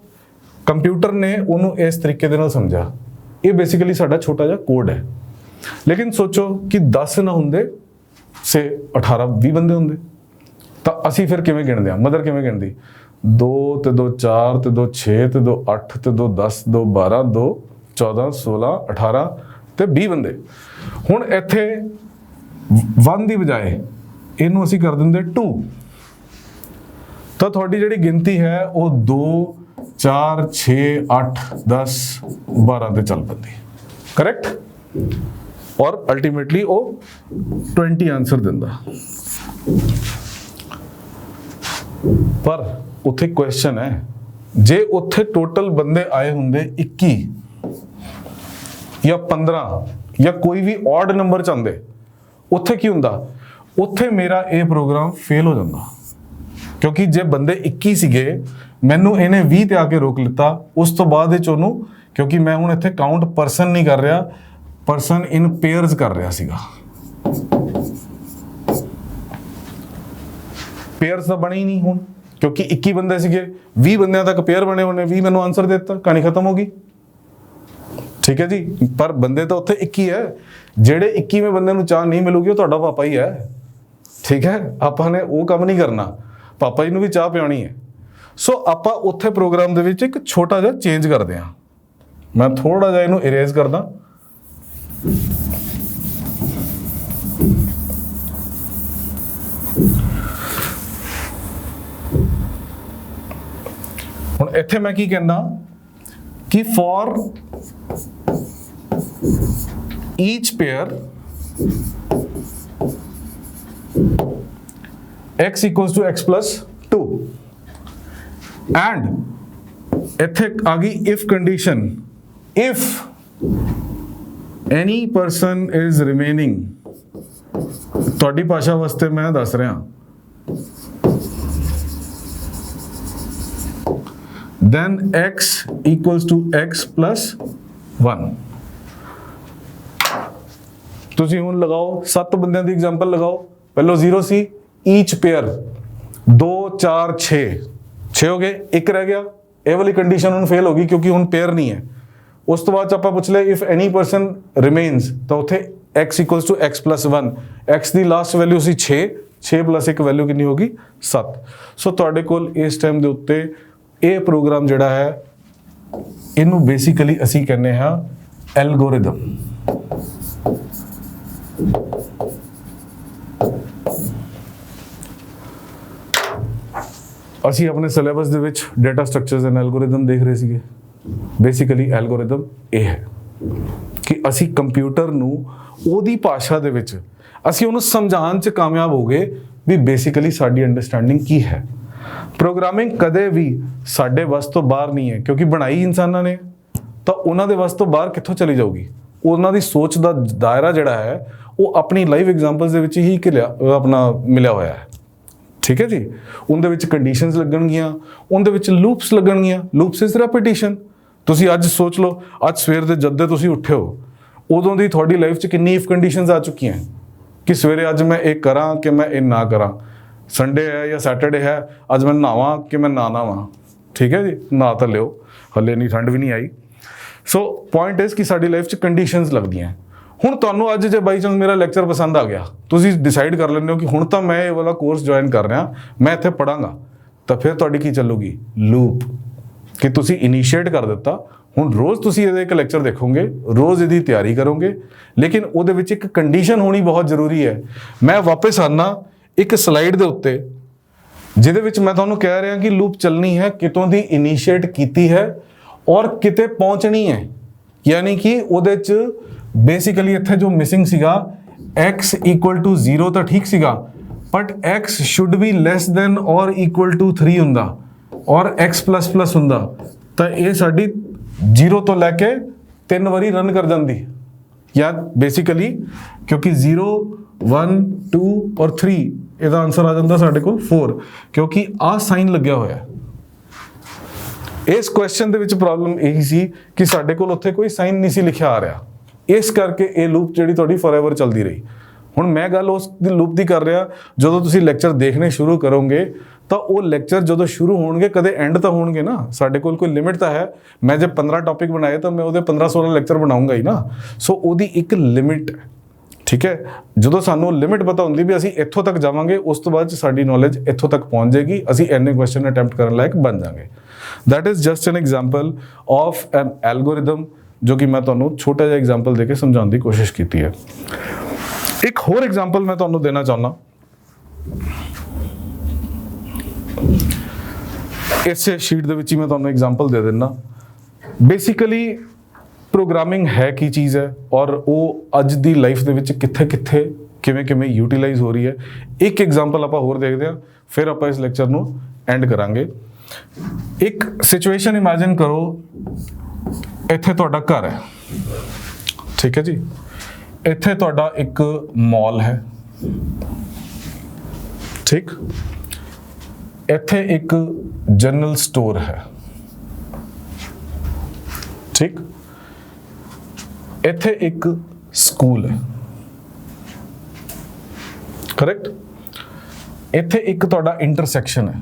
ਕੰਪਿਊਟਰ ਨੇ ਉਹਨੂੰ ਇਸ ਤਰੀਕੇ ਦੇ ਨਾਲ ਸਮਝਿਆ। ਇਹ ਬੇਸਿਕਲੀ ਸਾਡਾ ਛੋਟਾ ਜਿਹਾ ਕੋਡ ਹੈ। ਲੇਕਿਨ ਸੋਚੋ ਕਿ 10 ਨਾ ਹੁੰਦੇ ਸੇ 18-20 ਬੰਦੇ ਹੁੰਦੇ ਤਾਂ ਅਸੀਂ ਫਿਰ ਕਿਵੇਂ ਗਿਣਦੇ ਆ? ਮਦਰ ਕਿਵੇਂ ਗਿਣਦੀ? 2 ਤੇ 2 4 ਤੇ 2 6 ਤੇ 2 8 ਤੇ 2 10 2 12 2 14 16 18 ਤੇ 20 ਬੰਦੇ। ਹੁਣ ਇੱਥੇ 1 ਦੀ ਬਜਾਏ ਇਹਨੂੰ ਅਸੀਂ ਕਰ ਦਿੰਦੇ 2 ਤਾਂ ਤੁਹਾਡੀ ਜਿਹੜੀ ਗਿਣਤੀ ਹੈ ਉਹ 2 4 6 8 10 12 ਤੇ ਚੱਲ ਪੈਂਦੀ। ਕਰੈਕਟ? ਔਰ ਅਲਟੀਮੇਟਲੀ ਉਹ 20 ਆਨਸਰ ਦਿੰਦਾ। ਪਰ ਉੱਥੇ ਕੁਐਸਚਨ ਹੈ, ਜੇ ਉੱਥੇ ਟੋਟਲ ਬੰਦੇ ਆਏ ਹੁੰਦੇ 21 ਜਾਂ 15 ਜਾਂ ਕੋਈ ਵੀ ਔਡ ਨੰਬਰ ਚ ਆਉਂਦੇ, ਉੱਥੇ ਕੀ ਹੁੰਦਾ? ਉੱਥੇ ਮੇਰਾ ਇਹ ਪ੍ਰੋਗਰਾਮ ਫੇਲ ਹੋ ਜਾਂਦਾ। ਕਿਉਂਕਿ ਜੇ ਬੰਦੇ 21 ਸੀਗੇ, ਮੈਨੂੰ ਇਹਨੇ 20 ਤੇ ਆ ਕੇ ਰੋਕ ਲਿੱਤਾ। ਉਸ ਤੋਂ ਬਾਅਦ ਵਿੱਚ ਉਹਨੂੰ, ਕਿਉਂਕਿ ਮੈਂ ਹੁਣ ਇੱਥੇ ਕਾਊਂਟ ਪਰਸਨ ਨਹੀਂ ਕਰ ਰਿਹਾ, ਪਰਸਨ ਇਨ ਪੇਅਰਸ ਕਰ ਰਿਹਾ ਸੀਗਾ। ਪੇਅਰਸ ਤਾਂ ਬਣੇ ਹੀ ਨਹੀਂ ਹੁਣ, ਕਿਉਂਕਿ 21 ਬੰਦੇ ਸੀਗੇ, 20 ਬੰਦਿਆਂ ਤੱਕ ਪੇਅਰ ਬਣੇ ਹੋਣੇ, 20 ਮੈਨੂੰ ਆਨਸਰ ਦੇ ਦਿੱਤਾ, ਕਹਾਣੀ ਖਤਮ ਹੋ ਗਈ। ਠੀਕ ਹੈ ਜੀ। ਪਰ ਬੰਦੇ ਤਾਂ ਉੱਥੇ 21 ਹੈ। ਜਿਹੜੇ 21ਵੇਂ ਬੰਦੇ ਨੂੰ ਚਾਹ ਨਹੀਂ ਮਿਲੂਗੀ ਉਹ ਤੁਹਾਡਾ ਪਾਪਾ ਹੀ ਹੈ। ਠੀਕ ਹੈ, ਆਪਾਂ ਨੇ ਉਹ ਕੰਮ ਨਹੀਂ ਕਰਨਾ, ਪਾਪਾ ਜੀ ਨੂੰ ਵੀ ਚਾਹ ਪਿਆਉਣੀ ਹੈ। ਸੋ ਆਪਾਂ ਉੱਥੇ ਪ੍ਰੋਗਰਾਮ ਦੇ ਵਿੱਚ ਇੱਕ ਛੋਟਾ ਜਿਹਾ ਚੇਂਜ ਕਰਦੇ ਹਾਂ। ਮੈਂ ਥੋੜਾ ਜਿਹਾ ਇਹਨੂੰ ਇਰੇਜ਼ ਕਰਦਾ। ਹੁਣ ਇੱਥੇ ਮੈਂ ਕੀ ਕਹਿੰਦਾ ਕਿ for each pair x equals to x plus 2 and ਇੱਥੇ ਆ ਗਈ if condition, if any person is remaining, ਤੁਹਾਡੀ ਭਾਸ਼ਾ ਵਾਸਤੇ ਮੈਂ ਦੱਸ ਰਿਹਾ, then x equals to x plus 1। ਤੁਸੀਂ ਹੁਣ ਲਗਾਓ 7 ਬੰਦਿਆਂ ਦੀ ਐਗਜ਼ਾਮਪਲ ਲਗਾਓ। ਪਹਿਲਾਂ 0 ਸੀ, ਈਚ ਪੇਅਰ 2 4 6 ਹੋ ਗਏ, 1 ਰਹਿ ਗਿਆ। ਇਹ ਵਾਲੀ ਕੰਡੀਸ਼ਨ ਹੁਣ ਫੇਲ ਹੋ ਗਈ ਕਿਉਂਕਿ ਹੁਣ ਪੇਅਰ ਨਹੀਂ ਹੈ। ਉਸ ਤੋਂ ਬਾਅਦ ਆਪਾਂ ਪੁੱਛ ਲਿਆ ਇਫ ਐਨੀ ਪਰਸਨ ਰਿਮੇਨਸ, ਤਾਂ ਉੱਥੇ x equals to x plus 1, x the last value C 6, 6 plus 1 value ਕਿੰਨੀ ਹੋ ਗਈ 7। ਸੋ ਤੁਹਾਡੇ ਕੋਲ ਇਸ ਟਾਈਮ ਦੇ ਉੱਤੇ ਇਹ ਪ੍ਰੋਗਰਾਮ ਜਿਹੜਾ ਹੈ, ਇਹਨੂੰ ਬੇਸਿਕਲੀ ਅਸੀਂ ਕਹਿੰਦੇ ਹਾਂ ਐਲਗੋਰਿਦਮ। ਅਸੀਂ ਆਪਣੇ ਸਿਲੇਬਸ ਦੇ ਵਿੱਚ ਡਾਟਾ ਸਟਰਕਚਰਸ ਐਂਡ ਐਲਗੋਰਿਦਮ ਦੇਖ ਰਹੇ ਸੀਗੇ। ਬੇਸਿਕਲੀ ਐਲਗੋਰਿਦਮ ਇਹ ਹੈ ਕਿ ਅਸੀਂ ਕੰਪਿਊਟਰ ਨੂੰ ਉਹਦੀ ਭਾਸ਼ਾ ਦੇ ਵਿੱਚ ਅਸੀਂ ਉਹਨੂੰ ਸਮਝਾਉਣ 'ਚ ਕਾਮਯਾਬ ਹੋ ਗਏ ਵੀ ਬੇਸਿਕਲੀ ਸਾਡੀ ਅੰਡਰਸਟੈਂਡਿੰਗ ਕੀ ਹੈ। ਪ੍ਰੋਗਰਾਮਿੰਗ ਕਦੇ ਵੀ ਸਾਡੇ ਵੱਸ ਤੋਂ ਬਾਹਰ ਨਹੀਂ ਹੈ, ਕਿਉਂਕਿ ਬਣਾਈ ਇਨਸਾਨਾਂ ਨੇ, ਤਾਂ ਉਹਨਾਂ ਦੇ ਵੱਸ ਤੋਂ ਬਾਹਰ ਕਿੱਥੋਂ ਚਲੀ ਜਾਊਗੀ? ਉਹਨਾਂ ਦੀ ਸੋਚ ਦਾ ਦਾਇਰਾ ਜਿਹੜਾ ਹੈ ਉਹ ਆਪਣੀ ਲਾਈਵ ਐਗਜ਼ਾਮਪਲਸ ਦੇ ਵਿੱਚ ਹੀ ਆਪਣਾ ਮਿਲਿਆ ਹੋਇਆ ਹੈ। ਠੀਕ ਹੈ ਜੀ। ਉਹਦੇ ਵਿੱਚ ਕੰਡੀਸ਼ਨਸ ਲੱਗਣਗੀਆਂ, ਉਹਦੇ ਵਿੱਚ ਲੂਪਸ ਲੱਗਣਗੀਆਂ। Loops is repetition. ਤੁਸੀਂ ਅੱਜ ਸੋਚ ਲਓ, ਅੱਜ ਸਵੇਰ ਦੇ ਜਦ ਦੇ ਤੁਸੀਂ ਉੱਠੇ ਹੋ, ਉਦੋਂ ਦੀ ਤੁਹਾਡੀ ਲਾਈਫ 'ਚ ਕਿੰਨੀ ਇਫ ਕੰਡੀਸ਼ਨਸ ਆ ਚੁੱਕੀਆਂ ਕਿ ਸਵੇਰੇ ਅੱਜ ਮੈਂ ਇਹ ਕਰਾਂ ਕਿ ਮੈਂ ਇਹ ਨਾ ਕਰਾਂ, ਸੰਡੇ ਹੈ ਜਾਂ ਸੈਟਰਡੇ ਹੈ, ਅੱਜ ਮੈਂ ਨਹਾਵਾਂ ਕਿ ਮੈਂ ਨਾ ਨਹਾਵਾਂ। ਠੀਕ ਹੈ ਜੀ, ਨਹਾ ਤਾਂ ਲਿਓ, ਹਲੇ ਇੰਨੀ ਠੰਡ ਵੀ ਨਹੀਂ ਆਈ। ਸੋ ਪੁਆਇੰਟ ਇਜ਼ ਕਿ ਸਾਡੀ ਲਾਈਫ 'ਚ ਕੰਡੀਸ਼ਨਸ ਲੱਗਦੀਆਂ। ਹੁਣ ਤੁਹਾਨੂੰ ਅੱਜ ਜੇ ਬਾਈ ਚਾਂਸ ਮੇਰਾ ਲੈਕਚਰ ਪਸੰਦ ਆ ਗਿਆ, ਤੁਸੀਂ ਡਿਸਾਈਡ ਕਰ ਲੈਂਦੇ ਹੋ ਕਿ ਹੁਣ ਤਾਂ ਮੈਂ ਇਹ ਵਾਲਾ ਕੋਰਸ ਜੁਆਇਨ ਕਰ ਰਿਹਾ, ਮੈਂ ਇੱਥੇ ਪੜਾਂਗਾ, ਤਾਂ ਫਿਰ ਤੁਹਾਡੀ ਕੀ ਚੱਲੂਗੀ? ਲੂਪ। ਕਿ ਤੁਸੀਂ ਇਨੀਸ਼ੀਏਟ ਕਰ ਦਿੱਤਾ, ਹੁਣ ਰੋਜ਼ ਤੁਸੀਂ ਇਹਦੇ ਇੱਕ ਲੈਕਚਰ ਦੇਖੋਗੇ, ਰੋਜ਼ ਇਹਦੀ ਤਿਆਰੀ ਕਰੋਗੇ, ਲੇਕਿਨ ਉਹਦੇ ਵਿੱਚ ਇੱਕ ਕੰਡੀਸ਼ਨ ਹੋਣੀ ਬਹੁਤ ਜ਼ਰੂਰੀ ਹੈ। ਮੈਂ ਵਾਪਸ ਆਨਾ ਇੱਕ ਸਲਾਈਡ ਦੇ ਉੱਤੇ ਜਿਹਦੇ ਵਿੱਚ ਮੈਂ ਤੁਹਾਨੂੰ ਕਹਿ ਰਿਹਾ ਕਿ ਲੂਪ ਚੱਲਣੀ ਹੈ, ਕਿਤੋਂ ਦੀ ਇਨੀਸ਼ੀਏਟ ਕੀਤੀ ਹੈ ਔਰ ਕਿਤੇ ਪਹੁੰਚਣੀ ਹੈ। ਯਾਨੀ ਕਿ ਉਹਦੇ 'ਚ ਬੇਸਿਕਲੀ ਇੱਥੇ ਜੋ ਮਿਸਿੰਗ ਸੀਗਾ x equal to 0 ਤਾਂ ਠੀਕ ਸੀਗਾ, but x should be less than or equal to 3 ਹੁੰਦਾ ਔਰ x plus plus ਹੁੰਦਾ, ਤਾਂ ਇਹ ਸਾਡੀ 0 ਤੋਂ ਲੈ ਕੇ 3 ਵਾਰੀ ਰਨ ਕਰ ਜਾਂਦੀ। ਜਾਂ ਬੇਸਿਕਲੀ ਕਿਉਂਕਿ 0 1 2 ਔਰ 3 ਇਹਦਾ ਆਨਸਰ ਆ ਜਾਂਦਾ ਸਾਡੇ ਕੋਲ 4 ਕਿਉਂਕਿ ਆਹ ਸਾਈਨ ਲੱਗਿਆ ਹੋਇਆ ਹੈ। ਇਸ ਕੁਐਸਚਨ ਦੇ ਵਿੱਚ ਪ੍ਰੋਬਲਮ ਇਹੀ ਸੀ ਕਿ ਸਾਡੇ ਕੋਲ ਉੱਥੇ ਕੋਈ ਸਾਈਨ ਨਹੀਂ ਸੀ ਲਿਖਿਆ ਆ ਰਿਹਾ, ਇਸ ਕਰਕੇ ਇਹ ਲੂਪ ਜਿਹੜੀ ਤੁਹਾਡੀ ਫੋਰਐਵਰ ਚੱਲਦੀ ਰਹੀ। ਹੁਣ ਮੈਂ ਗੱਲ ਉਸ ਦੀ ਲੂਪ ਦੀ ਕਰ ਰਿਹਾ, ਜਦੋਂ ਤੁਸੀਂ ਲੈਕਚਰ ਦੇਖਣੇ ਸ਼ੁਰੂ ਕਰੋਗੇ ਤਾਂ ਉਹ ਲੈਕਚਰ ਜਦੋਂ ਸ਼ੁਰੂ ਹੋਣਗੇ ਕਦੇ ਐਂਡ ਤਾਂ ਹੋਣਗੇ ਨਾ। ਸਾਡੇ ਕੋਲ ਕੋਈ ਲਿਮਿਟ ਤਾਂ ਹੈ, ਮੈਂ ਜੇ 15 ਟੌਪਿਕ ਬਣਾਏ ਤਾਂ ਮੈਂ ਉਹਦੇ 15-16 ਲੈਕਚਰ ਬਣਾਉਂਗਾ ਹੀ ਨਾ। ਸੋ ਉਹਦੀ ਇੱਕ ਲਿਮਿਟ, ਠੀਕ ਹੈ। ਜਦੋਂ ਸਾਨੂੰ ਲਿਮਿਟ ਪਤਾ ਹੁੰਦੀ ਵੀ ਅਸੀਂ ਇੱਥੋਂ ਤੱਕ ਜਾਵਾਂਗੇ, ਉਸ ਤੋਂ ਬਾਅਦ ਸਾਡੀ ਨੌਲੇਜ ਇੱਥੋਂ ਤੱਕ ਪਹੁੰਚ ਜਾਏਗੀ, ਅਸੀਂ ਇੰਨੇ ਕੁਐਸਚਨ ਅਟੈਂਪਟ ਕਰਨ ਲਾਇਕ ਬਣ ਜਾਵਾਂਗੇ। That is just an example of N algorithm, ਜੋ ਕਿ ਮੈਂ ਤੁਹਾਨੂੰ ਛੋਟਾ ਜਿਹਾ ਐਗਜ਼ਾਮਪਲ ਦੇ ਕੇ ਸਮਝਾਉਣ ਦੀ ਕੋਸ਼ਿਸ਼ ਕੀਤੀ ਹੈ। ਇੱਕ ਹੋਰ ਐਗਜ਼ਾਮਪਲ ਮੈਂ ਤੁਹਾਨੂੰ ਦੇਣਾ ਚਾਹੁੰਦਾ। ਇਸੇ ਸ਼ੀਟ ਦੇ ਵਿੱਚ ਹੀ ਮੈਂ ਤੁਹਾਨੂੰ ਐਗਜ਼ਾਮਪਲ ਦੇ ਦਿੰਦਾ। ਬੇਸਿਕਲੀ ਪ੍ਰੋਗਰਾਮਿੰਗ ਹੈ ਕੀ ਚੀਜ਼ ਹੈ ਔਰ ਉਹ ਅੱਜ ਦੀ ਲਾਈਫ ਦੇ ਵਿੱਚ ਕਿੱਥੇ-ਕਿੱਥੇ ਕਿਵੇਂ-ਕਿਵੇਂ ਯੂਟਿਲਾਈਜ਼ ਹੋ ਰਹੀ ਹੈ। ਇੱਕ ਐਗਜ਼ਾਮਪਲ ਆਪਾਂ ਹੋਰ ਦੇਖਦੇ ਹਾਂ, ਫਿਰ ਆਪਾਂ ਇਸ ਲੈਕਚਰ ਨੂੰ ਐਂਡ ਕਰਾਂਗੇ। ਇੱਕ ਸਿਚੁਏਸ਼ਨ ਇਮੇਜਿਨ ਕਰੋ, ਇੱਥੇ ਤੁਹਾਡਾ ਘਰ ਹੈ, ਠੀਕ ਹੈ ਜੀ। ਇੱਥੇ ਤੁਹਾਡਾ ਇੱਕ ਮਾਲ ਹੈ, ਠੀਕ। ਇੱਥੇ ਇੱਕ ਜਨਰਲ ਸਟੋਰ ਹੈ, ਠੀਕ। ਇੱਥੇ ਇੱਕ ਸਕੂਲ ਹੈ, ਕਰੈਕਟ। ਇੱਥੇ ਇੱਕ ਤੁਹਾਡਾ ਇੰਟਰਸੈਕਸ਼ਨ ਹੈ,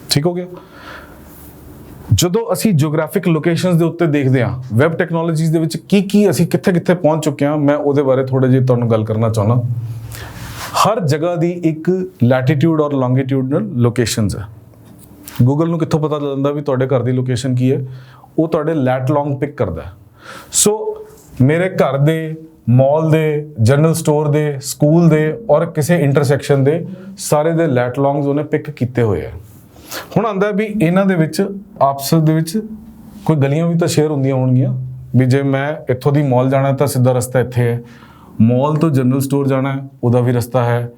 ਠੀਕ ਹੋ ਗਿਆ। ਜਦੋਂ ਅਸੀਂ ਜਿਓਗ੍ਰਾਫਿਕ ਲੋਕੇਸ਼ਨਸ ਦੇ ਉੱਤੇ ਦੇਖਦੇ ਹਾਂ, ਵੈਬ ਟੈਕਨੋਲੋਜੀਜ਼ ਦੇ ਵਿੱਚ ਕੀ ਅਸੀਂ ਕਿੱਥੇ ਪਹੁੰਚ ਚੁੱਕੇ ਹਾਂ, ਮੈਂ ਉਹਦੇ ਬਾਰੇ ਥੋੜਾ ਜਿਹਾ ਤੁਹਾਨੂੰ ਗੱਲ ਕਰਨਾ ਚਾਹੁੰਦਾ। ਹਰ ਜਗ੍ਹਾ ਦੀ ਇੱਕ ਲੈਟੀਟਿਊਡ ਔਰ ਲੌਂਗੀਟਿਊਡਨਲ ਲੋਕੇਸ਼ਨਸ ਹੈ। ਗੂਗਲ ਨੂੰ ਕਿੱਥੋਂ ਪਤਾ ਚੱਲਦਾ ਵੀ ਤੁਹਾਡੇ ਘਰ ਦੀ ਲੋਕੇਸ਼ਨ ਕੀ ਹੈ? ਉਹ ਤੁਹਾਡੇ ਲੈਟ ਲੌਂਗ ਪਿਕ ਕਰਦਾ। ਸੋ ਮੇਰੇ ਘਰ ਦੇ, ਮਾਲ ਦੇ, ਜਨਰਲ ਸਟੋਰ ਦੇ, ਸਕੂਲ ਦੇ ਔਰ ਕਿਸੇ ਇੰਟਰਸੈਕਸ਼ਨ ਦੇ ਸਾਰੇ ਦੇ ਲੈਟ ਲੌਂਗਸ ਉਹਨੇ ਪਿਕ ਕੀਤੇ ਹੋਏ ਆ। ਹੁਣ ਆਉਂਦਾ ਵੀ ਇਹਨਾਂ ਦੇ ਵਿੱਚ ਆਪਸ ਦੇ ਵਿੱਚ ਕੋਈ ਗਲੀਆਂ ਵੀ ਤਾਂ ਸ਼ੇਅਰ ਹੁੰਦੀਆਂ ਹੋਣਗੀਆਂ ਵੀ ਜੇ ਮੈਂ ਇੱਥੋਂ ਦੀ ਮਾਲ ਜਾਣਾ ਤਾਂ ਸਿੱਧਾ ਰਸਤਾ ਇੱਥੇ ਹੈ, ਮਾਲ ਤੋਂ ਜਨਰਲ ਸਟੋਰ ਜਾਣਾ ਹੈ ਉਹਦਾ ਵੀ ਰਸਤਾ ਹੈ,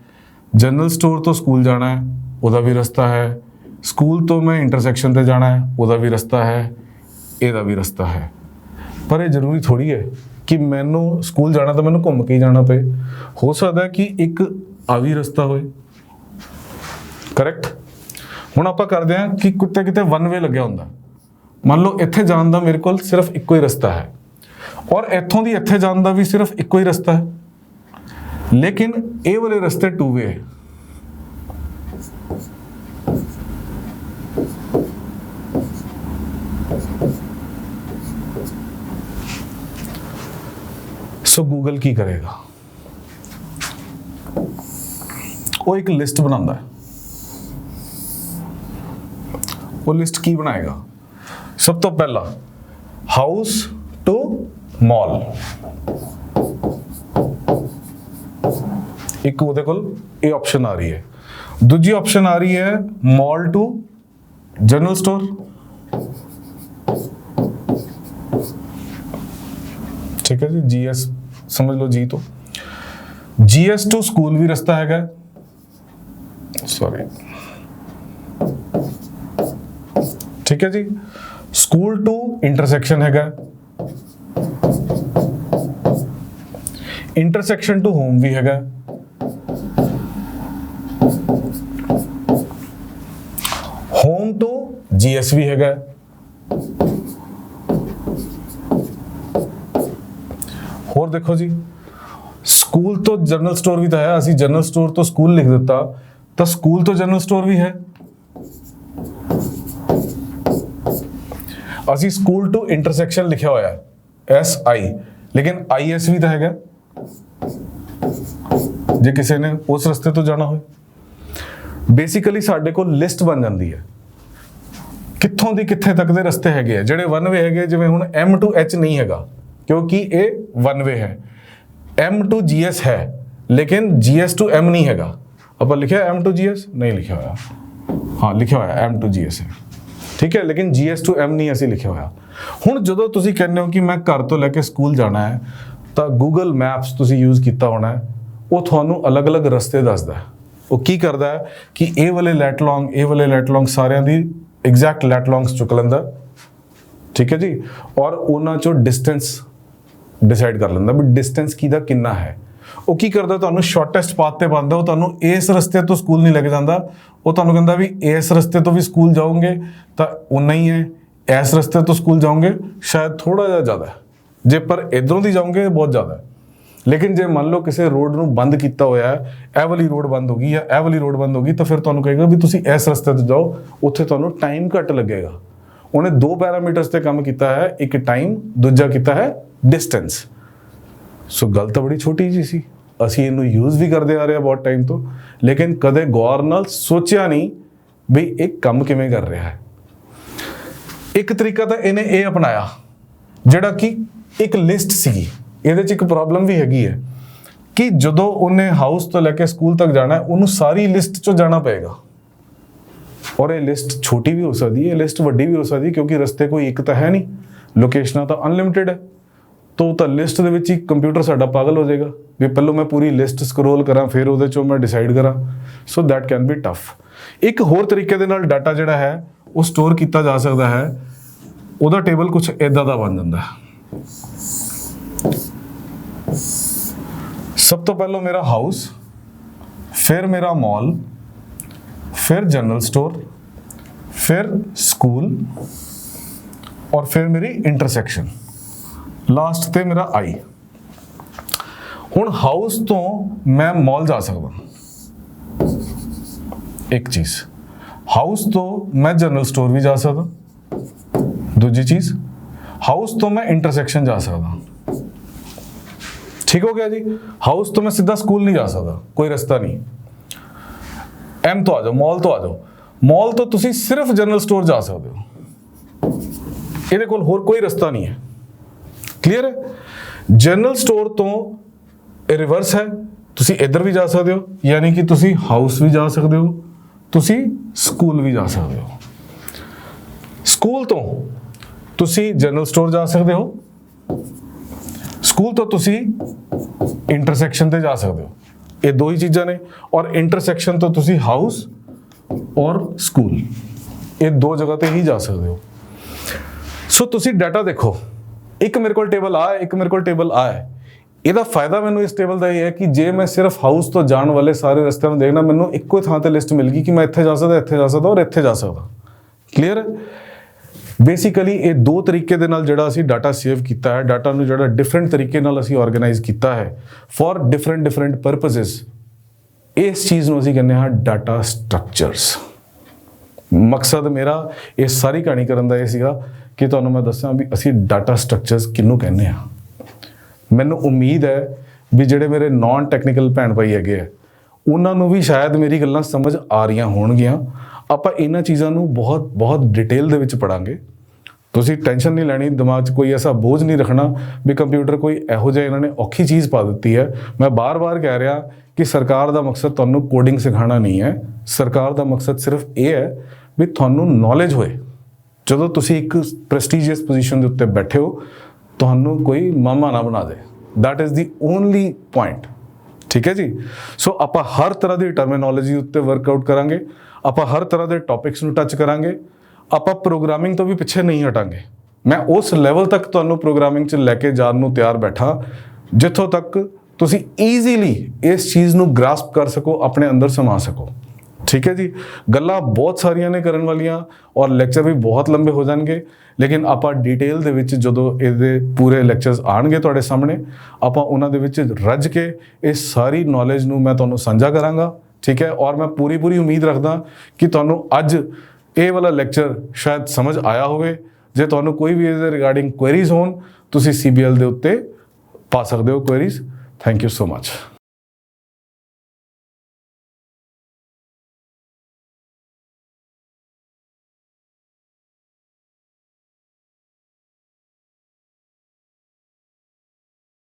ਜਨਰਲ ਸਟੋਰ ਤੋਂ ਸਕੂਲ ਜਾਣਾ ਹੈ ਉਹਦਾ ਵੀ ਰਸਤਾ ਹੈ, ਸਕੂਲ ਤੋਂ ਮੈਂ ਇੰਟਰਸੈਕਸ਼ਨ ਤੇ ਜਾਣਾ ਹੈ ਉਹਦਾ ਵੀ ਰਸਤਾ ਹੈ, ਇਹਦਾ ਵੀ ਰਸਤਾ ਹੈ। ਪਰ ਇਹ ਜ਼ਰੂਰੀ ਥੋੜੀ ਹੈ ਕਿ ਮੈਨੂੰ ਸਕੂਲ ਜਾਣਾ ਤਾਂ ਮੈਨੂੰ ਘੁੰਮ ਕੇ ਹੀ ਜਾਣਾ ਪਏ। ਹੋ ਸਕਦਾ ਕਿ ਇੱਕ ਆ ਵੀ ਰਸਤਾ ਹੋਏ, ਕਰੈਕਟ। ਹੁਣ ਆਪਾਂ ਕਰਦੇ ਹਾਂ ਕਿ ਕਿਤੇ ਵਨ ਵੇ ਲੱਗਿਆ ਹੁੰਦਾ। ਮੰਨ ਲਓ ਇੱਥੇ ਜਾਣ ਦਾ ਮੇਰੇ ਕੋਲ ਸਿਰਫ ਇੱਕੋ ਹੀ ਰਸਤਾ ਹੈ ਔਰ ਇੱਥੋਂ ਦੀ ਇੱਥੇ ਜਾਣ ਦਾ ਵੀ ਸਿਰਫ ਇੱਕੋ ਹੀ ਰਸਤਾ ਹੈ, ਲੇਕਿਨ ਇਹ ਵਾਲੇ ਰਸਤੇ ਟੂ ਵੇ ਹੈ। ਸੋ ਗੂਗਲ ਕੀ ਕਰੇਗਾ? ਉਹ ਇੱਕ ਲਿਸਟ ਬਣਾਉਂਦਾ ਹੈ। ਉਹ ਲਿਸਟ ਕੀ ਬਣਾਏਗਾ? ਸਭ ਤੋਂ ਪਹਿਲਾਂ ਹਾਊਸ ਟੂ ਮਾਲ, ਇੱਕ ਉਹਦੇ ਕੋਲ ਇਹ ਆਪਸ਼ਨ ਆ ਰਹੀ ਹੈ। ਦੂਜੀ ਆਪਸ਼ਨ ਆ ਰਹੀ ਹੈ ਮਾਲ ਟੂ ਜਨਰਲ ਸਟੋਰ, ਠੀਕ ਹੈ ਜੀ। जीएस समझ लो, जी तो GS टू स्कूल भी रास्ता है, सॉरी, ठीक है जी। स्कूल टू इंटरसेक्शन है, इंटरसेक्शन टू होम भी है, होम टू GS भी है, ਹੋਰ ਦੇਖੋ ਜੀ। ਸਕੂਲ ਤੋਂ ਜਨਰਲ ਸਟੋਰ ਵੀ ਤਾਂ ਹੈ, ਅਸੀਂ ਜਨਰਲ ਸਟੋਰ ਤੋਂ ਸਕੂਲ ਲਿਖ ਦਿੱਤਾ ਤਾਂ ਸਕੂਲ ਤੋਂ ਜਨਰਲ ਸਟੋਰ ਵੀ ਹੈ। ਅਸੀਂ ਸਕੂਲ ਟੂ ਇੰਟਰਸੈਕਸ਼ਨ ਲਿਖਿਆ ਹੋਇਆ ਹੈ SI, ਲੇਕਿਨ IS ਵੀ ਤਾਂ ਹੈਗਾ ਜੇ ਕਿਸੇ ਨੇ ਉਸ ਰਸਤੇ ਤੋਂ ਜਾਣਾ ਹੋਵੇ। ਬੇਸਿਕਲੀ ਸਾਡੇ ਕੋਲ ਲਿਸਟ ਬਣ ਜਾਂਦੀ ਹੈ ਕਿੱਥੋਂ ਦੀ ਕਿੱਥੇ ਤੱਕ ਦੇ ਰਸਤੇ ਹੈਗੇ ਆ ਜਿਹੜੇ ਵਨ ਵੇ ਹੈਗੇ। ਜਿਵੇਂ ਹੁਣ M to H ਨਹੀਂ ਹੈਗਾ क्योंकि ये वन वे है, M to GS है लेकिन GS to M नहीं हैगा। अब लिखा है M to GS नहीं लिखा हुआ, हाँ लिखा हुआ है M to GS है, ठीक है, लेकिन GS to M नहीं ऐसे लिखा हुआ। हुण जदों तुसीं कहंदे हो कि मैं घर तो लैके स्कूल जाना है तो गूगल मैप्स तुसीं यूज़ किया होना है, वो तुहानूं अलग अलग रस्ते दसदा है। वो की करदा है कि ये वाले लैट लॉन्ग सारियां दी एग्जैक्ट लैट लॉन्ग्स चुक लैंदा, ठीक है जी। और उन्हां चों डिस्टेंस ਡਿਸਾਈਡ ਕਰ ਲੈਂਦਾ ਵੀ ਡਿਸਟੈਂਸ ਕਿਹਦਾ ਕਿੰਨਾ ਹੈ। ਉਹ ਕੀ ਕਰਦਾ, ਤੁਹਾਨੂੰ ਸ਼ਾਰਟੈਸਟ ਪਾਥ ਤੇ ਪਾਉਂਦਾ, ਉਹ ਤੁਹਾਨੂੰ ਇਸ ਰਸਤੇ ਤੋਂ ਸਕੂਲ ਨਹੀਂ ਲੈ ਕੇ ਜਾਂਦਾ, ਉਹ ਤੁਹਾਨੂੰ ਕਹਿੰਦਾ ਵੀ ਇਸ ਰਸਤੇ ਤੋਂ ਵੀ ਸਕੂਲ ਜਾਓਗੇ ਤਾਂ ਉਨਾ ਹੀ ਹੈ, ਇਸ ਰਸਤੇ ਤੋਂ ਸਕੂਲ ਜਾਓਗੇ ਸ਼ਾਇਦ ਥੋੜਾ ਜਿਹਾ ਜ਼ਿਆਦਾ ਹੈ, ਜੇ ਪਰ ਇਧਰੋਂ ਦੀ ਜਾਓਗੇ ਬਹੁਤ ਜ਼ਿਆਦਾ ਹੈ। ਲੇਕਿਨ ਜੇ ਮੰਨ ਲਓ ਕਿਸੇ ਰੋਡ ਨੂੰ ਬੰਦ ਕੀਤਾ ਹੋਇਆ ਹੈ, ਇਹ ਵਾਲੀ ਰੋਡ ਬੰਦ ਹੋ ਗਈ ਜਾਂ ਇਹ ਵਾਲੀ ਰੋਡ ਬੰਦ ਹੋ ਗਈ, ਤਾਂ ਫਿਰ ਤੁਹਾਨੂੰ ਕਹੇਗਾ ਵੀ ਤੁਸੀਂ ਇਸ ਰਸਤੇ ਤੋਂ ਜਾਓ, ਉੱਥੇ ਤੁਹਾਨੂੰ ਟਾਈਮ ਘੱਟ ਲੱਗੇਗਾ। ਉਹਨੇ ਦੋ ਪੈਰਾਮੀਟਰਸ ਤੇ ਕੰਮ ਕੀਤਾ ਹੈ, ਇੱਕ ਟਾਈਮ, ਦੂਜਾ ਕੀਤਾ ਹੈ ਡਿਸਟੈਂਸ। ਸੋ ਗੱਲ ਤਾਂ ਬੜੀ ਛੋਟੀ ਜੀ ਸੀ, ਅਸੀਂ ਇਹਨੂੰ ਯੂਜ਼ ਵੀ ਕਰਦੇ ਆ ਰਹੇ ਹਾਂ ਬਹੁਤ ਟਾਈਮ ਤੋਂ, ਲੇਕਿਨ ਕਦੇ ਗੌਰ ਨਾਲ ਸੋਚਿਆ ਨਹੀਂ ਵੀ ਇਹ ਕੰਮ ਕਿਵੇਂ ਕਰ ਰਿਹਾ ਹੈ। ਇੱਕ ਤਰੀਕਾ ਤਾਂ ਇਹਨੇ ਇਹ ਅਪਣਾਇਆ ਜਿਹੜਾ ਕਿ ਇੱਕ ਲਿਸਟ ਸੀਗੀ। ਇਹਦੇ 'ਚ ਇੱਕ ਪ੍ਰੋਬਲਮ ਵੀ ਹੈਗੀ ਹੈ ਕਿ ਜਦੋਂ ਉਹਨੇ ਹਾਊਸ ਤੋਂ ਲੈ ਕੇ ਸਕੂਲ ਤੱਕ ਜਾਣਾ, ਉਹਨੂੰ ਸਾਰੀ ਲਿਸਟ 'ਚੋਂ ਜਾਣਾ ਪਏਗਾ। ਔਰ ਇਹ ਲਿਸਟ ਛੋਟੀ ਵੀ ਹੋ ਸਕਦੀ ਹੈ, ਇਹ ਲਿਸਟ ਵੱਡੀ ਵੀ ਹੋ ਸਕਦੀ ਹੈ, ਕਿਉਂਕਿ ਰਸਤੇ ਕੋਈ ਇੱਕ ਤਾਂ ਹੈ ਨਹੀਂ, ਲੋਕੇਸ਼ਨਾਂ ਤਾਂ ਅਨਲਿਮਿਟਿਡ ਹੈ। ਤਾਂ ਲਿਸਟ ਦੇ ਵਿੱਚ ਹੀ ਕੰਪਿਊਟਰ ਸਾਡਾ ਪਾਗਲ ਹੋ ਜਾਏਗਾ ਵੀ ਪਹਿਲਾਂ ਮੈਂ ਪੂਰੀ ਲਿਸਟ ਸਕਰੋਲ ਕਰਾਂ, ਫਿਰ ਉਹਦੇ 'ਚੋਂ ਮੈਂ ਡਿਸਾਈਡ ਕਰਾਂ। So that can be tough. ਇੱਕ ਹੋਰ ਤਰੀਕੇ ਦੇ ਨਾਲ ਡਾਟਾ ਜਿਹੜਾ ਹੈ ਉਹ ਸਟੋਰ ਕੀਤਾ ਜਾ ਸਕਦਾ ਹੈ। ਉਹਦਾ ਟੇਬਲ ਕੁਝ ਇੱਦਾਂ ਦਾ ਬਣ ਜਾਂਦਾ ਹੈ। ਸਭ ਤੋਂ ਪਹਿਲਾਂ ਮੇਰਾ ਹਾਊਸ, ਫਿਰ ਮੇਰਾ ਮਾਲ, फिर जनरल स्टोर, फिर स्कूल और फिर मेरी इंटरसेक्शन, लास्ट ते मेरा आई। हुण हाउस तो मैं मॉल जा सकदा, एक चीज, हाउस तो मैं जनरल स्टोर भी जा सकदा, दूजी चीज हाउस तो मैं इंटरसेक्शन जा सकदा। ठीक हो गया जी। हाउस तो मैं सीधा स्कूल नहीं जा सकदा, कोई रास्ता नहीं। एम तो आ जाओ, मॉल तो आ जाओ, मॉल तो तुसी सिर्फ जनरल स्टोर जा सकते हो, ਇਹਦੇ ਕੋਲ ਹੋਰ ਕੋਈ ਰਸਤਾ ਨਹੀਂ ਹੈ। ਕਲੀਅਰ ਹੈ। ਜਨਰਲ ਸਟੋਰ ਤੋਂ ਇਹ ਰਿਵਰਸ ਹੈ, ਤੁਸੀਂ ਇੱਧਰ ਵੀ ਜਾ ਸਕਦੇ ਹੋ, ਯਾਨੀ ਕਿ ਤੁਸੀਂ ਹਾਊਸ ਵੀ ਜਾ ਸਕਦੇ ਹੋ, ਤੁਸੀਂ ਸਕੂਲ ਵੀ ਜਾ ਸਕਦੇ ਹੋ। ਸਕੂਲ ਤੋਂ ਤੁਸੀਂ ਜਨਰਲ ਸਟੋਰ ਜਾ ਸਕਦੇ ਹੋ, ਸਕੂਲ ਤੋਂ ਤੁਸੀਂ ਇੰਟਰਸੈਕਸ਼ਨ ਤੇ ਜਾ ਸਕਦੇ ਹੋ। ਇਹ ਦੋ ਹੀ ਚੀਜ਼ਾਂ ਨੇ। ਔਰ ਇੰਟਰਸੈਕਸ਼ਨ ਤੋਂ ਤੁਸੀਂ ਹਾਊਸ ਔਰ ਸਕੂਲ, ਇਹ ਦੋ ਜਗ੍ਹਾ ਤੇ ਹੀ ਜਾ ਸਕਦੇ ਹੋ। ਸੋ ਤੁਸੀਂ ਡਾਟਾ ਦੇਖੋ, ਇੱਕ ਮੇਰੇ ਕੋਲ ਟੇਬਲ ਆ ਹੈ, ਇੱਕ ਮੇਰੇ ਕੋਲ ਟੇਬਲ ਆ ਹੈ। ਇਹਦਾ ਫਾਇਦਾ ਮੈਨੂੰ ਇਸ ਟੇਬਲ ਦਾ ਇਹ ਹੈ ਕਿ ਜੇ ਮੈਂ ਸਿਰਫ ਹਾਊਸ ਤੋਂ ਜਾਣ ਵਾਲੇ ਸਾਰੇ ਰਸਤਿਆਂ ਨੂੰ ਦੇਖਣਾ, ਮੈਨੂੰ ਇੱਕੋ ਥਾਂ ਤੇ ਲਿਸਟ ਮਿਲ ਗਈ ਕਿ ਮੈਂ ਇੱਥੇ ਜਾ ਸਕਦਾ, ਇੱਥੇ ਜਾ ਸਕਦਾ ਔਰ ਇੱਥੇ ਜਾ ਸਕਦਾ। ਕਲੀਅਰ ਹੈ। ਬੇਸਿਕਲੀ ਇਹ ਦੋ ਤਰੀਕੇ ਦੇ ਨਾਲ ਜਿਹੜਾ ਅਸੀਂ ਡਾਟਾ ਸੇਵ ਕੀਤਾ ਹੈ, ਡਾਟਾ ਨੂੰ ਜਿਹੜਾ ਡਿਫਰੈਂਟ ਤਰੀਕੇ ਨਾਲ ਅਸੀਂ ਆਰਗੇਨਾਈਜ਼ ਕੀਤਾ ਹੈ ਫॉर ਡਿਫਰੈਂਟ ਪਰਪਸਿਸ, ਇਸ ਚੀਜ਼ ਨੂੰ ਅਸੀਂ ਕਹਿੰਦੇ ਹਾਂ ਡਾਟਾ ਸਟਰਕਚਰਸ। ਮਕਸਦ ਮੇਰਾ ਇਹ ਸਾਰੀ ਕਹਾਣੀ ਕਰਨ ਦਾ ਇਹ ਸੀਗਾ ਕਿ ਤੁਹਾਨੂੰ ਮੈਂ ਦੱਸਾਂ ਵੀ ਅਸੀਂ ਡਾਟਾ ਸਟਰਕਚਰਸ ਕਿਹਨੂੰ ਕਹਿੰਦੇ ਹਾਂ। ਮੈਨੂੰ ਉਮੀਦ ਹੈ ਵੀ ਜਿਹੜੇ ਮੇਰੇ ਨਾਨ ਟੈਕਨੀਕਲ ਭੈਣ ਭਾਈ ਹੈਗੇ ਆ, ਉਹਨਾਂ ਨੂੰ ਵੀ ਸ਼ਾਇਦ ਮੇਰੀ ਗੱਲਾਂ ਸਮਝ ਆ ਰਹੀਆਂ ਹੋਣਗੀਆਂ। ਆਪਾਂ ਇਹਨਾਂ ਚੀਜ਼ਾਂ ਨੂੰ ਬਹੁਤ ਡਿਟੇਲ ਦੇ ਵਿੱਚ ਪੜਾਂਗੇ। ਤੁਸੀਂ ਟੈਨਸ਼ਨ ਨਹੀਂ ਲੈਣੀ, ਦਿਮਾਗ 'ਚ ਕੋਈ ਐਸਾ ਬੋਝ ਨਹੀਂ ਰੱਖਣਾ ਵੀ ਕੰਪਿਊਟਰ ਕੋਈ ਇਹੋ ਜਿਹਾ ਇਹਨਾਂ ਨੇ ਔਖੀ ਚੀਜ਼ ਪਾ ਦਿੱਤੀ ਹੈ। ਮੈਂ ਬਾਰ-ਬਾਰ ਕਹਿ ਰਿਹਾ ਕਿ ਸਰਕਾਰ ਦਾ ਮਕਸਦ ਤੁਹਾਨੂੰ ਕੋਡਿੰਗ ਸਿਖਾਉਣਾ ਨਹੀਂ ਹੈ। ਸਰਕਾਰ ਦਾ ਮਕਸਦ ਸਿਰਫ ਇਹ ਹੈ ਵੀ ਤੁਹਾਨੂੰ ਨੌਲੇਜ ਹੋਏ। ਜਦੋਂ ਤੁਸੀਂ ਇੱਕ ਪ੍ਰੈਸਟੀਜੀਅਸ ਪੋਜੀਸ਼ਨ ਦੇ ਉੱਤੇ ਬੈਠੇ ਹੋ, ਤੁਹਾਨੂੰ ਕੋਈ ਮਾਮਾ ਨਾ ਬਣਾ ਦੇ। That is the only point. ਠੀਕ ਹੈ ਜੀ। ਸੋ ਆਪਾਂ ਹਰ ਤਰ੍ਹਾਂ ਦੀ ਟਰਮੀਨੋਲੋਜੀ ਉੱਤੇ ਵਰਕਆਊਟ ਕਰਾਂਗੇ, ਆਪਾਂ ਹਰ ਤਰ੍ਹਾਂ ਦੇ ਟੌਪਿਕਸ ਨੂੰ ਟੱਚ ਕਰਾਂਗੇ, ਆਪਾਂ ਪ੍ਰੋਗਰਾਮਿੰਗ ਤੋਂ ਵੀ ਪਿੱਛੇ ਨਹੀਂ ਹਟਾਂਗੇ। ਮੈਂ ਉਸ ਲੈਵਲ ਤੱਕ ਤੁਹਾਨੂੰ ਪ੍ਰੋਗਰਾਮਿੰਗ 'ਚ ਲੈ ਕੇ ਜਾਣ ਨੂੰ ਤਿਆਰ ਬੈਠਾ ਜਿੱਥੋਂ ਤੱਕ ਤੁਸੀਂ ਈਜ਼ੀਲੀ ਇਸ ਚੀਜ਼ ਨੂੰ ਗ੍ਰਾਸਪ ਕਰ ਸਕੋ, ਆਪਣੇ ਅੰਦਰ ਸਮਾ ਸਕੋ। ਠੀਕ ਹੈ ਜੀ। ਗੱਲਾਂ ਬਹੁਤ ਸਾਰੀਆਂ ਨੇ ਕਰਨ ਵਾਲੀਆਂ ਔਰ ਲੈਕਚਰ ਵੀ ਬਹੁਤ ਲੰਬੇ ਹੋ ਜਾਣਗੇ, ਲੇਕਿਨ ਆਪਾਂ ਡਿਟੇਲ ਦੇ ਵਿੱਚ ਜਦੋਂ ਇਹਦੇ ਪੂਰੇ ਲੈਕਚਰਸ ਆਉਣਗੇ ਤੁਹਾਡੇ ਸਾਹਮਣੇ, ਆਪਾਂ ਉਹਨਾਂ ਦੇ ਵਿੱਚ ਰੱਜ ਕੇ ਇਸ ਸਾਰੀ ਨੌਲੇਜ ਨੂੰ ਮੈਂ ਤੁਹਾਨੂੰ ਸਾਂਝਾ ਕਰਾਂਗਾ। ਠੀਕ ਹੈ। ਔਰ ਮੈਂ ਪੂਰੀ ਉਮੀਦ ਰੱਖਦਾ ਕਿ ਤੁਹਾਨੂੰ ਅੱਜ ਇਹ ਵਾਲਾ ਲੈਕਚਰ ਸ਼ਾਇਦ ਸਮਝ ਆਇਆ ਹੋਵੇ। ਜੇ ਤੁਹਾਨੂੰ ਕੋਈ ਵੀ ਇਹਦੇ ਰਿਗਾਰਡਿੰਗ ਕੁਐਰੀਜ਼ ਹੋਣ, ਤੁਸੀਂ CBL ਦੇ ਉੱਤੇ ਪਾ ਸਕਦੇ ਹੋ queries. Thank you so much.